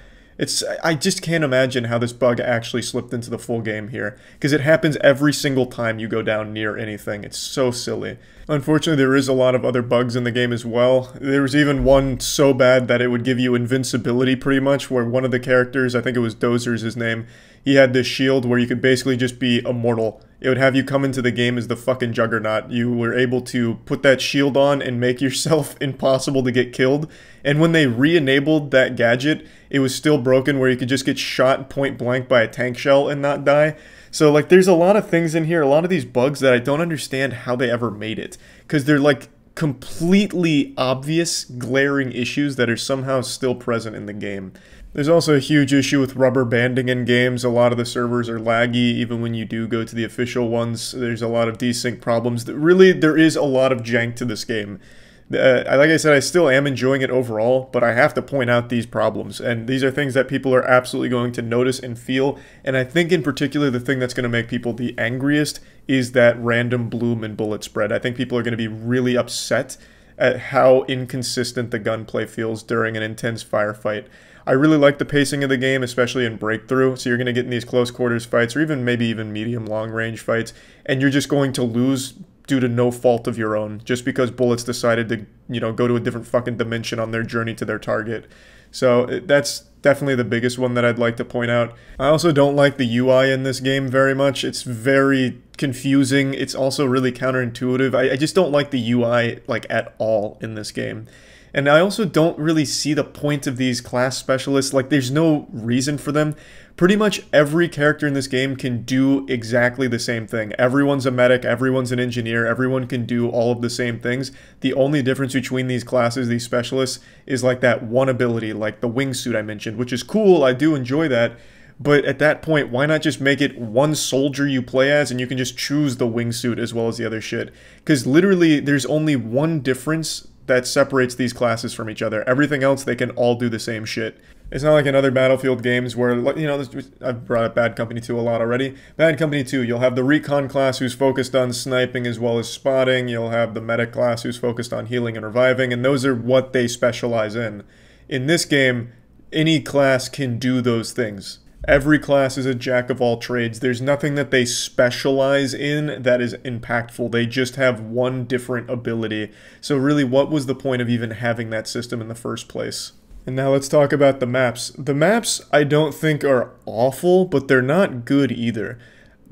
I just can't imagine how this bug actually slipped into the full game here, because it happens every single time you go down near anything. It's so silly. Unfortunately, there is a lot of other bugs in the game as well. There was even one so bad that it would give you invincibility pretty much, where one of the characters, I think it was Dozer's his name, he had this shield where you could basically just be immortal. It would have you come into the game as the fucking Juggernaut. You were able to put that shield on and make yourself impossible to get killed. And when they re-enabled that gadget, it was still broken where you could just get shot point blank by a tank shell and not die. So, like, there's a lot of things in here, a lot of these bugs that I don't understand how they ever made it. Because they're, like, completely obvious, glaring issues that are somehow still present in the game. There's also a huge issue with rubber banding in games. A lot of the servers are laggy, even when you do go to the official ones. There's a lot of desync problems. Really, there is a lot of jank to this game. Like I said, I still am enjoying it overall, but I have to point out these problems. And these are things that people are absolutely going to notice and feel. And I think in particular, the thing that's going to make people the angriest is that random bloom and bullet spread. I think people are going to be really upset at how inconsistent the gunplay feels during an intense firefight. I really like the pacing of the game, especially in Breakthrough, so you're going to get in these close quarters fights, or even maybe even medium long range fights, and you're just going to lose due to no fault of your own, just because bullets decided to, you know, go to a different fucking dimension on their journey to their target. So that's definitely the biggest one that I'd like to point out. I also don't like the UI in this game very much. It's very confusing. It's also really counterintuitive. I just don't like the UI, like, at all in this game. And I also don't really see the point of these class specialists. Like, there's no reason for them. Pretty much every character in this game can do exactly the same thing. Everyone's a medic, everyone's an engineer, everyone can do all of the same things. The only difference between these classes, these specialists, is like that one ability, like the wingsuit I mentioned, which is cool, I do enjoy that. But at that point, why not just make it one soldier you play as and you can just choose the wingsuit as well as the other shit? Because literally, there's only one difference that separates these classes from each other. Everything else, they can all do the same shit. It's not like in other Battlefield games where, you know, I've brought up Bad Company 2 a lot already. Bad Company 2, you'll have the Recon class who's focused on sniping as well as spotting. You'll have the Medic class who's focused on healing and reviving, and those are what they specialize in. In this game, any class can do those things. Every class is a jack of all trades. There's nothing that they specialize in that is impactful. They just have one different ability. So really, what was the point of even having that system in the first place? And now let's talk about the maps. The maps I don't think are awful, but they're not good either.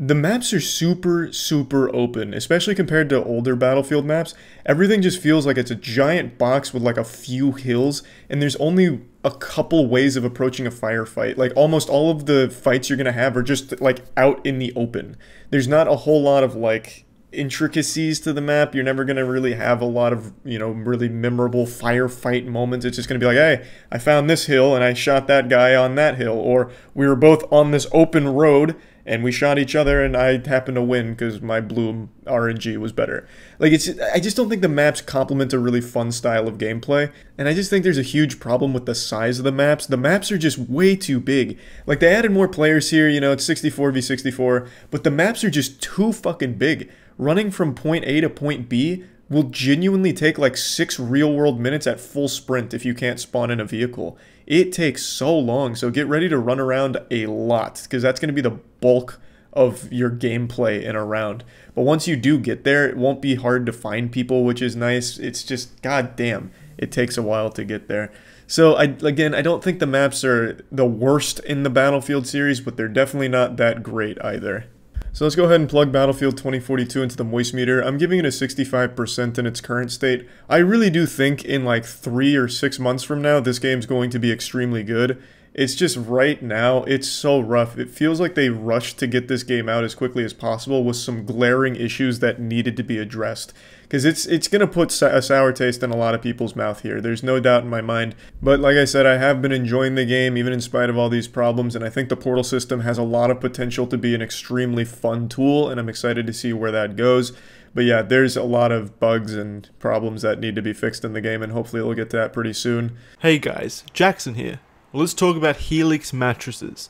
The maps are super open, especially compared to older Battlefield maps. Everything just feels like it's a giant box with like a few hills, and there's only a couple ways of approaching a firefight. Like almost all of the fights you're gonna have are just like out in the open. There's not a whole lot of like intricacies to the map. You're never gonna really have a lot of, really memorable firefight moments. It's just gonna be like, hey, I found this hill and I shot that guy on that hill, or we were both on this open road and we shot each other and I happened to win because my blue RNG was better. Like, I just don't think the maps complement a really fun style of gameplay, and I just think there's a huge problem with the size of the maps. The maps are just way too big. Like, they added more players here, it's 64v64, but the maps are just too fucking big. Running from point A to point B will genuinely take like 6 real-world minutes at full sprint if you can't spawn in a vehicle. It takes so long, so get ready to run around a lot, because that's going to be the bulk of your gameplay in a round. But once you do get there, it won't be hard to find people, which is nice. It's just, goddamn, it takes a while to get there. So, I don't think the maps are the worst in the Battlefield series, but they're definitely not that great either. So let's go ahead and plug Battlefield 2042 into the moist meter. I'm giving it a 65% in its current state. I really do think in like 3 or 6 months from now, this game's going to be extremely good. It's just right now, it's so rough. It feels like they rushed to get this game out as quickly as possible with some glaring issues that needed to be addressed. Because it's going to put a sour taste in a lot of people's mouth here. There's no doubt in my mind. But like I said, I have been enjoying the game even in spite of all these problems. And I think the portal system has a lot of potential to be an extremely fun tool. And I'm excited to see where that goes. But yeah, there's a lot of bugs and problems that need to be fixed in the game. And hopefully we'll get to that pretty soon. Hey guys, Jackson here. Well, let's talk about Helix mattresses.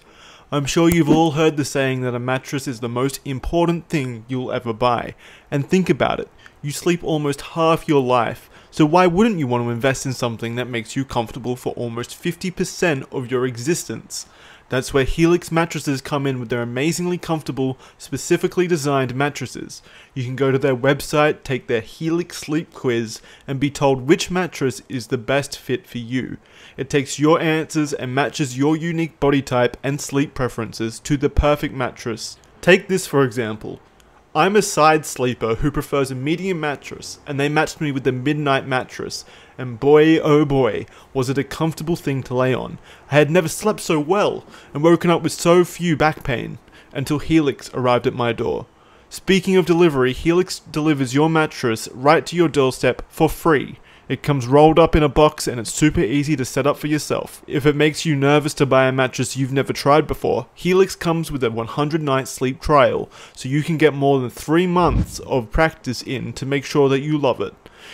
I'm sure you've all heard the saying that a mattress is the most important thing you'll ever buy. And think about it. You sleep almost half your life, so why wouldn't you want to invest in something that makes you comfortable for almost 50% of your existence? That's where Helix mattresses come in with their amazingly comfortable, specifically designed mattresses. You can go to their website, take their Helix sleep quiz, and be told which mattress is the best fit for you. It takes your answers and matches your unique body type and sleep preferences to the perfect mattress. Take this for example. I'm a side sleeper who prefers a medium mattress, and they matched me with the Midnight mattress, and boy oh boy, was it a comfortable thing to lay on. I had never slept so well, and woken up with so few back pain, until Helix arrived at my door. Speaking of delivery, Helix delivers your mattress right to your doorstep for free. It comes rolled up in a box and it's super easy to set up for yourself. If it makes you nervous to buy a mattress you've never tried before, Helix comes with a 100-night sleep trial, so you can get more than 3 months of practice in to make sure that you love it.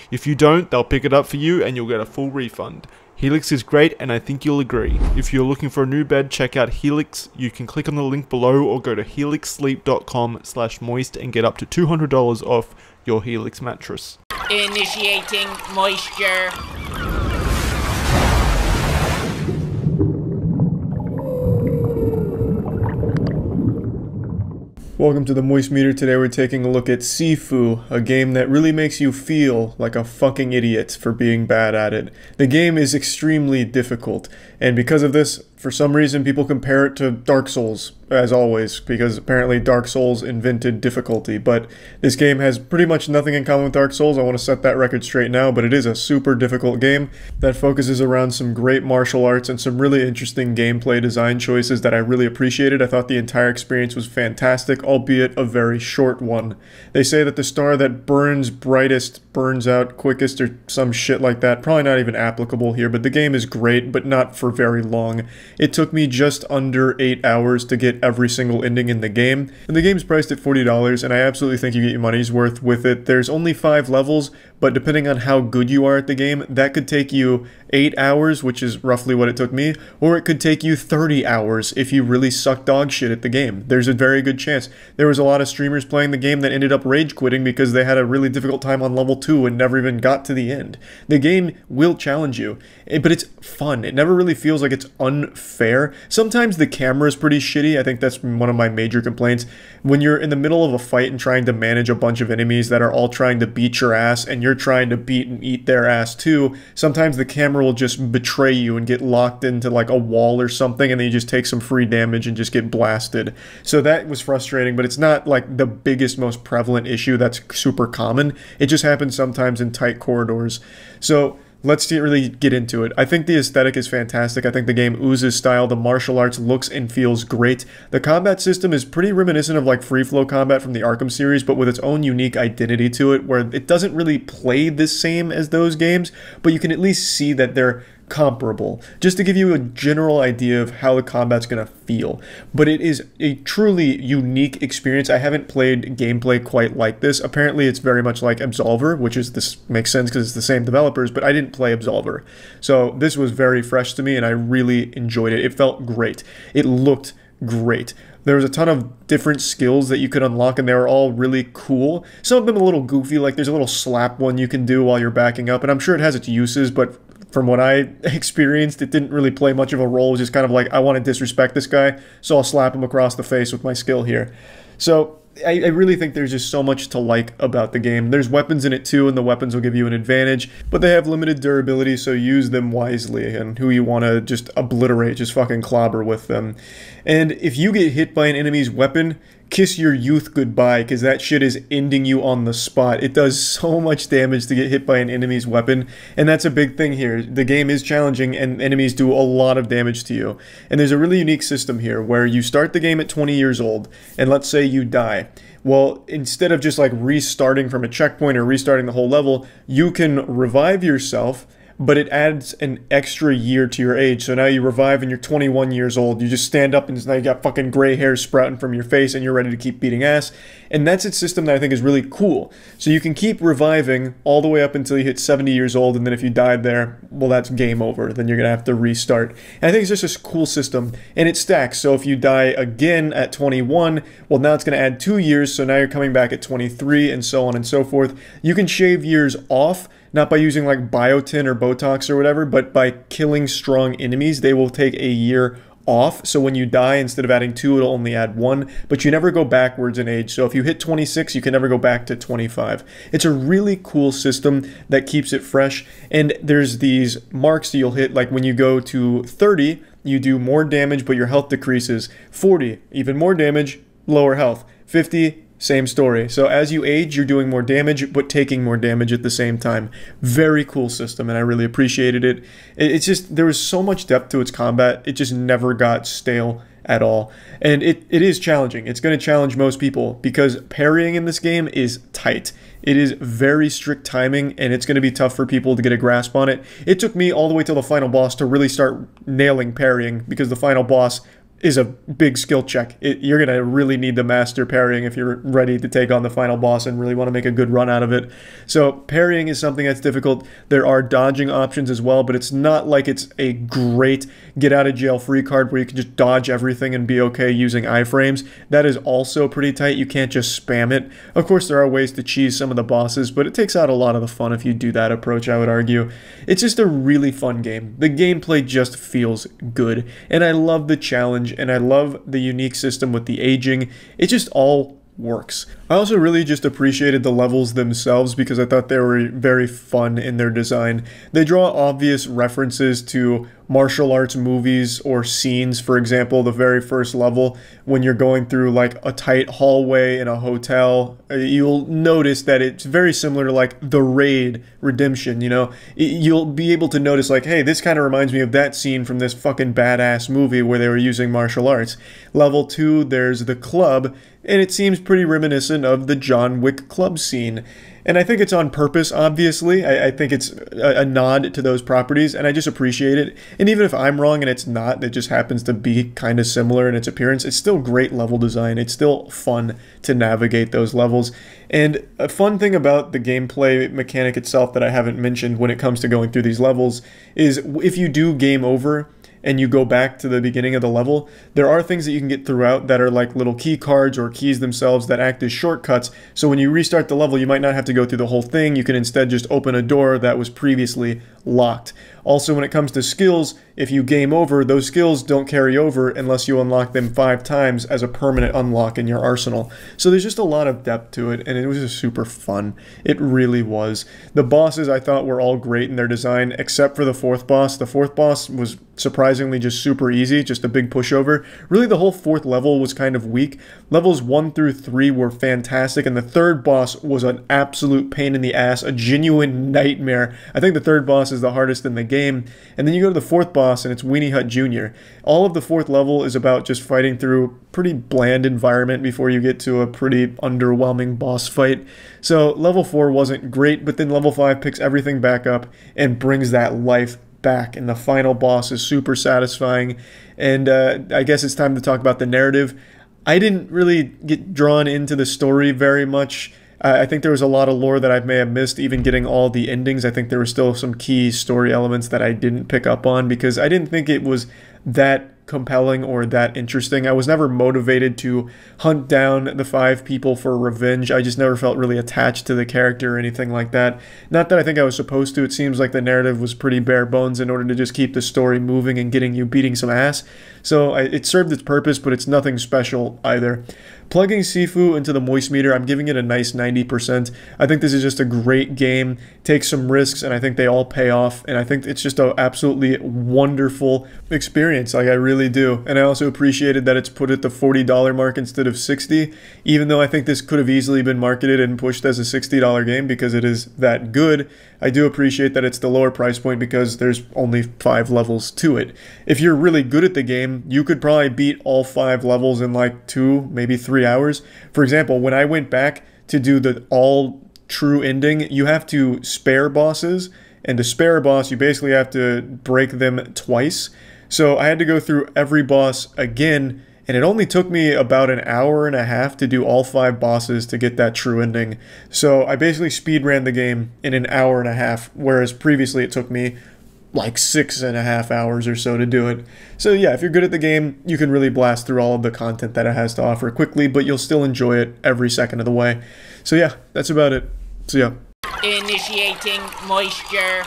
If you don't, they'll pick it up for you and you'll get a full refund. Helix is great and I think you'll agree. If you're looking for a new bed, check out Helix. You can click on the link below or go to helixsleep.com/moist and get up to $200 off your Helix mattress. Initiating moisture. Welcome to the Moist Meter. Today we're taking a look at Sifu, a game that really makes you feel like a fucking idiot for being bad at it. The game is extremely difficult, and because of this, for some reason people compare it to Dark Souls, as always, because apparently Dark Souls invented difficulty, but this game has pretty much nothing in common with Dark Souls. I want to set that record straight now, but it is a super difficult game that focuses around some great martial arts and some really interesting gameplay design choices that I really appreciated. I thought the entire experience was fantastic, albeit a very short one. They say that the star that burns brightest burns out quickest or some shit like that. Probably not even applicable here, but the game is great, but not for very long. It took me just under 8 hours to get every single ending in the game, and the game's priced at $40, and I absolutely think you get your money's worth with it. There's only 5 levels, but depending on how good you are at the game, that could take you 8 hours, which is roughly what it took me, or it could take you 30 hours if you really suck dog shit at the game. There's a very good chance. There was a lot of streamers playing the game that ended up rage quitting because they had a really difficult time on level 2 and never even got to the end. The game will challenge you, but it's fun. It never really feels like it's unfair fair. Sometimes the camera is pretty shitty. I think that's one of my major complaints. When you're in the middle of a fight and trying to manage a bunch of enemies that are all trying to beat your ass, and you're trying to beat and eat their ass too, sometimes the camera will just betray you and get locked into like a wall or something, and then you just take some free damage and just get blasted. So that was frustrating, but it's not like the biggest, most prevalent issue that's super common. It just happens sometimes in tight corridors. So let's really get into it. I think the aesthetic is fantastic. I think the game oozes style. The martial arts looks and feels great. The combat system is pretty reminiscent of like free flow combat from the Arkham series, but with its own unique identity to it, where it doesn't really play the same as those games, but you can at least see that they're comparable, just to give you a general idea of how the combat's going to feel. But it is a truly unique experience. I haven't played gameplay quite like this. Apparently it's very much like Absolver, which is, this makes sense because it's the same developers, but I didn't play Absolver. So this was very fresh to me and I really enjoyed it. It felt great. It looked great. There was a ton of different skills that you could unlock, and they were all really cool. Some of them a little goofy, like there's a little slap one you can do while you're backing up, and I'm sure it has its uses, but from what I experienced, it didn't really play much of a role. It was just kind of like, I want to disrespect this guy, so I'll slap him across the face with my skill here. So I really think there's just so much to like about the game. There's weapons in it too, and the weapons will give you an advantage, but they have limited durability, so use them wisely, and who you want to just obliterate, just fucking clobber with them. And if you get hit by an enemy's weapon, kiss your youth goodbye, because that shit is ending you on the spot. It does so much damage to get hit by an enemy's weapon, and that's a big thing here. The game is challenging, and enemies do a lot of damage to you. And there's a really unique system here, where you start the game at 20 years old, and let's say you die. Well, instead of just like restarting from a checkpoint or restarting the whole level, you can revive yourself, but it adds an extra year to your age. So now you revive and you're 21 years old. You just stand up and now you got fucking gray hair sprouting from your face and you're ready to keep beating ass. And that's its system that I think is really cool. So you can keep reviving all the way up until you hit 70 years old, and then if you died there, well, that's game over. Then you're going to have to restart. And I think it's just a cool system, and it stacks. So if you die again at 21, well, now it's going to add 2 years, so now you're coming back at 23, and so on and so forth. You can shave years off, not by using like biotin or Botox or whatever, but by killing strong enemies. They will take a year off, so when you die, instead of adding 2, it'll only add 1, but you never go backwards in age. So if you hit 26, you can never go back to 25. It's a really cool system that keeps it fresh, and there's these marks you'll hit, like when you go to 30, you do more damage, but your health decreases. 40, even more damage, lower health. 50, same story. So as you age, you're doing more damage, but taking more damage at the same time. Very cool system, and I really appreciated it. It's just, there was so much depth to its combat, it just never got stale at all. And it is challenging. It's going to challenge most people, because parrying in this game is tight. It is very strict timing, and it's going to be tough for people to get a grasp on it. It took me all the way till the final boss to really start nailing parrying, because the final boss is a big skill check. You're going to really need to master parrying if you're ready to take on the final boss and really want to make a good run out of it. So parrying is something that's difficult. There are dodging options as well, but it's not like it's a great get out of jail free card where you can just dodge everything and be okay using iframes. That is also pretty tight. You can't just spam it. Of course, there are ways to cheese some of the bosses, but it takes out a lot of the fun if you do that approach, I would argue. It's just a really fun game. The gameplay just feels good, and I love the challenge, and I love the unique system with the aging. It just all works. I also really just appreciated the levels themselves, because I thought they were very fun in their design. They draw obvious references to martial arts movies or scenes. For example, the very first level, when you're going through like a tight hallway in a hotel, you'll notice that it's very similar to like The Raid Redemption, you know? You'll be able to notice like, hey, this kind of reminds me of that scene from this fucking badass movie where they were using martial arts. Level 2, there's the club, and it seems pretty reminiscent of the John Wick club scene. And I think it's on purpose, obviously. I think it's a nod to those properties, and I just appreciate it. And even if I'm wrong and it's not, it just happens to be kind of similar in its appearance, it's still great level design. It's still fun to navigate those levels. And a fun thing about the gameplay mechanic itself that I haven't mentioned when it comes to going through these levels is if you do game over and you go back to the beginning of the level, there are things that you can get throughout that are like little key cards or keys themselves that act as shortcuts. So when you restart the level, you might not have to go through the whole thing. You can instead just open a door that was previously locked. Also, when it comes to skills, if you game over, those skills don't carry over unless you unlock them 5 times as a permanent unlock in your arsenal. So there's just a lot of depth to it, and it was just super fun. It really was. The bosses I thought were all great in their design, except for the 4th boss. The 4th boss was surprisingly just super easy, just a big pushover. Really, the whole 4th level was kind of weak. Levels 1 through 3 were fantastic, and the 3rd boss was an absolute pain in the ass, a genuine nightmare. I think the 3rd boss is the hardest in the game. And then you go to the 4th boss, and it's Weenie Hut Jr. All of the 4th level is about just fighting through a pretty bland environment before you get to a pretty underwhelming boss fight. So level 4 wasn't great, but then level 5 picks everything back up and brings that life back, and the final boss is super satisfying. And I guess it's time to talk about the narrative. I didn't really get drawn into the story very much. I think there was a lot of lore that I may have missed, even getting all the endings. I think there were still some key story elements that I didn't pick up on because I didn't think it was that compelling or that interesting. I was never motivated to hunt down the 5 people for revenge. I just never felt really attached to the character or anything like that. Not that I think I was supposed to. It seems like the narrative was pretty bare bones in order to just keep the story moving and getting you beating some ass. So it served its purpose, but it's nothing special either. Plugging Sifu into the Moist Meter, I'm giving it a nice 90%. I think this is just a great game. Takes some risks, and I think they all pay off. And I think it's just an absolutely wonderful experience. Like, I really do. And I also appreciated that it's put at the $40 mark instead of $60, even though I think this could have easily been marketed and pushed as a $60 game because it is that good. I do appreciate that it's the lower price point because there's only 5 levels to it. If you're really good at the game, you could probably beat all 5 levels in like 2, maybe 3 hours. For example, when I went back to do the all true ending, you have to spare bosses, and to spare a boss, you basically have to break them twice. So I had to go through every boss again, and it only took me about an hour and a half to do all 5 bosses to get that true ending. So I basically speedran the game in an hour and a half, whereas previously it took me like 6.5 hours or so to do it. So yeah, if you're good at the game, you can really blast through all of the content that it has to offer quickly, but you'll still enjoy it every second of the way. So yeah, that's about it. So yeah. Initiating moisture.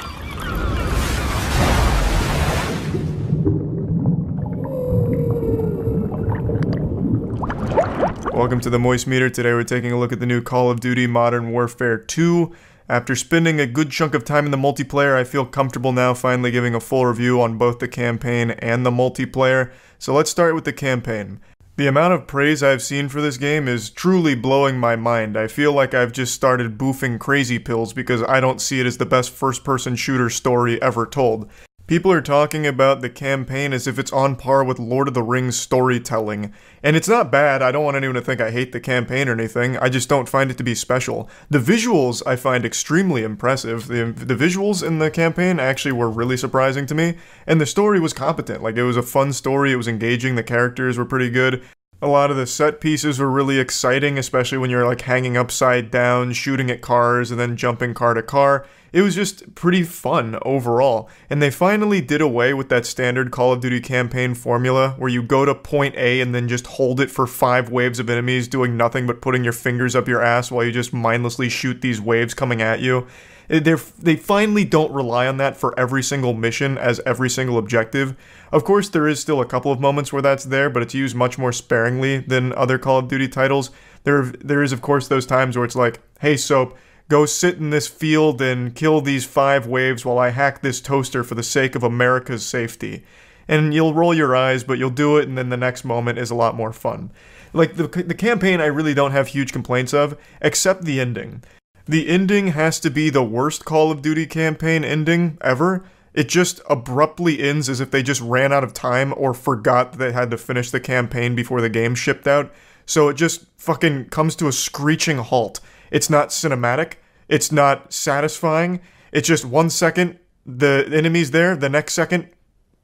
Welcome to the Moist Meter. Today we're taking a look at the new Call of Duty Modern Warfare 2. After spending a good chunk of time in the multiplayer, I feel comfortable now finally giving a full review on both the campaign and the multiplayer. So let's start with the campaign. The amount of praise I've seen for this game is truly blowing my mind. I feel like I've just started boofing crazy pills because I don't see it as the best first-person shooter story ever told. People are talking about the campaign as if it's on par with Lord of the Rings storytelling. And it's not bad, I don't want anyone to think I hate the campaign or anything, I just don't find it to be special. The visuals I find extremely impressive. The visuals in the campaign actually were really surprising to me, and the story was competent. Like, it was a fun story, it was engaging, the characters were pretty good. A lot of the set pieces were really exciting, especially when you're like hanging upside down, shooting at cars, and then jumping car to car. It was just pretty fun overall. And they finally did away with that standard Call of Duty campaign formula where you go to point A and then just hold it for 5 waves of enemies doing nothing but putting your fingers up your ass while you just mindlessly shoot these waves coming at you. They finally don't rely on that for every single mission as every single objective. Of course, there is still a couple of moments where that's there, but it's used much more sparingly than other Call of Duty titles. There is, of course, those times where it's like, hey, Soap, go sit in this field and kill these 5 waves while I hack this toaster for the sake of America's safety. And you'll roll your eyes, but you'll do it, and then the next moment is a lot more fun. Like, the campaign I really don't have huge complaints of, except the ending. The ending has to be the worst Call of Duty campaign ending ever. It just abruptly ends as if they just ran out of time or forgot that they had to finish the campaign before the game shipped out. So it just fucking comes to a screeching halt. It's not cinematic. It's not satisfying. It's just 1 second, the enemy's there, the next second,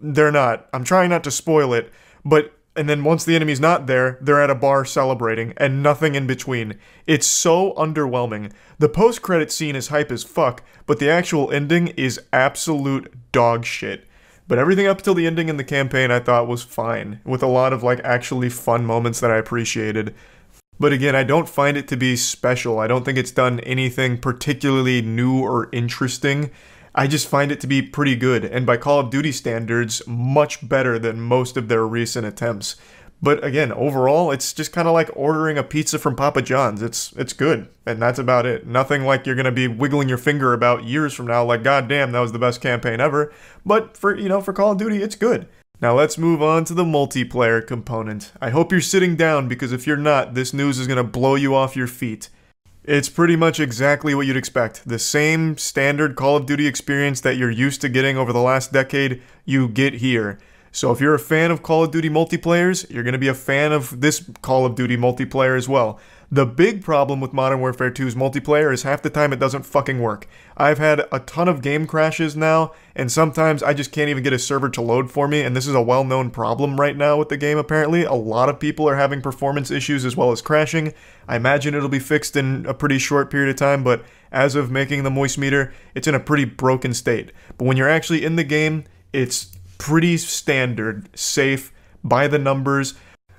they're not. I'm trying not to spoil it, and then once the enemy's not there, they're at a bar celebrating, and nothing in between. It's so underwhelming. The post-credit scene is hype as fuck, but the actual ending is absolute dog shit. But everything up till the ending in the campaign I thought was fine, with a lot of like actually fun moments that I appreciated. But again, I don't find it to be special. I don't think it's done anything particularly new or interesting. I just find it to be pretty good, and by Call of Duty standards, much better than most of their recent attempts. But again, overall, it's just kind of like ordering a pizza from Papa John's. It's good, and that's about it. Nothing like you're going to be wiggling your finger about years from now like, God damn, that was the best campaign ever. But for Call of Duty, it's good. Now let's move on to the multiplayer component. I hope you're sitting down, because if you're not, this news is going to blow you off your feet. It's pretty much exactly what you'd expect. The same standard Call of Duty experience that you're used to getting over the last decade, you get here. So if you're a fan of Call of Duty multiplayers, you're going to be a fan of this Call of Duty multiplayer as well. The big problem with Modern Warfare 2's multiplayer is half the time it doesn't fucking work. I've had a ton of game crashes now, and sometimes I just can't even get a server to load for me, and this is a well-known problem right now with the game apparently. A lot of people are having performance issues as well as crashing. I imagine it'll be fixed in a pretty short period of time, but as of making the Moist Meter, it's in a pretty broken state. But when you're actually in the game, it's pretty standard, safe, by the numbers.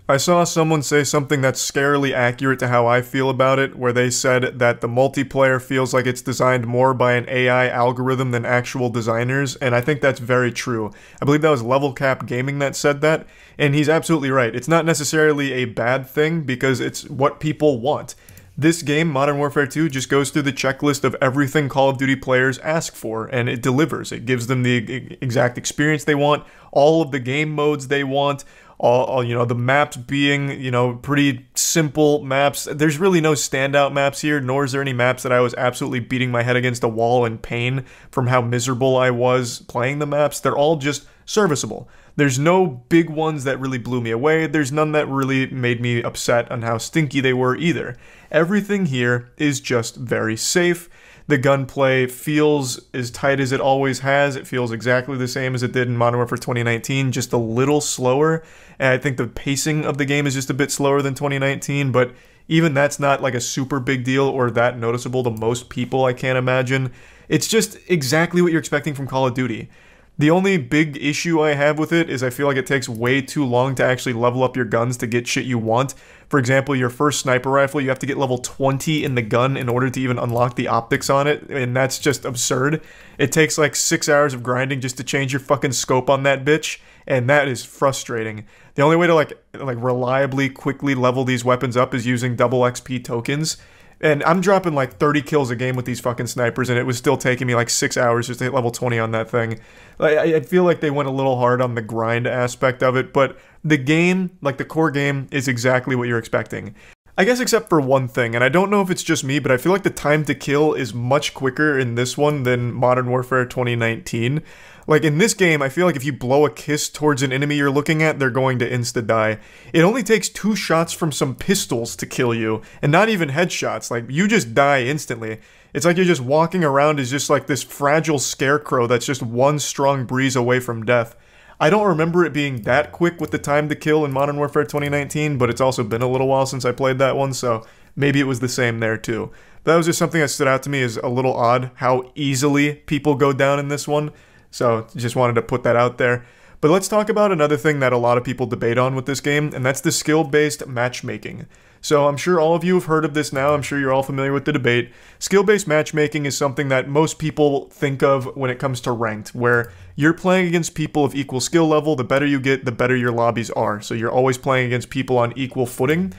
I saw someone say something that's scarily accurate to how I feel about it, where they said that the multiplayer feels like it's designed more by an AI algorithm than actual designers, and I think that's very true. I believe that was Level Cap Gaming that said that, and he's absolutely right. It's not necessarily a bad thing, because it's what people want. This game, Modern Warfare 2, just goes through the checklist of everything Call of Duty players ask for, and it delivers. It gives them the exact experience they want, all of the game modes they want, all the maps being, pretty simple maps. There's really no standout maps here, nor is there any maps that I was absolutely beating my head against a wall in pain from how miserable I was playing the maps. They're all just serviceable. There's no big ones that really blew me away. There's none that really made me upset on how stinky they were either. Everything here is just very safe. The gunplay feels as tight as it always has. It feels exactly the same as it did in Modern Warfare 2019, just a little slower. And I think the pacing of the game is just a bit slower than 2019, but even that's not like a super big deal or that noticeable to most people, I can't imagine. It's just exactly what you're expecting from Call of Duty. The only big issue I have with it is I feel like it takes way too long to actually level up your guns to get shit you want. For example, your first sniper rifle, you have to get level 20 in the gun in order to even unlock the optics on it, and that's just absurd. It takes like 6 hours of grinding just to change your fucking scope on that bitch, and that is frustrating. The only way to like reliably, quickly level these weapons up is using double XP tokens. And I'm dropping like 30 kills a game with these fucking snipers, and it was still taking me like 6 hours just to hit level 20 on that thing. I feel like they went a little hard on the grind aspect of it, but the game, like the core game, is exactly what you're expecting. I guess except for one thing, and I don't know if it's just me, but I feel like the time to kill is much quicker in this one than Modern Warfare 2019. Like, in this game, I feel like if you blow a kiss towards an enemy you're looking at, they're going to insta-die. It only takes 2 shots from some pistols to kill you, and not even headshots. Like, you just die instantly. It's like you're just walking around as just like this fragile scarecrow that's just one strong breeze away from death. I don't remember it being that quick with the time to kill in Modern Warfare 2019, but it's also been a little while since I played that one, so maybe it was the same there too. That was just something that stood out to me as a little odd, how easily people go down in this one. So, just wanted to put that out there. But let's talk about another thing that a lot of people debate on with this game, and that's the skill-based matchmaking. So, I'm sure all of you have heard of this now, I'm sure you're all familiar with the debate. Skill-based matchmaking is something that most people think of when it comes to ranked, where you're playing against people of equal skill level. The better you get, the better your lobbies are. So, you're always playing against people on equal footing.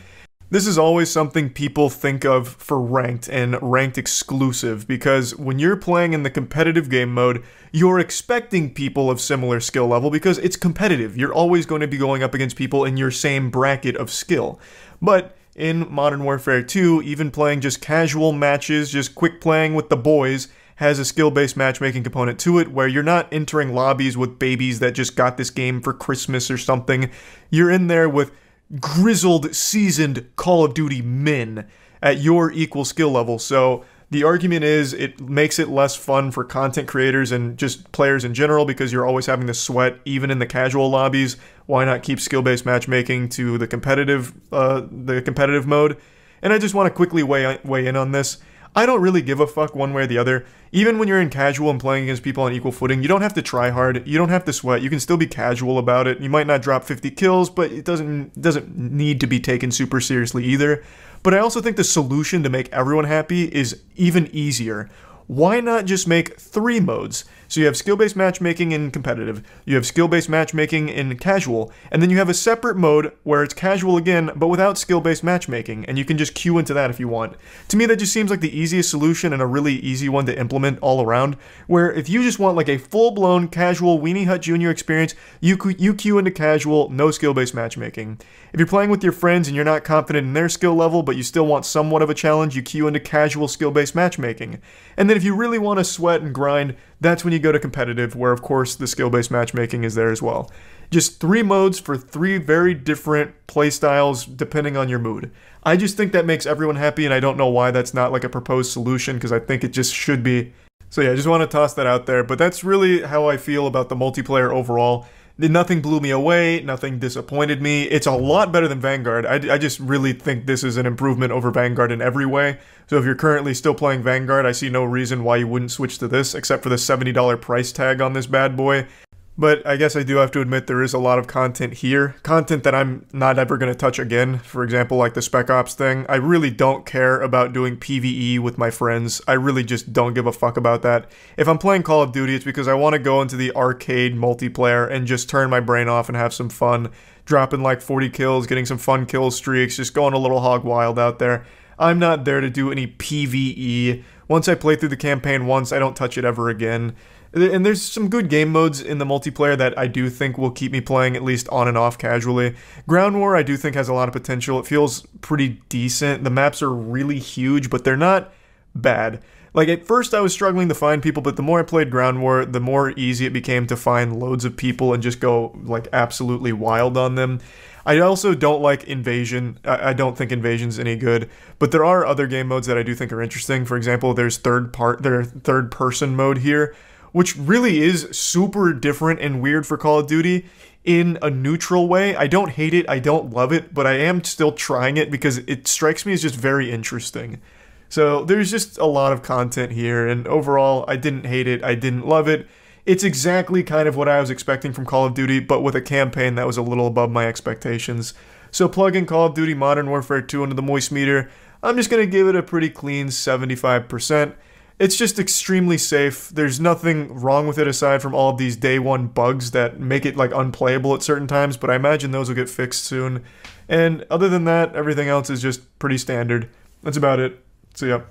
This is always something people think of for ranked and ranked exclusive, because when you're playing in the competitive game mode, you're expecting people of similar skill level because it's competitive. You're always going to be going up against people in your same bracket of skill. But in Modern Warfare 2, even playing just casual matches, just quick playing with the boys, has a skill-based matchmaking component to it where you're not entering lobbies with babies that just got this game for Christmas or something. You're in there with grizzled, seasoned Call of Duty men at your equal skill level. So the argument is it makes it less fun for content creators and just players in general because you're always having to sweat even in the casual lobbies. Why not keep skill-based matchmaking to the competitive mode? And I just want to quickly weigh in on this. I don't really give a fuck one way or the other. Even when you're in casual and playing against people on equal footing, you don't have to try hard, you don't have to sweat, you can still be casual about it. You might not drop 50 kills, but it doesn't need to be taken super seriously either. But I also think the solution to make everyone happy is even easier. why not just make 3 modes? So you have skill-based matchmaking in competitive, you have skill-based matchmaking in casual, and then you have a separate mode where it's casual again, but without skill-based matchmaking, and you can just queue into that if you want. To me, that just seems like the easiest solution and a really easy one to implement all around, where if you just want like a full-blown casual Weenie Hut Jr. experience, you queue into casual, no skill-based matchmaking. If you're playing with your friends and you're not confident in their skill level, but you still want somewhat of a challenge, you queue into casual skill-based matchmaking. And then if you really want to sweat and grind, that's when you go to competitive, where of course the skill-based matchmaking is there as well. Just 3 modes for 3 very different playstyles depending on your mood. I just think that makes everyone happy, and I don't know why that's not like a proposed solution, because I think it just should be. So yeah, I just want to toss that out there, but that's really how I feel about the multiplayer overall. Nothing blew me away, nothing disappointed me. It's a lot better than Vanguard. I just really think this is an improvement over Vanguard in every way. So if you're currently still playing Vanguard, I see no reason why you wouldn't switch to this, except for the $70 price tag on this bad boy. But I guess I do have to admit there is a lot of content here. Content that I'm not ever going to touch again. For example, like the Spec Ops thing. I really don't care about doing PvE with my friends. I really just don't give a fuck about that. If I'm playing Call of Duty, it's because I want to go into the arcade multiplayer and just turn my brain off and have some fun. Dropping like 40 kills, getting some fun kill streaks, just going a little hog wild out there. I'm not there to do any PvE. Once I play through the campaign once, I don't touch it ever again. And there's some good game modes in the multiplayer that I do think will keep me playing at least on and off casually. Ground War I do think has a lot of potential. It feels pretty decent. The maps are really huge, but they're not bad. Like at first I was struggling to find people, but the more I played Ground War, the more easy it became to find loads of people and just go like absolutely wild on them. I also don't like Invasion. I don't think Invasion's any good, but there are other game modes that I do think are interesting. For example, there's third person mode here, which really is super different and weird for Call of Duty in a neutral way. I don't hate it, I don't love it, but I am still trying it because it strikes me as just very interesting. So there's just a lot of content here, and overall, I didn't hate it, I didn't love it. It's exactly kind of what I was expecting from Call of Duty, but with a campaign that was a little above my expectations. So plug in Call of Duty Modern Warfare 2 into the Moist meter. I'm just going to give it a pretty clean 75%. It's just extremely safe. There's nothing wrong with it aside from all of these day one bugs that make it like unplayable at certain times, but I imagine those will get fixed soon. And other than that, everything else is just pretty standard. That's about it. See ya.